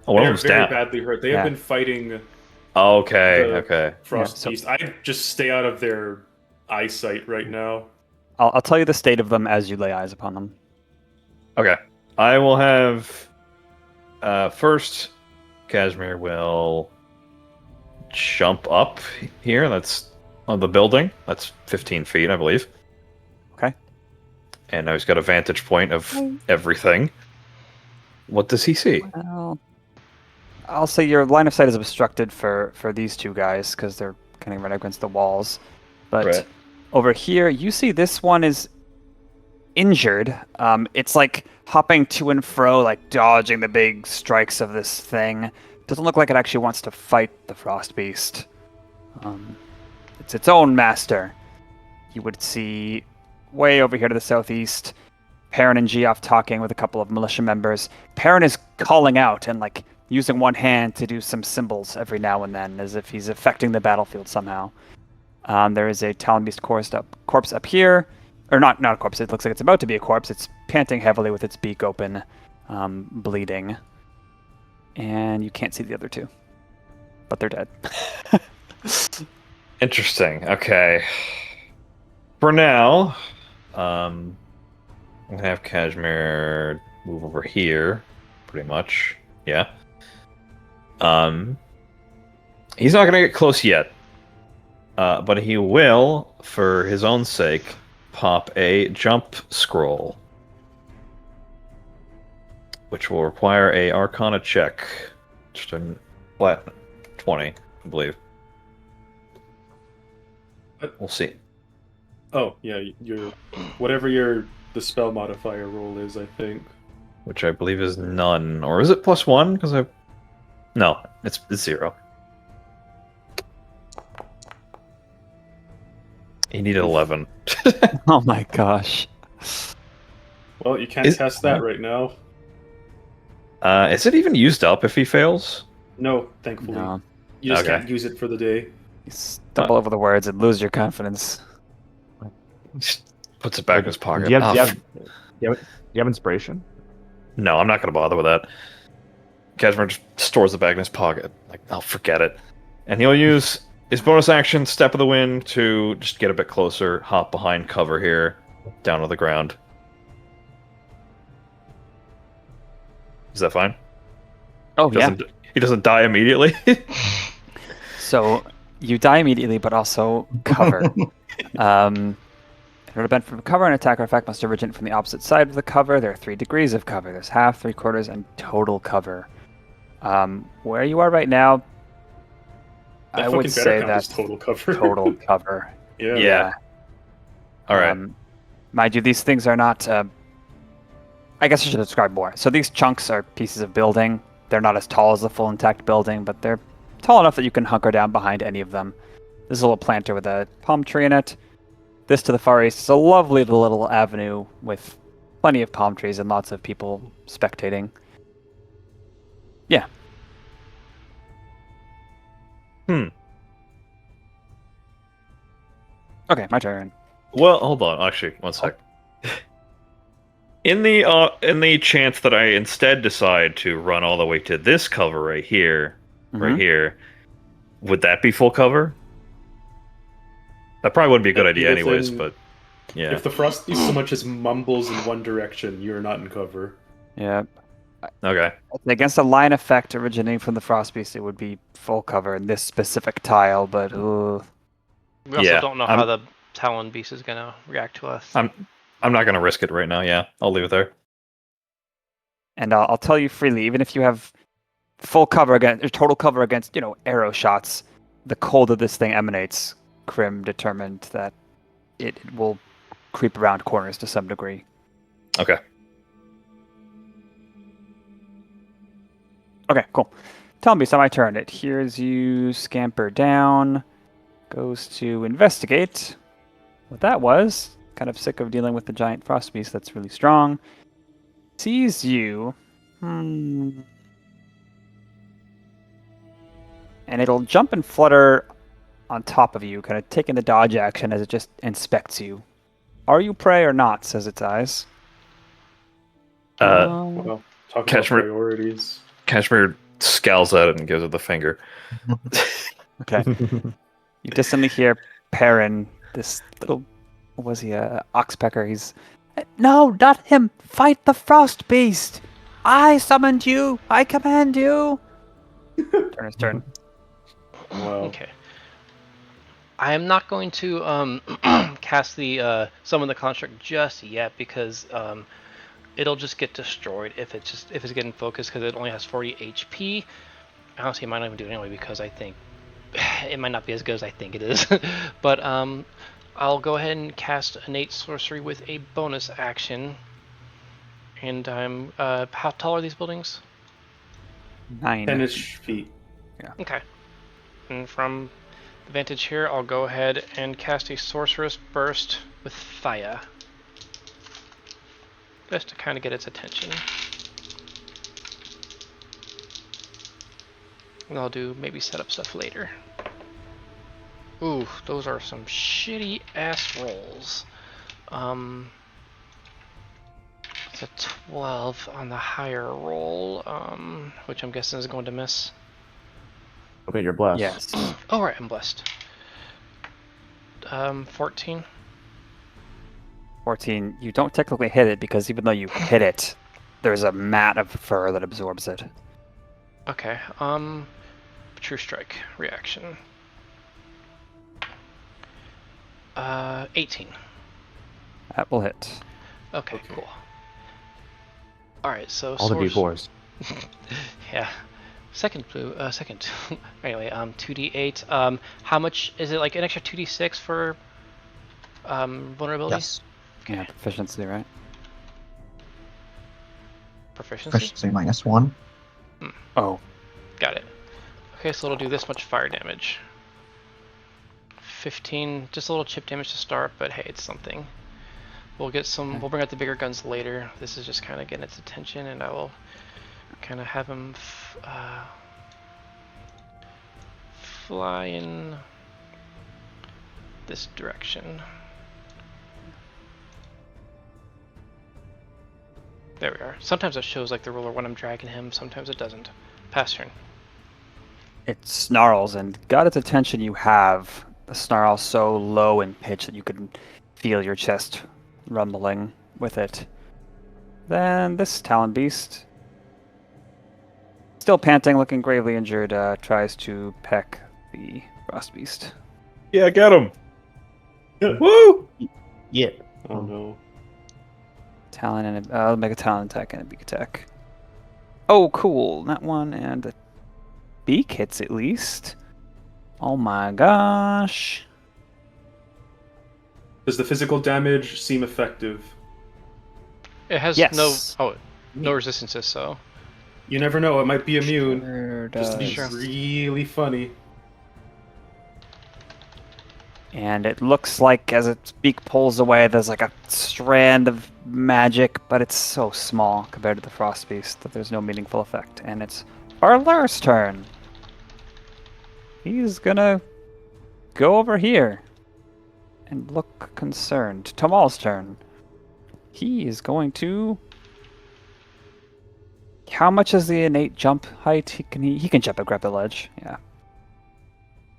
Oh, one of them's very down. badly hurt. They have been fighting Okay. Frost Beast. I just stay out of their eyesight right now. I'll tell you the state of them as you lay eyes upon them. Okay. I will have... first, Kazimir will jump up here. That's on the building. That's 15 feet, I believe. Okay. And now he's got a vantage point of everything. What does he see? Well, I'll say your line of sight is obstructed for these two guys because they're kind of right against the walls. But over here, you see this one is injured. It's like hopping to and fro, like dodging the big strikes of this thing. Doesn't look like it actually wants to fight the Frost Beast. It's its own master. You would see way over here to the southeast, Perrin and Geoff talking with a couple of militia members. Perrin is calling out and like using one hand to do some symbols every now and then, as if he's affecting the battlefield somehow. There is a Talon Beast corpse up here, or not a corpse. It looks like it's about to be a corpse. It's panting heavily with its beak open, bleeding, and you can't see the other two, but they're dead. Interesting. Okay. For now, I'm gonna have Kazimir move over here, pretty much. Yeah. He's not gonna get close yet, but he will, for his own sake, pop a jump scroll, which will require a Arcana check. Just a flat 20, I believe. We'll see. Oh yeah, whatever the spell modifier roll is, I think. Which I believe is none, or is it +1? Because no, it's 0. He needed 11. Oh my gosh. Well, you can't test that right now. Is it even used up if he fails? No, thankfully. No. You just can't use it for the day. You stumble over the words and lose your confidence. Just puts it back in his pocket. Do you have inspiration? No, I'm not going to bother with that. Kazimir just stores the bag in his pocket. Like, I'll forget it. And he'll use his bonus action, Step of the Wind, to just get a bit closer, hop behind cover here, down to the ground. Is that fine? Oh, He doesn't die immediately? So, you die immediately, but also cover. In order to benefit from cover, an attack or effect must originate from the opposite side of the cover. There are 3 degrees of cover. There's half, 3/4, and total cover. Where you are right now, I would say that's total cover. Total cover. Yeah. All right. Mind you, these things are not... I guess I should describe more. So these chunks are pieces of building. They're not as tall as the full intact building, but they're tall enough that you can hunker down behind any of them. This is a little planter with a palm tree in it. This to the far east is a lovely little avenue with plenty of palm trees and lots of people spectating. Yeah. Okay, my turn. Well, hold on. Actually, one sec. In the chance that I instead decide to run all the way to this cover right here, would that be full cover? That probably wouldn't be a good idea anyways, but yeah. If the Frosty so much as mumbles in one direction, you're not in cover. Yeah. Okay. Against a line effect originating from the Frost Beast, it would be full cover in this specific tile, but We also don't know how the Talon Beast is gonna react to us. I'm not gonna risk it right now. Yeah, I'll leave it there. And I'll tell you freely, even if you have full cover against, or total cover against, arrow shots, the cold that this thing emanates, Crim determined that it will creep around corners to some degree. Okay. Okay, cool. Tell me, it's my turn. It hears you scamper down, goes to investigate what that was. Kind of sick of dealing with the giant frost beast that's really strong. Sees you. And it'll jump and flutter on top of you, kind of taking the dodge action as it just inspects you. Are you prey or not, says its eyes. Well, talk about priorities. Kashmir scowls at it and gives it the finger. Okay. You distantly hear Perrin, this little, what was he, oxpecker? He's, no, not him. Fight the frost beast. I summoned you. I command you. Turn his turn. Wow. Okay. I am not going to cast the summon the construct just yet because it'll just get destroyed if it's getting focused because it only has 40 HP. Honestly, it might not even do it anyway because I think it might not be as good as I think it is. But I'll go ahead and cast innate sorcery with a bonus action. And I'm how tall are these buildings? 9. 10-ish feet. Yeah. Okay. And from the vantage here, I'll go ahead and cast a sorceress burst with fire. Just to kind of get its attention. And I'll do maybe set up stuff later. Ooh, those are some shitty ass rolls. It's a 12 on the higher roll, which I'm guessing is going to miss. Okay, you're blessed. Yes. Oh, right, I'm blessed. 14. 14. You don't technically hit it because even though you hit it, there's a mat of fur that absorbs it. Okay, True Strike reaction. 18. That will hit. Okay, cool. Alright, so All the D4s. Yeah. Second. Anyway, 2d8. How much is it? Like an extra 2d6 for vulnerabilities? Yes. Okay. Yeah, proficiency, right? Proficiency? Proficiency -1. Oh. Got it. Okay, so it'll do this much fire damage. 15, just a little chip damage to start, but hey, it's something. We'll get some. Okay. We'll bring out the bigger guns later. This is just kind of getting its attention, and I will kind of have him fly in this direction. There we are. Sometimes it shows like the ruler when I'm dragging him. Sometimes it doesn't. Pass turn. It snarls, and got its attention you have. The snarl so low in pitch that you can feel your chest rumbling with it. Then this Talon Beast, still panting, looking gravely injured, tries to peck the Frost Beast. Yeah, get him! Woo! Yeah. Oh no. Talon and I'll make a Talon attack and a beak attack. Oh, cool! That one and the beak hits at least. Oh my gosh! Does the physical damage seem effective? It has Yes. no resistances, so You never know, it might be immune. Sure Just to be does. really funny. And it looks like as its beak pulls away, there's like a strand of magic, but it's so small compared to the Frost Beast that there's no meaningful effect. And it's Balur's turn. He's gonna go over here and look concerned. Tamal's turn. he is going to. How much is the innate jump height? He can jump and grab the ledge. Yeah.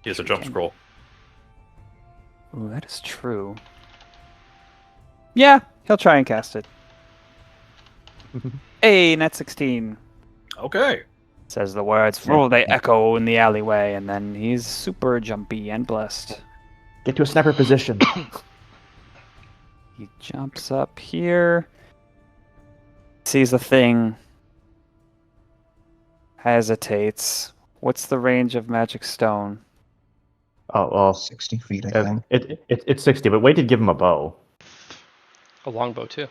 He has a jump scroll. Ooh, that is true. Yeah, he'll try and cast it. Hey, net 16. Okay. Says the words. Oh, they echo in the alleyway, and then he's super jumpy and blessed. Get to a sniper position. He jumps up here. Sees the thing. Hesitates. What's the range of magic stone? Oh, well, 60 feet, I think. It's 60, but wait to give him a bow. A longbow too.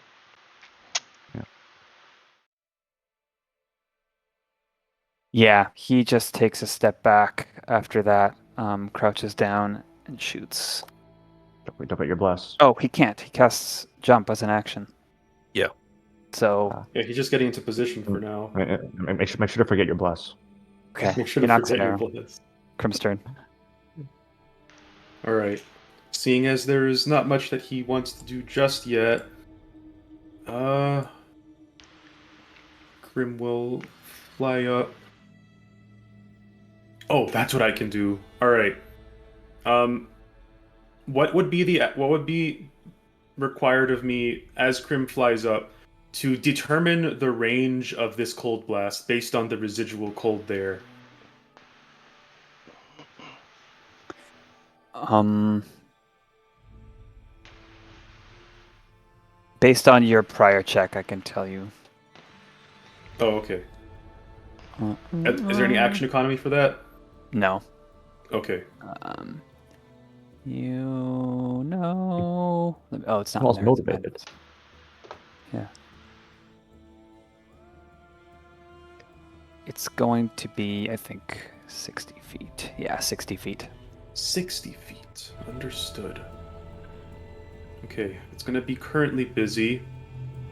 Yeah, he just takes a step back after that, crouches down and shoots. Don't forget your bless. Oh, he can't. He casts jump as an action. Yeah. So. Yeah, he's just getting into position for now. Make sure to forget your bless. Okay. Make sure he to knocks forget it your down. bless. Crim's turn. All right. Seeing as there's not much that he wants to do just yet, Crim will fly up. Oh, that's what I can do. All right. What would be required of me as Crim flies up to determine the range of this cold blast based on the residual cold there? Based on your prior check, I can tell you. Oh, okay. Is there any action economy for that? No. Okay. You know. Oh, it's not. Paul's in there, it's in motivated. Yeah. It's going to be, I think, 60 feet. Yeah, 60 feet. 60 feet. Understood. Okay, it's going to be currently busy.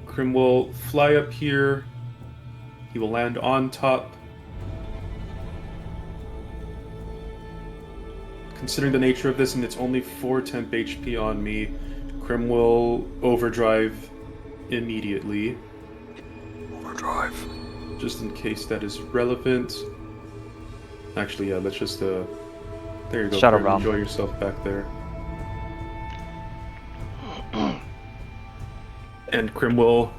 Crim will fly up here. He will land on top. Considering the nature of this and it's only 4 temp HP on me, Crim will overdrive immediately. Overdrive. Just in case that is relevant. Actually, yeah, let's just, there you go. Shadow Crim, Realm. enjoy yourself back there. And Crim will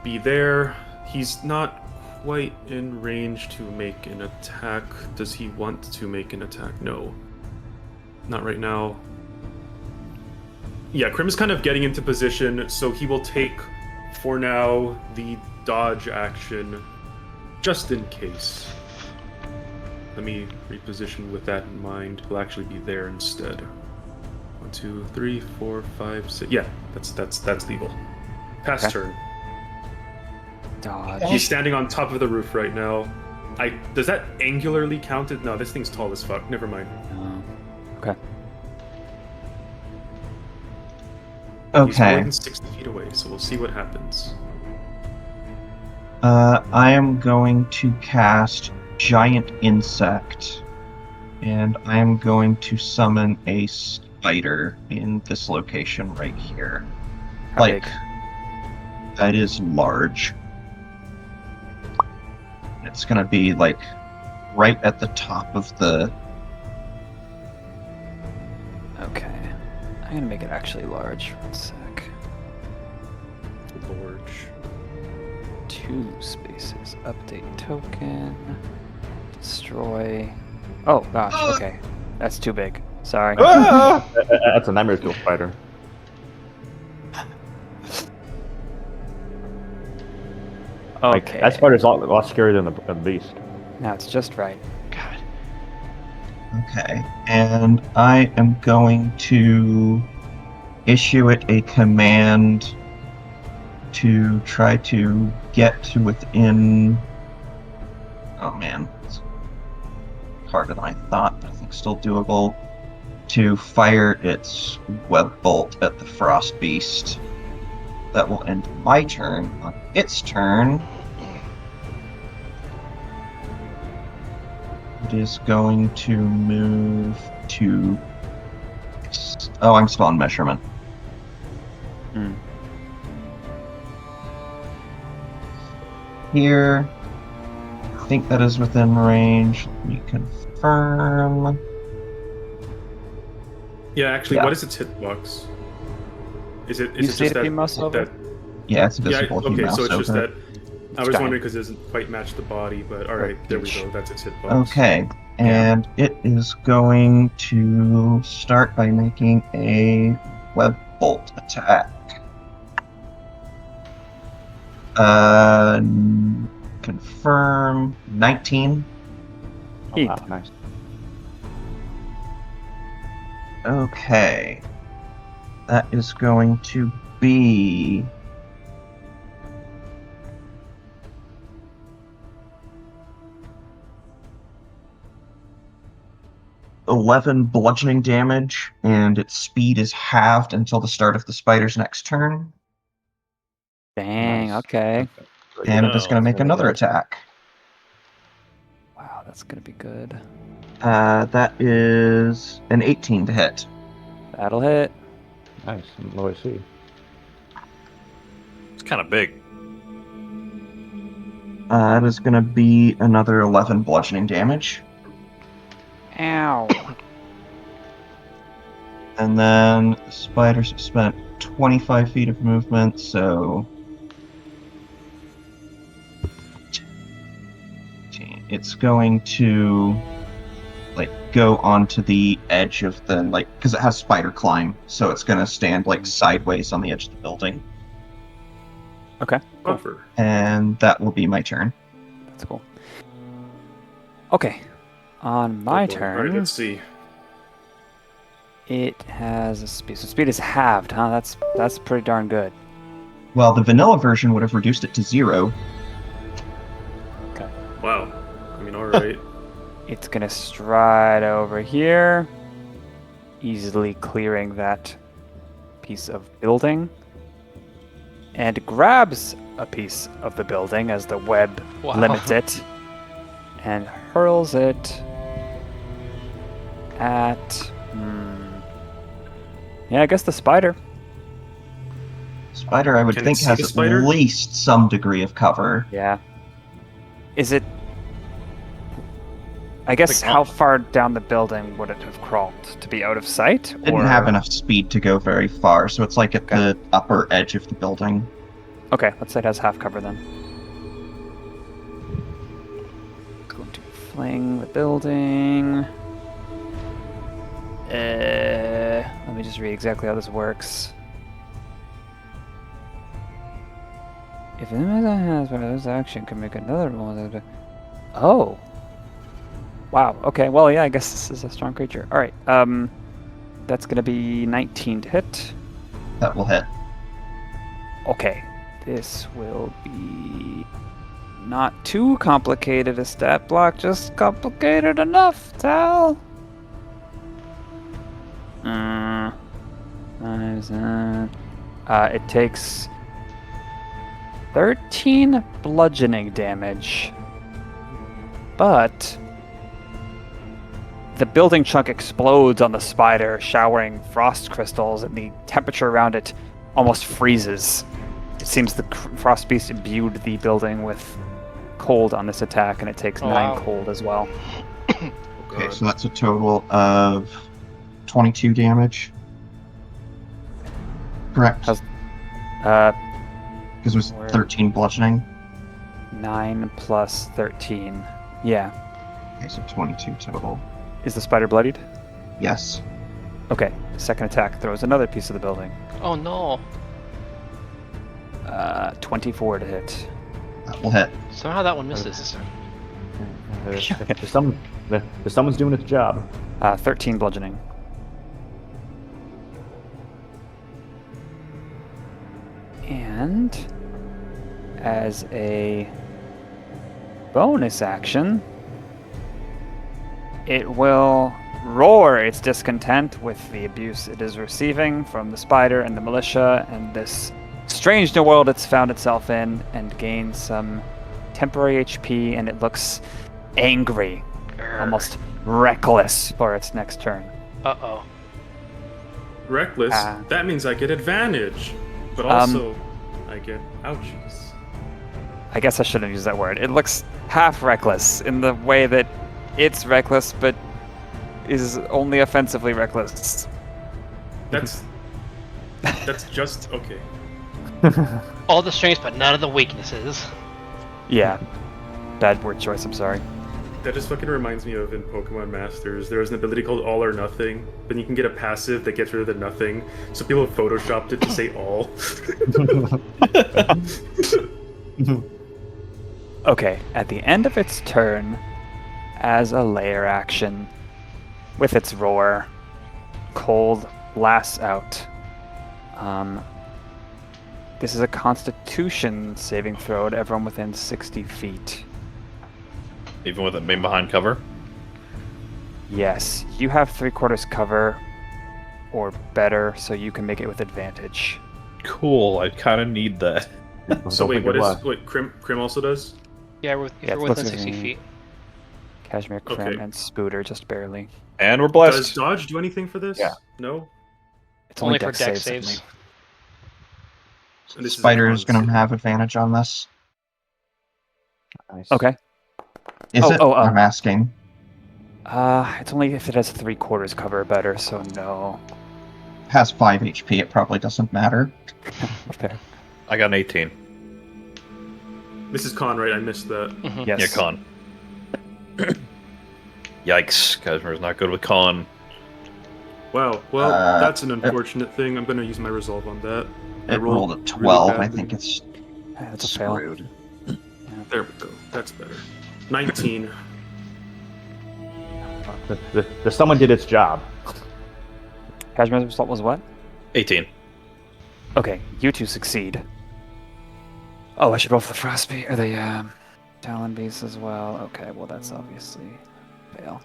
be there. He's not quite in range to make an attack. Does he want to make an attack? No. Not right now. Yeah, Crim is kind of getting into position, so he will take, for now, the dodge action, just in case. Let me reposition with that in mind. He'll actually be there instead. 1, 2, 3, 4, 5, 6. Yeah, that's legal. Pass Okay. turn. Dodge. He's standing on top of the roof right now. Does that angularly count it? No, this thing's tall as fuck. Never mind. Okay. He's more Okay. than 60 feet away, so we'll see what happens. I am going to cast Giant Insect, and I am going to summon a spider in this location right here. How like, big? that is large. It's gonna be, like, right at the top of the... Okay. I'm gonna make it actually large for a sec. Large. 2 spaces. Update token. Destroy. Oh gosh. Okay. That's too big. Sorry. That's a nightmare fuel fighter. Like, Okay. that spider's a lot scarier than the beast. Now it's just right. God. Okay, and I am going to issue it a command to try to get to within... Oh man, it's harder than I thought, but I think still doable. To fire its web bolt at the frost beast. That will end my turn. On its turn, it is going to move to... Oh, I'm still on measurement. here. I think that is within range. Let me confirm. Yeah, actually, Yeah. what is its hitbox? Is it You see just it if you mouse over? that? Yeah, it's Yeah, visible if you okay, mouse so it's just over. that. I was giant. wondering because it doesn't quite match the body, but alright, there we go. That's its hitbox. Okay, and it is going to start by making a web bolt attack. Confirm 19. Oh, wow, nice. Okay. That is going to be 11 bludgeoning damage, and its speed is halved until the start of the spider's next turn. Dang, Nice. okay. And it is going to make another attack. Wow, that's gonna be good. That is an 18 to hit. That'll hit. Nice. Low AC. It's kind of big. That is going to be another 11 bludgeoning damage. Ow. And then the spiders have spent 25 feet of movement, so it's going to go onto the edge of the because it has spider climb, so it's going to stand sideways on the edge of the building. Okay. Buffer. And that will be my turn. That's cool. Okay. On my turn, Alright, let's see. it has a speed. So speed is halved, huh? That's pretty darn good. Well, the vanilla version would have reduced it to 0. Wow. I mean, alright. It's gonna stride over here, easily clearing that piece of building, and grabs a piece of the building as the web Wow. limits it, and hurls it at. Yeah, I guess the spider. Spider, I would Can it think, see has the at spider? least some degree of cover. Yeah. Is it? I guess how far down the building would it have crawled to be out of sight? Didn't have enough speed to go very far, so it's at the upper edge of the building. Okay, let's say it has half cover then. Going to fling the building. Let me just read exactly how this works. If an enemy has one of those action, can make another one. Oh. Wow. Okay. Well, yeah. I guess this is a strong creature. All right. That's gonna be 19 to hit. That will hit. Okay. This will be not too complicated a stat block, just complicated enough, Tal. It takes 13 bludgeoning damage, but the building chunk explodes on the spider, showering frost crystals, and the temperature around it almost freezes. It seems the frost beast imbued the building with cold on this attack, and it takes 9 cold as well. Okay, so that's a total of 22 damage. Correct. How's- Because it was 13 bludgeoning. 9 plus 13. Yeah. Okay, so 22 total. Is the spider bloodied? Yes. Okay. Second attack throws another piece of the building. Oh no. 24 to hit. That will hit. Somehow that one misses. Someone's doing its job. 13 bludgeoning. And as a bonus action, it will roar its discontent with the abuse it is receiving from the spider and the militia and this strange new world it's found itself in, and gain some temporary HP, and it looks angry, almost reckless for its next turn. Uh-oh. Reckless? That means I get advantage. But also, I get ouchies. I guess I shouldn't use that word. It looks half reckless in the way that it's reckless, but is only offensively reckless. That's just okay. All the strengths, but none of the weaknesses. Yeah. Bad word choice, I'm sorry. That just fucking reminds me of in Pokemon Masters, there was an ability called All or Nothing, but you can get a passive that gets rid of the nothing, so people have photoshopped it to say all. Okay, at the end of its turn, as a layer action, with its roar, Cold blasts out. This is a Constitution saving throw to everyone within 60 feet. Even with it being behind cover? Yes, you have 3/4 cover or better, so you can make it with advantage. Cool, I kind of need that. So wait, Crim also does? Yeah, we're it's within supposed to 60 be feet. Cashmere, Crim, Okay. and Spooter, just barely. And we're Does blessed. dodge do anything for this? Yeah. No? It's Only for dex deck saves, I saves. believe. And this Spider is is going to have advantage on this. Nice. Okay. Is Oh, it? oh, I'm asking. It's only if it has 3/4 cover or better, so no. Has 5 HP, it probably doesn't matter. Fair. I got an 18. This is Con, right? I missed that. Mhm. Yes. Yeah, con. Yikes, Kazmir's not good with con. Wow, well, Uh, that's an unfortunate thing. I'm gonna use my resolve on that. I It rolled a really 12. I badly. think it's Yeah, that's a fail. screwed. There we go. That's better. 19. The someone did its job. Cashmere's result was what? 18. Okay, you two succeed. Oh, I should roll for the Frostbeat or the Talon Beast as well. Okay, well that's obviously fail.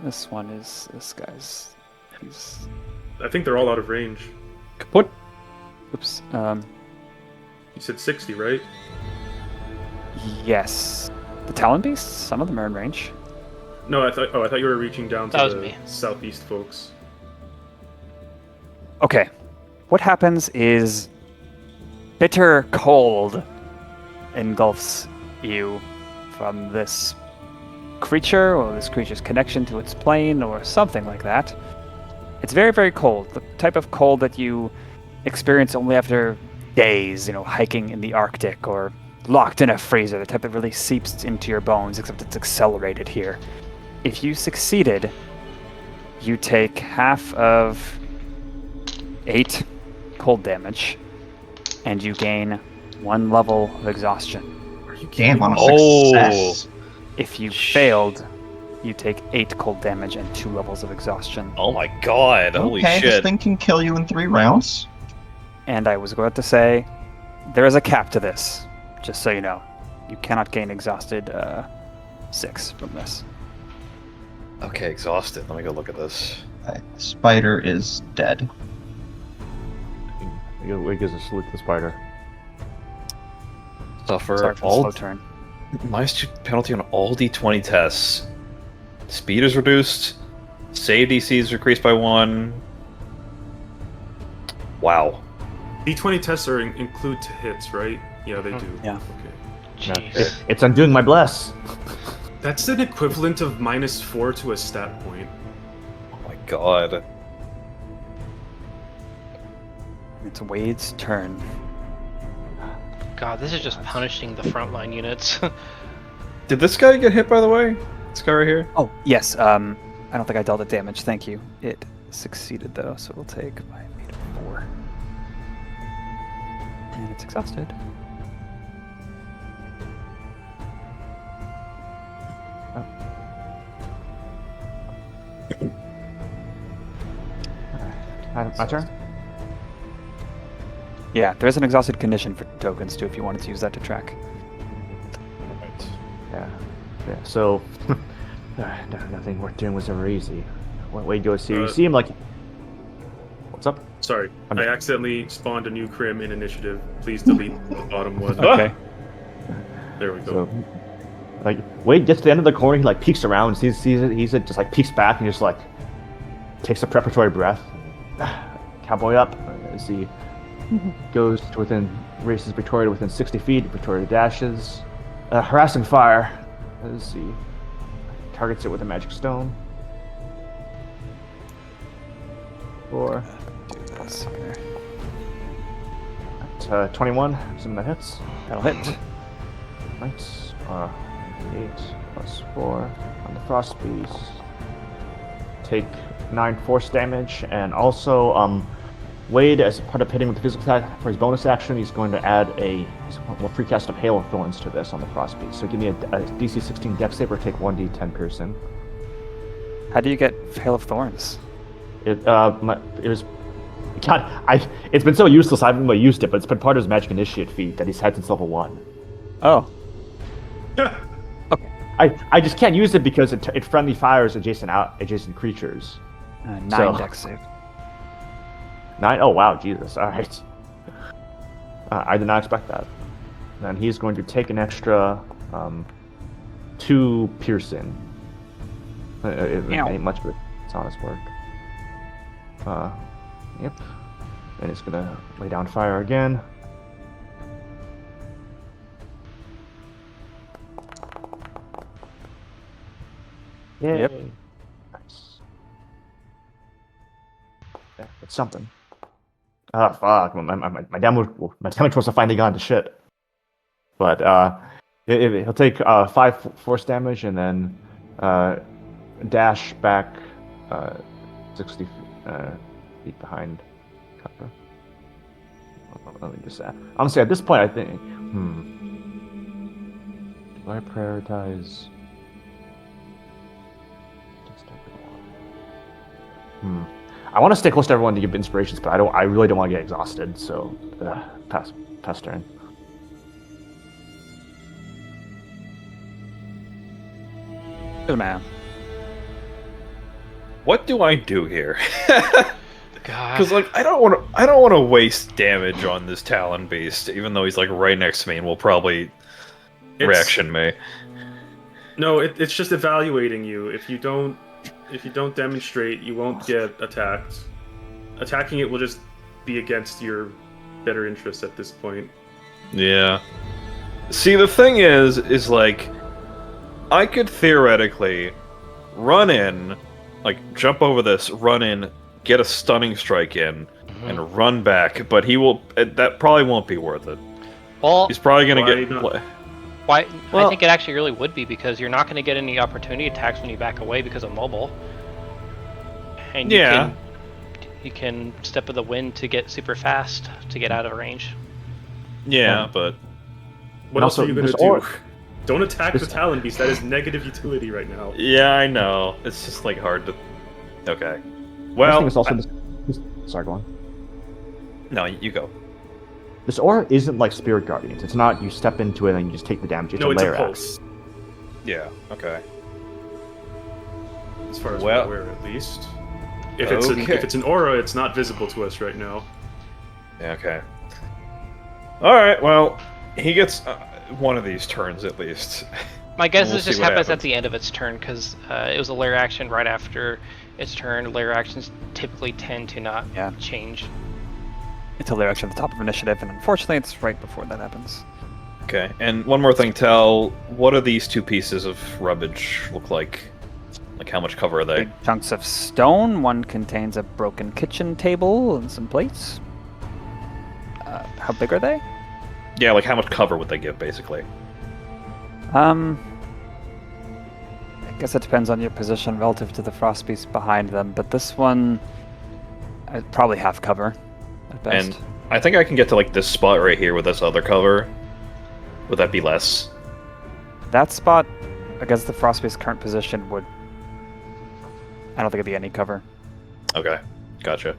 This one is this guy's. He's. I think they're all out of range. Kaput. Oops. You said 60, right? Yes. The Talon Beasts. Some of them are in range. No, I thought you were reaching down to That was the me. southeast folks. Okay. What happens is bitter cold engulfs you from this creature or this creature's connection to its plane or something like that. It's very, very cold. The type of cold that you experience only after days, hiking in the Arctic or locked in a freezer, the type that really seeps into your bones, except it's accelerated here. If you succeeded, you take half of 8 cold damage, and you gain 1 level of exhaustion. Are you Damn, kidding on a me? success. If you failed, you take 8 cold damage and 2 levels of exhaustion. Oh my god, holy Okay, this shit. thing can kill you in 3 rounds. And I was going to say, there is a cap to this, just so you know. You cannot gain exhausted 6 from this. Okay, exhausted. Let me go look at this. Spider is dead. It gives a salute to the spider. Suffer Sorry for the all slow turn. -2 penalty on all D20 tests. Speed is reduced. Save DC is decreased by 1. Wow. D20 tests are include to hits, right? Yeah, they do. Yeah. Okay. Jeez. It's undoing my bless. That's an equivalent of -4 to a stat point. Oh my god. It's Wade's turn. God, this is just punishing the frontline units. Did this guy get hit, by the way? This guy right here? Oh, yes. I don't think I dealt it damage. Thank you. It succeeded, though, so we'll take my 8 of 4. And it's exhausted. My turn? Yeah, there is an exhausted condition for tokens, too, if you wanted to use that to track. Right. Yeah. So, nothing worth doing was ever easy. What way goes here? You see him like. What's up? Sorry, I'm- I accidentally spawned a new Crim in initiative. Please delete the bottom one. Okay. There we go. So, like, Wade gets to the end of the corner, he like peeks around, sees it, just like peeks back and just like takes a preparatory breath. Cowboy up as he goes to within races Victoria to within 60 feet. Victoria dashes. Harassing fire. Let's see. Targets it with a magic stone. 4. Do this here. 21. Assuming that hits. That'll hit. Right. 8 plus 4 on the frost beast. Take 9 force damage, and also Wade, as part of hitting with the physical attack for his bonus action, he's going to add a free cast of Hail of Thorns to this on the frost beast. So give me a DC 16 Dex save or take 1d10 piercing. How do you get Hail of Thorns? It was. God, it's been so useless. I haven't really used it, but it's been part of his Magic Initiate feat that he's had since level 1. Oh. I just can't use it because it friendly fires adjacent creatures. 9 Dex save. 9? Oh wow, Jesus! All right. I did not expect that. Then he's going to take an extra 2 piercing. It ain't much, but it's honest work. Yep. And it's gonna lay down fire again. Yay. Yep. Nice. Yeah, it's something. Ah, fuck. My damage was finally gone to shit. But he'll take 5 force damage and then dash back 60 feet behind cover. Let me just honestly, at this point, I think, do I prioritize? I want to stay close to everyone to give inspirations, but I really don't want to get exhausted. So pass turn. Good man. What do I do here? God. Because I don't want to waste damage on this Talon beast, even though he's like right next to me and will probably reaction me. No, it's just evaluating you. If you don't demonstrate, you won't get attacked. Attacking it will just be against your better interest at this point. Yeah. See, the thing is like, I could theoretically run in, like jump over this, run in, get a stunning strike in, and run back, but that probably won't be worth it. Well, he's probably gonna get. Why? I think it actually really would be, because you're not going to get any opportunity attacks when you back away because of mobile. And you can step of the wind to get super fast to get out of range. Yeah, but what else are you going to do? Don't attack the Talon Beast. That is negative utility right now. Yeah, I know. It's just like hard to. Okay. Well, it's also sorry, go on. No, you go. This aura isn't like Spirit Guardians. It's not you step into it and you just take the damage. It's it's layer a pulse. Yeah. Okay. As far as we're aware, at least. If it's an aura, it's not visible to us right now. Yeah, okay. All right. Well, he gets one of these turns at least. My guess is just happens at the end of its turn, because it was a layer action right after its turn. Layer actions typically tend to not change. It's a layer action at the top of initiative, and unfortunately, it's right before that happens. Okay, and one more thing, Tal. What do these 2 pieces of rubbish look like? Like, how much cover are they? Big chunks of stone. One contains a broken kitchen table and some plates. How big are they? Yeah, like how much cover would they give, basically? I guess it depends on your position relative to the frost beast behind them, but this one, probably half cover at best. And I think I can get to like this spot right here with this other cover. Would that be less? That spot, against the frost beast's current position, would. I don't think it'd be any cover. Okay, gotcha.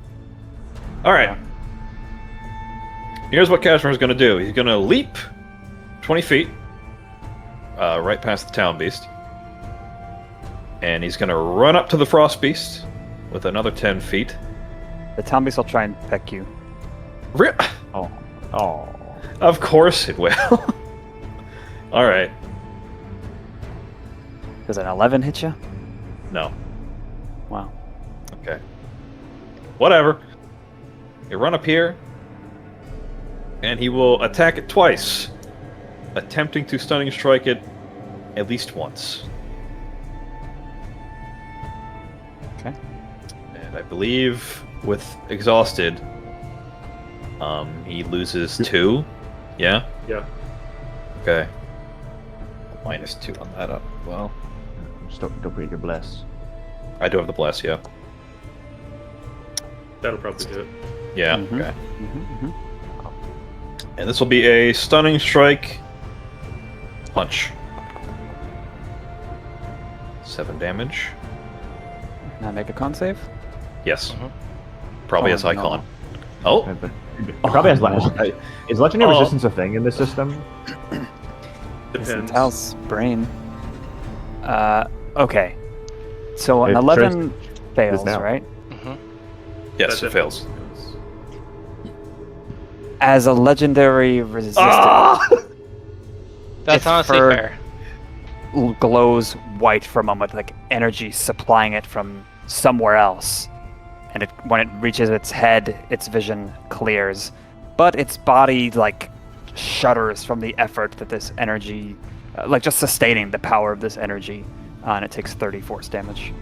All right. Here's what Kashmir's going to do. He's going to leap 20 feet right past the Town Beast. And he's going to run up to the Frost Beast with another 10 feet. The Town Beast will try and peck you. Oh. Of course it will. All right. Does an 11 hit you? No. Wow. Okay. Whatever. You run up here. And he will attack it twice, attempting to stunning strike it at least once. Okay. And I believe with exhausted, he loses 2. Yeah? Yeah. Okay. -2 on that up. Well, Just don't forget your bless. I do have the bless, yeah. That'll probably do it. Yeah, Mhm. okay. Mm-hmm. And this will be a stunning strike punch. 7 damage. Now make a con save. Yes. Mhm. Probably Oh, as no. Icon. Oh! But it probably has is legendary Oh. resistance a thing in this system? Depends. House brain. Okay. So an It 11 fails, now. right? Hmm. Yes, That it fails. definitely As a legendary resistant, That's If honestly for- fair. glows white for a moment, like energy supplying it from somewhere else. And when it reaches its head, its vision clears. But its body, like, shudders from the effort that this energy, like, just sustaining the power of this energy. And it takes 30 force damage.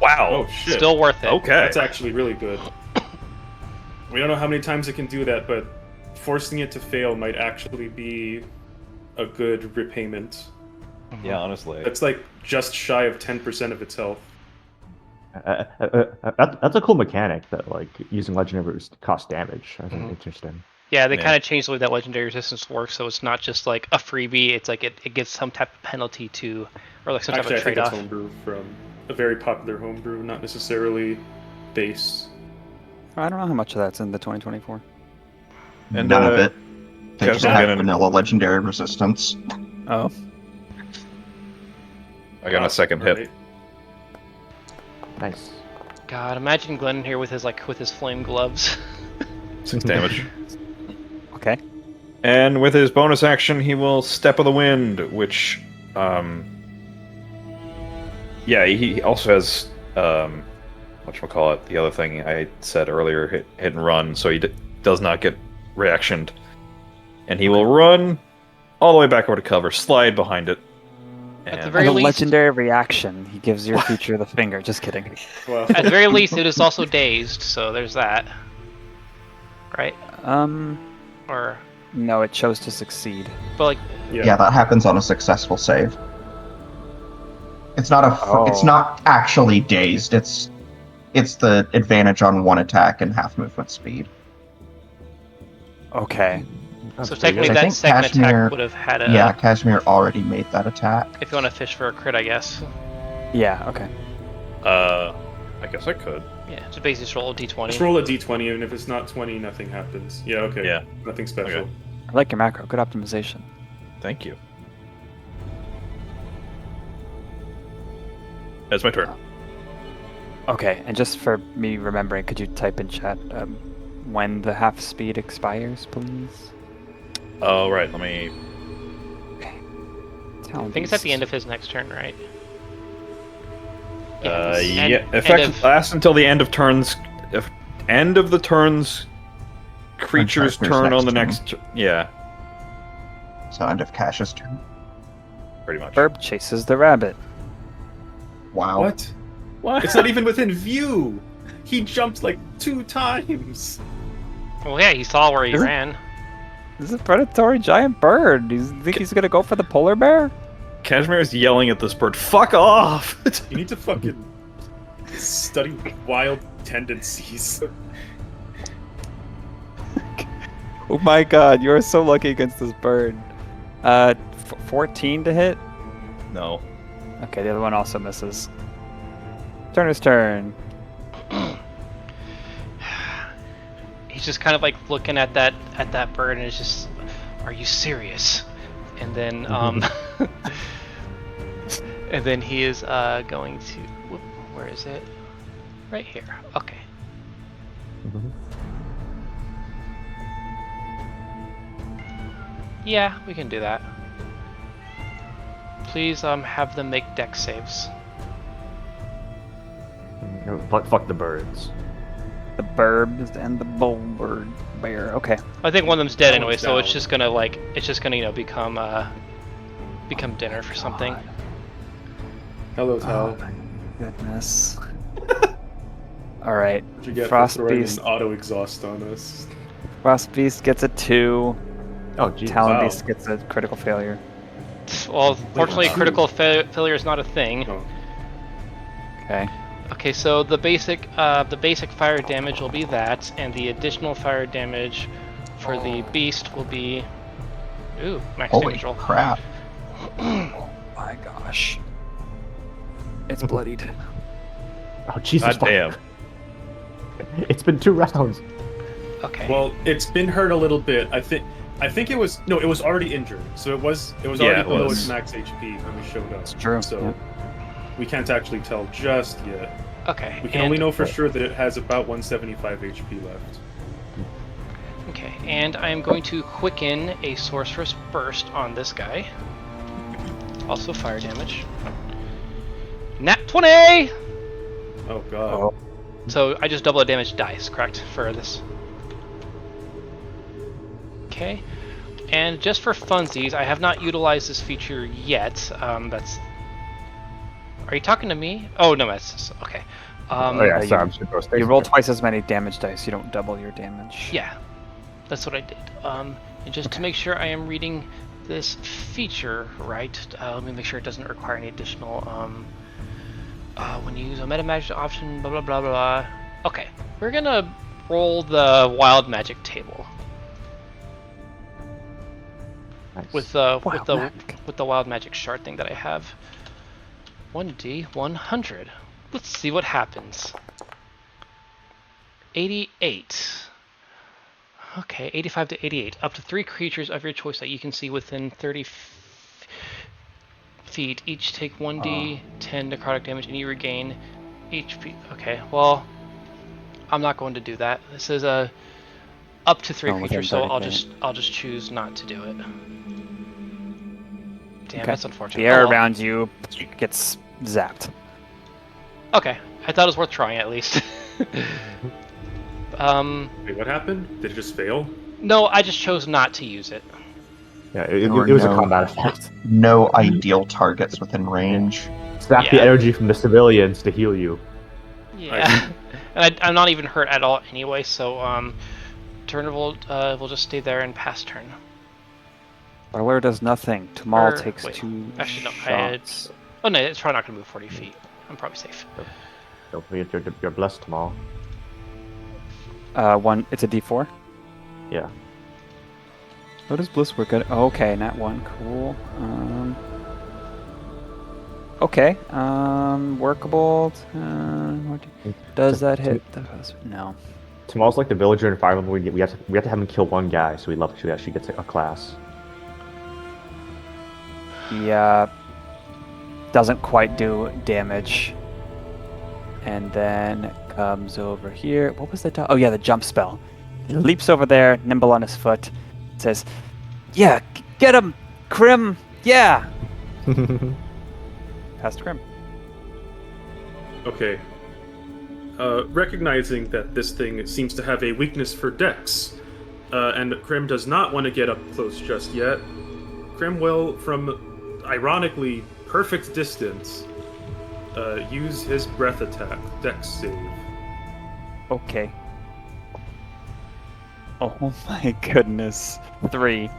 Wow! Oh shit. Still worth it. Okay. That's actually really good. We don't know how many times it can do that, but forcing it to fail might actually be a good repayment. Yeah, honestly. That's like just shy of 10% of its health. That's a cool mechanic that like using legendary cost damage. I think Mhm. interesting. Yeah, they Yeah. kind of changed the way that legendary resistance works, so it's not just like a freebie. It's like it gets some type of penalty to, or like some Actually, I type of think it's trade-off. homebrew from a very popular homebrew, not necessarily base. I don't know how much of that's in the 2024. And, None of it. They Kev just will have get an- vanilla legendary resistance. Oh. I got a second hit. Right. Nice. God, imagine Glenn here with his flame gloves. 6 damage. Okay. And with his bonus action, he will Step of the Wind, which, yeah, he also has, whatchamacallit, the other thing I said earlier, hit and run, so he does not get reactioned. And he will run all the way back over to cover, slide behind it. At the and- very As a least- legendary reaction, he gives your future the finger. Just kidding. Well, At the very least, it is also dazed, so there's that. Right? Or, No, it chose to succeed. but like, Yeah, that happens on a successful save. It's not it's Oh. not actually dazed. It's the advantage on one attack and half movement speed. Okay. That's so pretty technically good. I that think second Kashmir- attack would have had a. Yeah, Kashmir already made that attack. If you want to fish for a crit, I guess. Yeah, okay. I guess I could. Yeah, just basically just roll a d20. just roll a d20, and if it's not 20, nothing happens. Yeah, okay. Yeah. Nothing special. Okay. I like your macro. Good optimization. Thank you. That's my turn. Okay, and just for me remembering, could you type in chat when the half speed expires, please? Oh, right, let me... I think it's at the end of his next turn, right? yeah, End effect of- lasts until the end of turns... End of the turn's creature's Kashmir's turn on the next next... Yeah, So end of Cash's turn. pretty much. Burb chases the rabbit. Wow. What? What? It's not even within view! He jumped like 2 times! Well, yeah, he saw where he Is it- ran. This is a predatory giant bird. You think he's gonna go for the polar bear? Kashmir is yelling at this bird, fuck off! You need to fucking study wild tendencies. Oh my god, you are so lucky against this bird. 14 to hit? No. Okay, the other one also misses. Turner's turn. He's just kind of like looking at that bird and is just, are you serious? And then and then he is going to, where is it? Right here. Okay. Yeah, we can do that. Please have them make dex saves. Fuck the birds. The burbs and the bullbird bear. Okay. I think one of them's dead That anyway, one's so it's down. just gonna become dinner for something. God. Hello, Oh Tal. my goodness. All right. What'd you get Frost for throwing Beast. an auto exhaust on us? Frost Beast gets a 2. Oh, geez. Talon Wow. Beast gets a critical failure. Well, fortunately, Wow. critical failure is not a thing. Oh, Okay. Okay, so the basic fire damage will be that, and the additional fire damage for the beast will be, max Holy damage roll. crap. Oh my gosh. It's bloodied. Oh, Jesus. God damn. fuck. It's been 2 rounds. Okay. well, it's been hurt a little bit. I think it was it was already injured, so it was already Yeah, it below was. its max HP when we showed up. It's true. So yeah. we can't actually tell just yet. okay. We can only know for sure that it has about 175 HP left. Okay, and I am going to quicken a Sorceress Burst on this guy. Also fire damage. Nat 20! Oh god. Oh. So I just double the damage dice, correct, for this? Okay. And just for funsies, I have not utilized this feature yet. That's... Are you talking to me? Oh, no, that's... Okay. Oh, yeah, you- sorry. I'm just going to go stay. You roll twice as many damage dice. You don't double your damage. Yeah, that's what I did. And just to make sure I am reading this feature right, let me make sure it doesn't require any additional, when you use a meta magic option, blah blah blah blah. Okay, we're gonna roll the wild magic table Nice. with Wild magic. the wild magic shard thing that I have. 1d 100. Let's see what happens. 88. Okay, 85 to 88. Up to 3 creatures of your choice that you can see within 30 feet. Each take 1d10 necrotic damage, and you regain HP. Okay, well, I'm not going to do that. This is a up to 3 Oh, within creatures, so 30 feet. I'll just choose not to do it. Damn, Okay. that's unfortunate. The air Oh, well. around you gets zapped. Okay, I thought it was worth trying at least. Wait, what happened? Did it just fail? No, I just chose not to use it. Yeah, it Or was a no. combat effect. No ideal targets within range. Zap the Yeah. energy from the civilians to heal you. Yeah, and I'm not even hurt at all anyway. So turn will just stay there and pass turn. Barlow does nothing. Tumal Or- takes wait, 2 actually, no, shots. Oh no, it's probably not gonna move 40 feet. I'm probably safe. Don't forget you're blessed tomorrow. It's a D4. Yeah. What does Bliss work at? Oh, okay, not 1. Cool. Okay. Workable. Does that hit? No. Tomorrow's like the villager in Fire Emblem. We have to have him kill 1 guy, so we love to actually gets a class. He doesn't quite do damage. And then comes over here. What was the? Oh yeah, the jump spell. He leaps over there, nimble on his foot. Says, "Yeah, get him, Crim. Yeah." Past Crim. Okay. Recognizing that this thing seems to have a weakness for dex, and Crim does not want to get up close just yet, Crim will, from ironically perfect distance, use his breath attack, dex save. Okay. Oh my goodness. 3.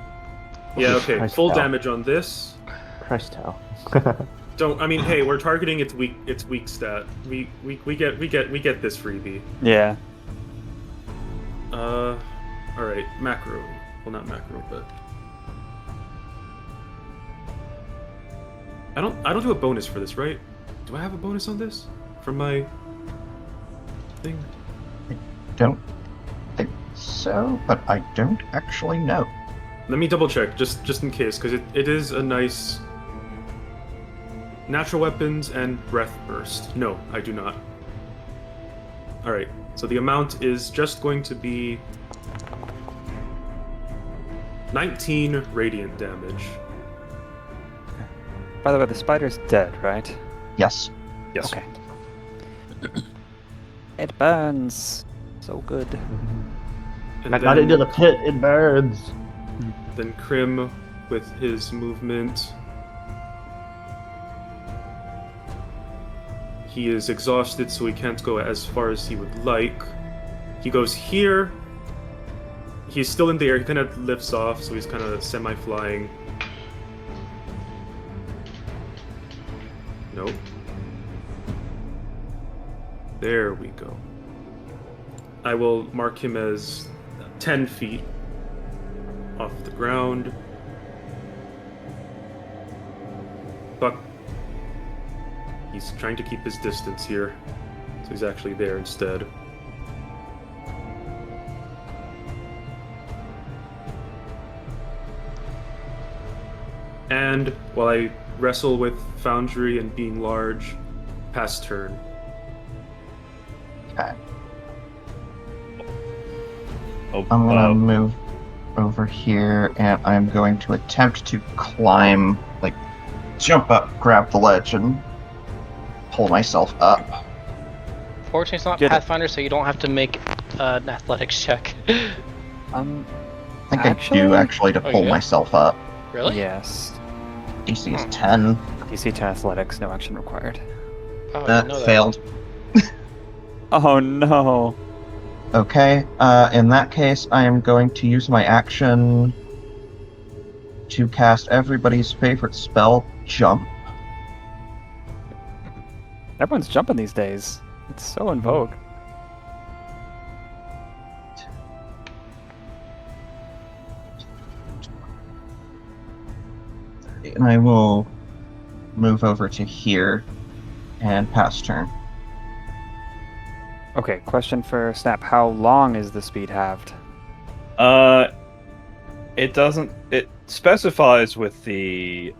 Yeah, okay. Christ, Full Tal. damage on this. Christ hell. Don't. I mean, hey, we're targeting its weak stat. We get this freebie. Yeah. All right. Macro. Well, not macro, but I don't do a bonus for this, right? Do I have a bonus on this from my thing? Don't think so, but I don't actually know. Let me double check just in case, because it is a nice natural weapons and breath burst. No, I do not. All right. So the amount is just going to be 19 radiant damage. By the way, the spider's dead, right? Yes. Yes. Okay. It burns. So good. And Not into the pit, it burns. Then Crim, with his movement, he is exhausted, so he can't go as far as he would like. He goes here. He's still in the air. He kind of lifts off, so he's kind of semi-flying. Nope. There we go. I will mark him as 10 feet off the ground. Fuck. He's trying to keep his distance here, so he's actually there instead. And while I wrestle with Foundry and being large, pass turn. Okay. Oh, I'm gonna move over here, and I'm going to attempt to climb, like, jump up, grab the ledge, and pull myself up. Fortunately, it's not Get it. Pathfinder, so you don't have to make an athletics check. I think I do actually to Oh, pull yeah? myself up. Really? Yes. DC is 10. DC 10 athletics, no action required. Oh, I That didn't know that. failed. Oh no. Okay, in that case, I am going to use my action to cast everybody's favorite spell, Jump. Everyone's jumping these days. It's so in vogue. And I will move over to here and pass turn. Okay, question for Snap. How long is the speed halved? It doesn't. It specifies with the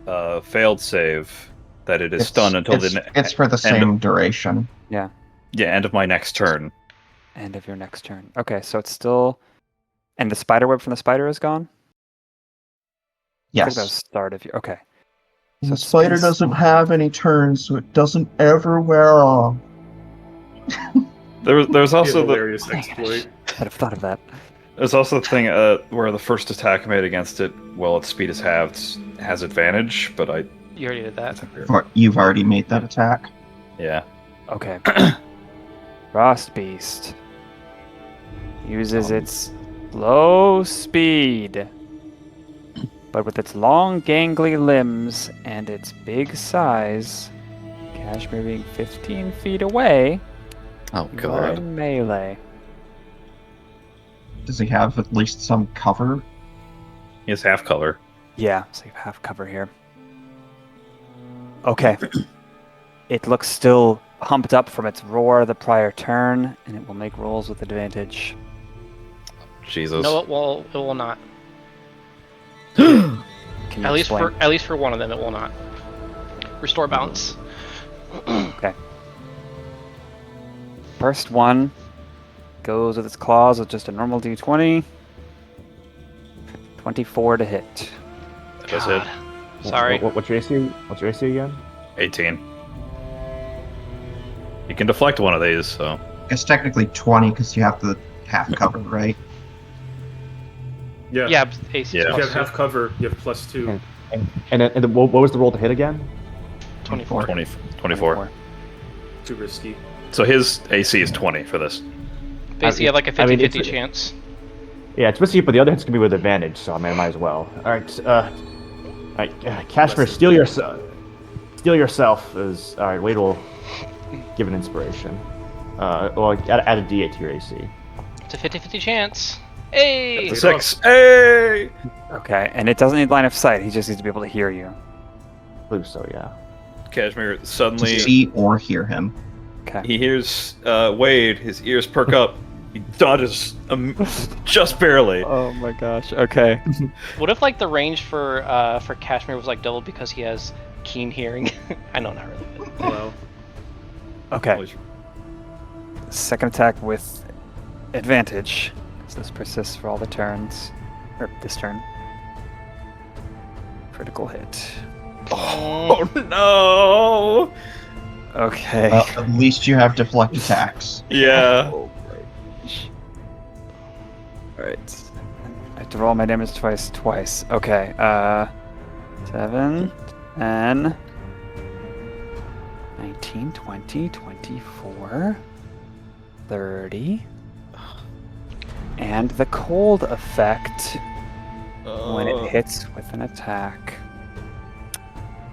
failed save that it is stunned until it's for the same duration. end of my next turn. End of your next turn. Okay, so it's still... And the spider web from the spider is gone? I think that was Yes. start of your... Okay. The it's spider been- doesn't have any turns, so it doesn't ever wear off. There's also the hilarious exploit. I'd have thought of that. there's also the thing where the first attack made against it, while its speed is halved, has advantage. But I You already did that. think we're- Or you've already made that attack. yeah. Okay. Frost Beast uses its low speed, but with its long, gangly limbs and its big size, Kashmir being 15 feet away, Oh you are in melee. Does he have at least some cover? He has half color. Yeah, so you have half cover here. Okay. It looks still pumped up from its roar the prior turn, and it will make rolls with advantage. Jesus. No, it will not. Can you At explain? least for one of them, it will not. Restore balance. Okay. First one goes with its claws with just a normal d20. 24 to hit. That does hit. Sorry. What's your AC? What's your AC again? 18. You can deflect one of these, so It's technically 20 because you have the half cover, right? Yeah. Yeah, AC Yeah. If you plus have half cover, you have +2. And then what was the roll to hit again? 24. 24. Too risky. So his AC is 20 for this. Basically, you have like a I mean, 50-50 it's- chance. Yeah, it's risky, but the other hit's gonna be with advantage, so I mean, I might as well. All right, Kashmir, steal yourself. Is all right. Wade will give an inspiration. Well, add a D8 to your AC. It's a 50-50 chance. Hey! It's a 6. Hey! Okay, and it doesn't need line of sight. He just needs to be able to hear you. I believe so, yeah. Kashmir To suddenly see or hear him. Okay. he hears Wade. His ears perk up. He dodges just barely. Oh my gosh. Okay. What if like the range for Kashmir was like doubled because he has keen hearing? I know, not really. But... Well, Okay. Second attack with advantage. So this persists for all the turns. Or this turn. Critical hit. Oh no! Okay. Well, at least you have deflect attacks. Yeah. Alright. I have to roll my damage twice. Okay, 7, 10, 19, 20, 24, 30. And the cold effect when it hits with an attack.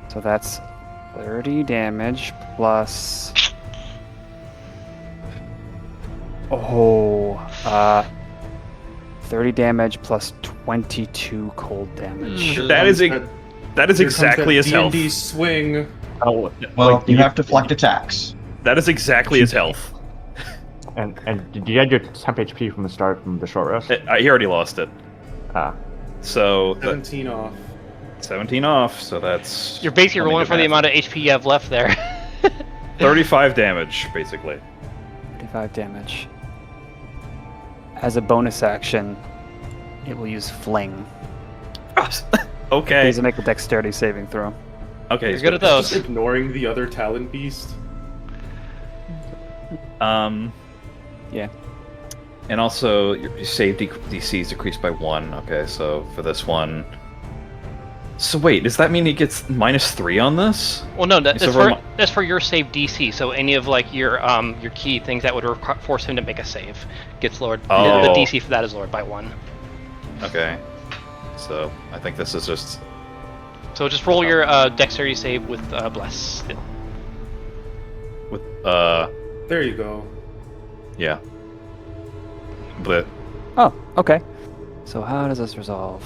So that's 30 damage plus... 30 damage plus 22 cold damage. That is exactly his health. D&D swing. Oh, Well, you have deflect attacks. That is exactly his health. and did you add your temp HP from the start from the short rest? He already lost it. So 17 off. 17 off. So that's. You're basically rolling for the amount of HP you have left there. 35 damage, basically. 35 damage. As a bonus action, it will use Fling. Okay. Please make a dexterity saving throw. Okay. You're good at those. Just ignoring the other Talon Beast. Yeah. And also, your save DC is decreased by 1. Okay, so for this one. So wait, does that mean he gets -3 on this? Well, no, that's for your save DC. So any of like your key things that would force him to make a save gets lowered. Oh. The DC for that is lowered by 1. Okay. So I think this is just. So just roll your dexterity save with bless. With There you go. yeah. But Oh, okay. So how does this resolve?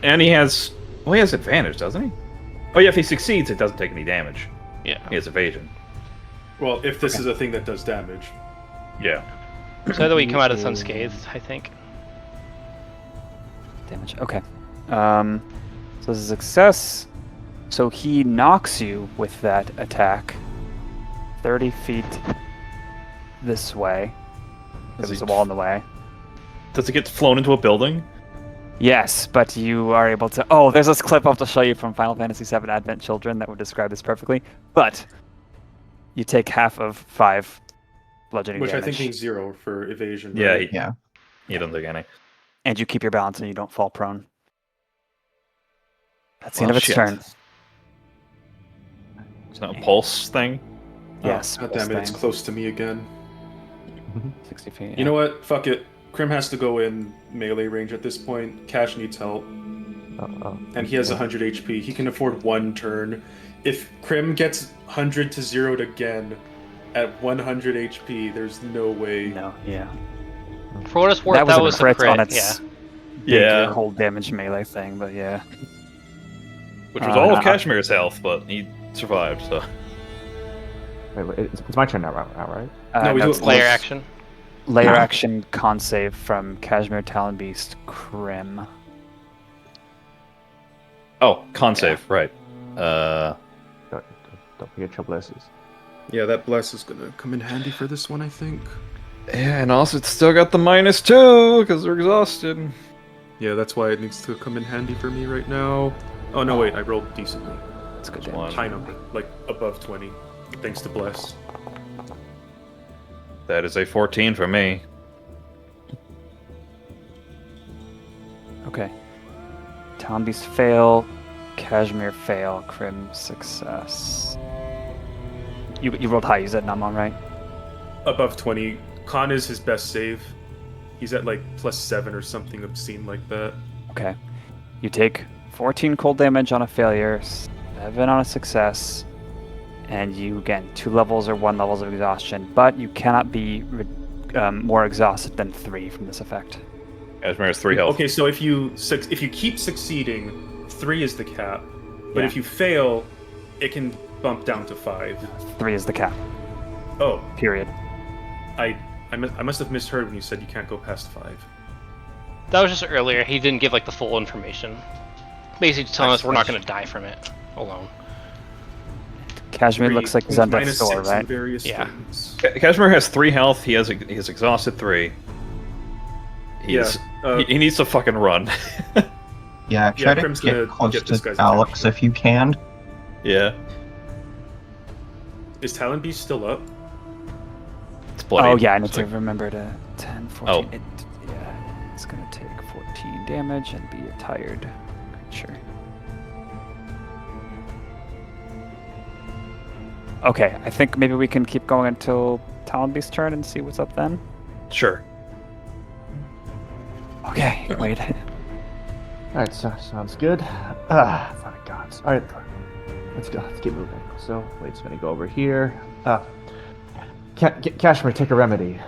and he has advantage, doesn't he? Oh yeah, if he succeeds, it doesn't take any damage. Yeah. He has evasion. Well, if this is a thing that does damage. Yeah. So either way, you come out of this unscathed, I think. Damage. Okay. So this is a success. So he knocks you with that attack 30 feet this way. There's a wall in the way. Does it get flown into a building? Yes, but you are able to... Oh, there's this clip I'll have to show you from Final Fantasy VII Advent Children that would describe this perfectly. But you take half of 5 bludgeoning Which damage. I think means 0 for evasion. Yeah. Right? You don't take any. And you keep your balance and you don't fall prone. That's the end Well, of its shit. turn. It's not a pulse thing. Yes. God damn it, it's close to me again. 60 feet. You know what? Fuck it. Crim has to go in melee range at this point. Cash needs help. And he has 100 HP. He can afford 1 turn. If Crim gets 100 to 0'd again at 100 HP, there's no way. No, yeah. For what it's worth, That was a a crit crit. on its bigger hold damage melee thing, but yeah. Which was all of Kashmir's health, but he survived, so. Wait, it's my turn now, right? No, we do that's it Layer close. action. layer action con save from Kashmir Talon Beast Crim. Oh, con save, right. Don't forget your blesses. Yeah, that bless is gonna come in handy for this one, I think. Yeah, and also it's still got the -2 because we're exhausted. Yeah, that's why it needs to come in handy for me right now. Oh no, wait, I rolled decently. That's good One. damage. High number, like above 20, thanks to bless. That is a 14 for me. Okay. Talon Beast fail, Kashmir fail, Crim success. You rolled high, you said Namon, right? Above 20. Con is his best save. He's at like +7 or something obscene like that. Okay. You take 14 cold damage on a failure, 7 on a success, and you, again, 2 levels or 1 levels of exhaustion, but you cannot be more exhausted than 3 from this effect. Kashmir has 3 health. Okay, so if you keep succeeding, 3 is the cap. But Yeah. if you fail, it can bump down to 5. 3 is the cap, Oh, period. I must have misheard when you said you can't go past 5. That was just earlier. He didn't give like the full information. Basically, just telling us we're not going to die from it alone. Kashmir looks like he's on death's door, -6 in right? various Yeah. things. Kashmir has 3 health. He has exhausted 3. He needs to fucking run. Yeah, try to Crim's get gonna close get this guy's to Alex attention. if you can. Yeah. Is Talon Beast still up? It's bloody. Oh yeah, I need It's to like- remember to 10, 14. Oh. It's gonna take 14 damage and be a tired creature. Okay, I think maybe we can keep going until Talonbeast's turn and see what's up then. Sure. Okay, wait. Alright, so sounds good. Fun gods. Alright, let's go. Let's keep moving. So, Wade's gonna go over here. Kashmir, take a remedy.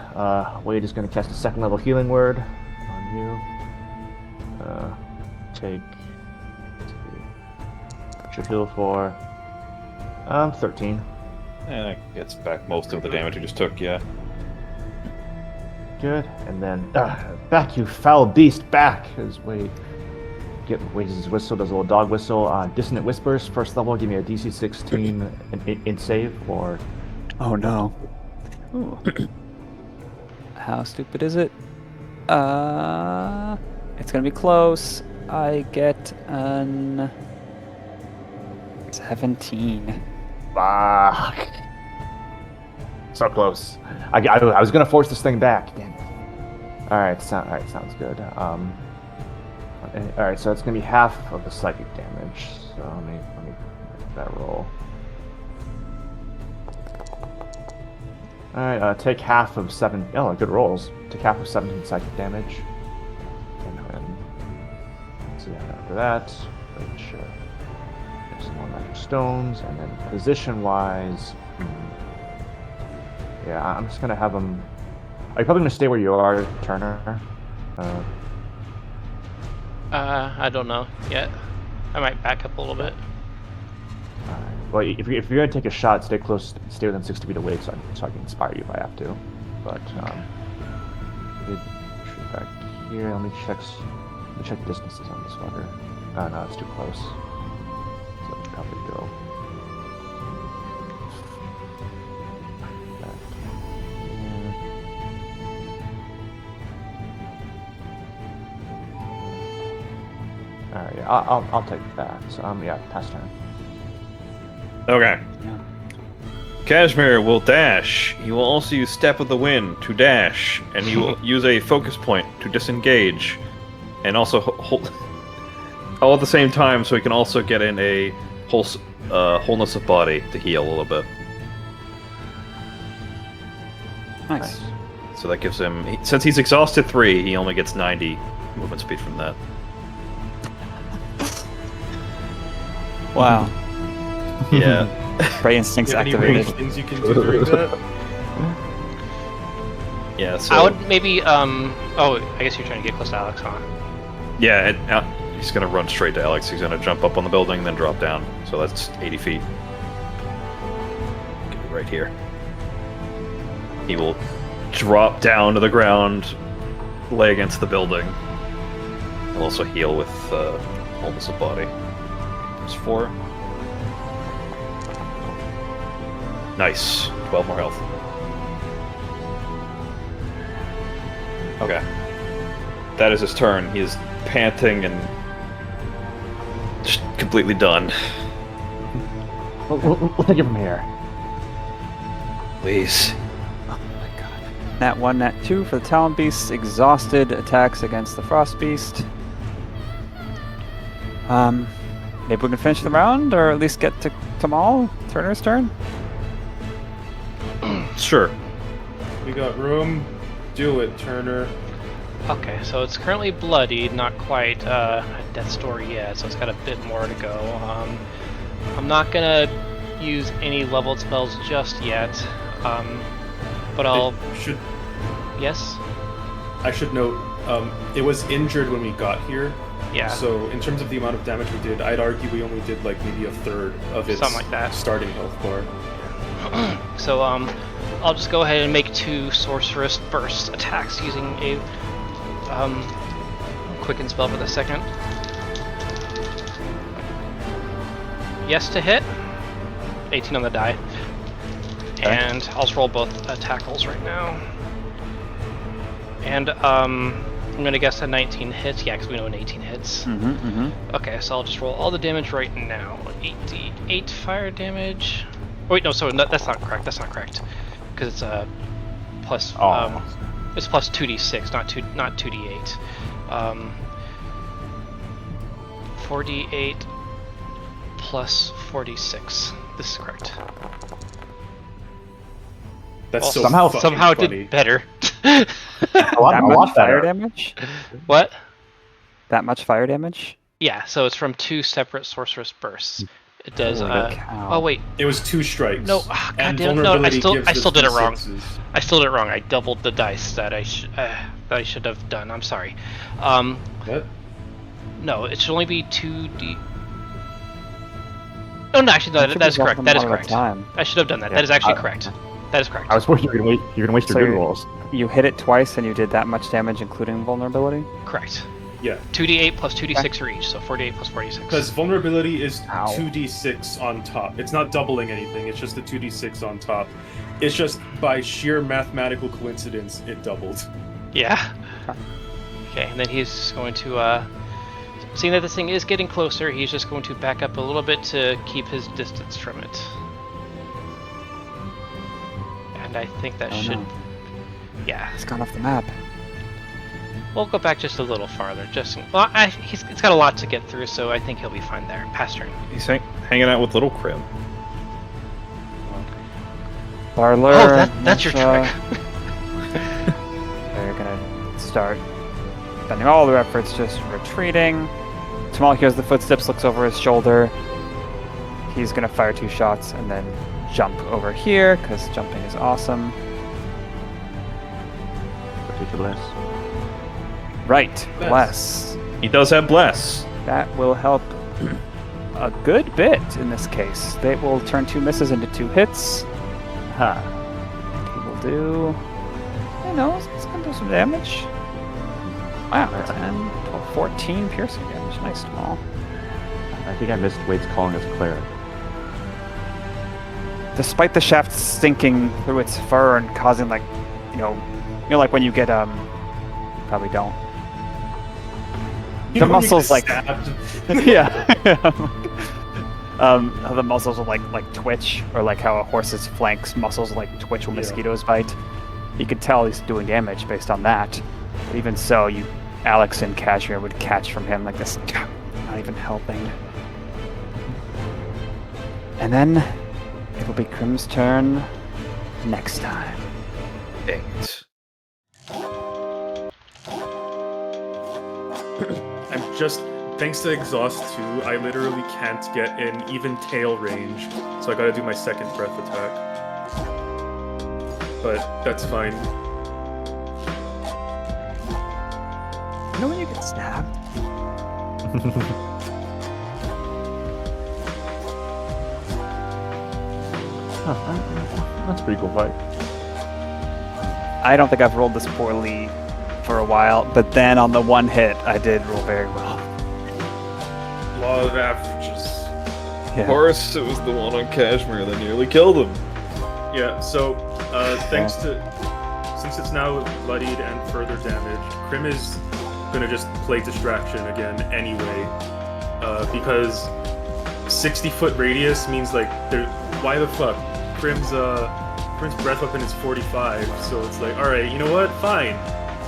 Wade is gonna cast a 2nd level healing word on you. Should heal for 13. And that gets back most of the damage you just took, yeah. Good. And then, back, you foul beast, back! As Wade waves his whistle, does a little dog whistle. Dissonant Whispers, 1st level, give me a DC 16 in save, or... Oh no. Ooh. How stupid is it? It's gonna be close. I get an 17. Fuck. So close. I was gonna force this thing back. Damn it. Alright, sounds good. Alright, so it's gonna be half of the psychic damage. So let me make that roll. Alright, take half of 7. Oh, good rolls. Take half of 17 psychic damage. And then, see after that, which some more magic stones, and then position-wise, yeah, I'm just gonna have them. Are you probably gonna stay where you are, Turner? I don't know yet. I might back up a little bit. Well, if you're gonna take a shot, stay within 60 feet away, so I can inspire you if I have to. But shoot back here. Let me check distances on this fucker. Oh no, it's too close. So let me probably go. Back here. All right, yeah, I'll take that. So yeah, pass turn. Okay. Yeah. Kashmir will dash. He will also use Step of the Wind to dash, and he will use a focus point to disengage, and also hold all at the same time, so he can also get in a wholeness of body to heal a little bit. Nice. So that gives him, since he's exhausted 3, he only gets 90 movement speed from that. Wow. Yeah. Prey instincts Any activated. things you can do during that? Yeah. So I would maybe oh, I guess you're trying to get close to Alex, huh? yeah, he's gonna run straight to Alex. He's gonna jump up on the building, then drop down. So that's 80 feet. Get it right here. He will drop down to the ground, lay against the building. He'll also heal with wholeness of body. There's 4. Nice. 12 more health. Okay. That is his turn. He is panting and just completely done. We'll take it from here. Please. Nat 1, Nat 2 for the Talon Beast. Exhausted attacks against the Frost Beast. Maybe we can finish the round, or at least get to Tamal, Turner's turn? Sure. We got room. Do it, Turner. Okay, so it's currently bloodied, not quite a death story yet, so it's got a bit more to go. I'm not gonna use any leveled spells just yet, but I'll... Yes? I should note, it was injured when we got here. Yeah. So in terms of the amount of damage we did, I'd argue we only did like maybe a third of its Something like that. starting health bar. So I'll just go ahead and make 2 sorceress burst attacks using a quicken spell for the second. Yes to hit. 18 on the die. Okay. And I'll just roll both tackles right now. And I'm gonna guess a 19 hits. Yeah, because we know an 18 hits. Okay, so I'll just roll all the damage right now. 8d8 fire damage. Oh, wait, no, sorry, no, that's not correct. That's not correct. Because it's a plus. It's plus 2d6, not 2d8. 4d8 plus 4d6. This is correct. That's Well, so somehow- fucking Somehow funny. did better. A lot, That a much lot fire better. damage? What? That much fire damage? Yeah, so it's from 2 separate sorceress bursts. It does. Holy cow. Oh wait, It was 2 strikes. no. And Goddamn, no. I vulnerability still gives did it wrong. D6s. I still did it wrong. I doubled the dice that I should have done. I'm sorry. What? No, it should only be 2d. Oh no, actually, no, That should that is be correct. one That is at a correct. time. I should have done that. Yeah, That is actually I- correct. That is correct. I was worried you're gonna waste So your good you- rolls. You hit it twice and you did that much damage, including vulnerability? Correct. Yeah, 2d8 plus 2d6 for each, so 4d8 plus 46. because vulnerability is Ow. 2d6 on top. It's not doubling anything. It's just the 2d6 on top. It's just by sheer mathematical coincidence, it doubled. Yeah. Okay, and then he's going to, seeing that this thing is getting closer, he's just going to back up a little bit to keep his distance from it. And I think that Oh, should, no. yeah. It's gone off the map. We'll go back just a little farther. Well, he's got a lot to get through, so I think he'll be fine there. Pass turn. He's hanging out with little Crim. Barler. Oh, that's your trick. They're gonna start spending all their efforts just retreating. Tamal hears the footsteps, looks over his shoulder. He's gonna fire 2 shots and then jump over here, because jumping is awesome. Ridiculous. Right, Bless. bless. He does have bless. That will help a good bit in this case. They will turn 2 misses into 2 hits. Ha. He will do, you know, it's gonna do some damage. Wow, 10, 12, 14 piercing damage. Nice, Tamal. I think I missed Wade's calling us cleric. Despite the shaft sinking through its fur and causing like, you know, like when you get probably don't. You The know when you muscles, get like- stabbed? Yeah. How the muscles will like twitch, or like how a horse's flanks muscles like twitch when Yeah. mosquitoes bite. You could tell he's doing damage based on that. But even so, Alex and Kashmir would catch from him like this, not even helping. And then it'll be Crim's turn next time. Dang it. I'm just, thanks to exhaust 2, I literally can't get in even tail range, so I gotta do my second breath attack. But that's fine. You know when you get stabbed? That's a pretty cool fight. I don't think I've rolled this poorly for a while, but then on the one hit, I did roll very well. Law of averages. Yeah. Of course, it was the one on Kashmir that nearly killed him. Yeah, so, thanks to, since it's now bloodied and further damaged, Crim is gonna just play distraction again anyway, because 60-foot radius means like, why the fuck? Crim's breath weapon is 45, so it's like, alright, you know what? Fine.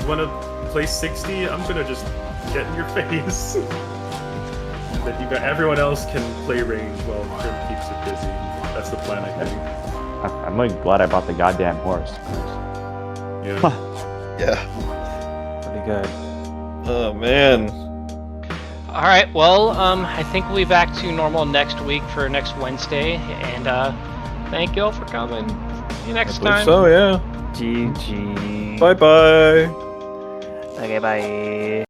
You wanna play 60? I'm gonna just get in your face. But everyone else can play range while Crim keeps it busy. That's the plan, I think. I'm really glad I bought the goddamn horse. Yeah. Yeah. Pretty good. Oh, man. All right. Well, I think we'll be back to normal next week for next Wednesday, and thank you all for coming. See you next time. So, yeah. GG. Bye-bye. Okay, bye.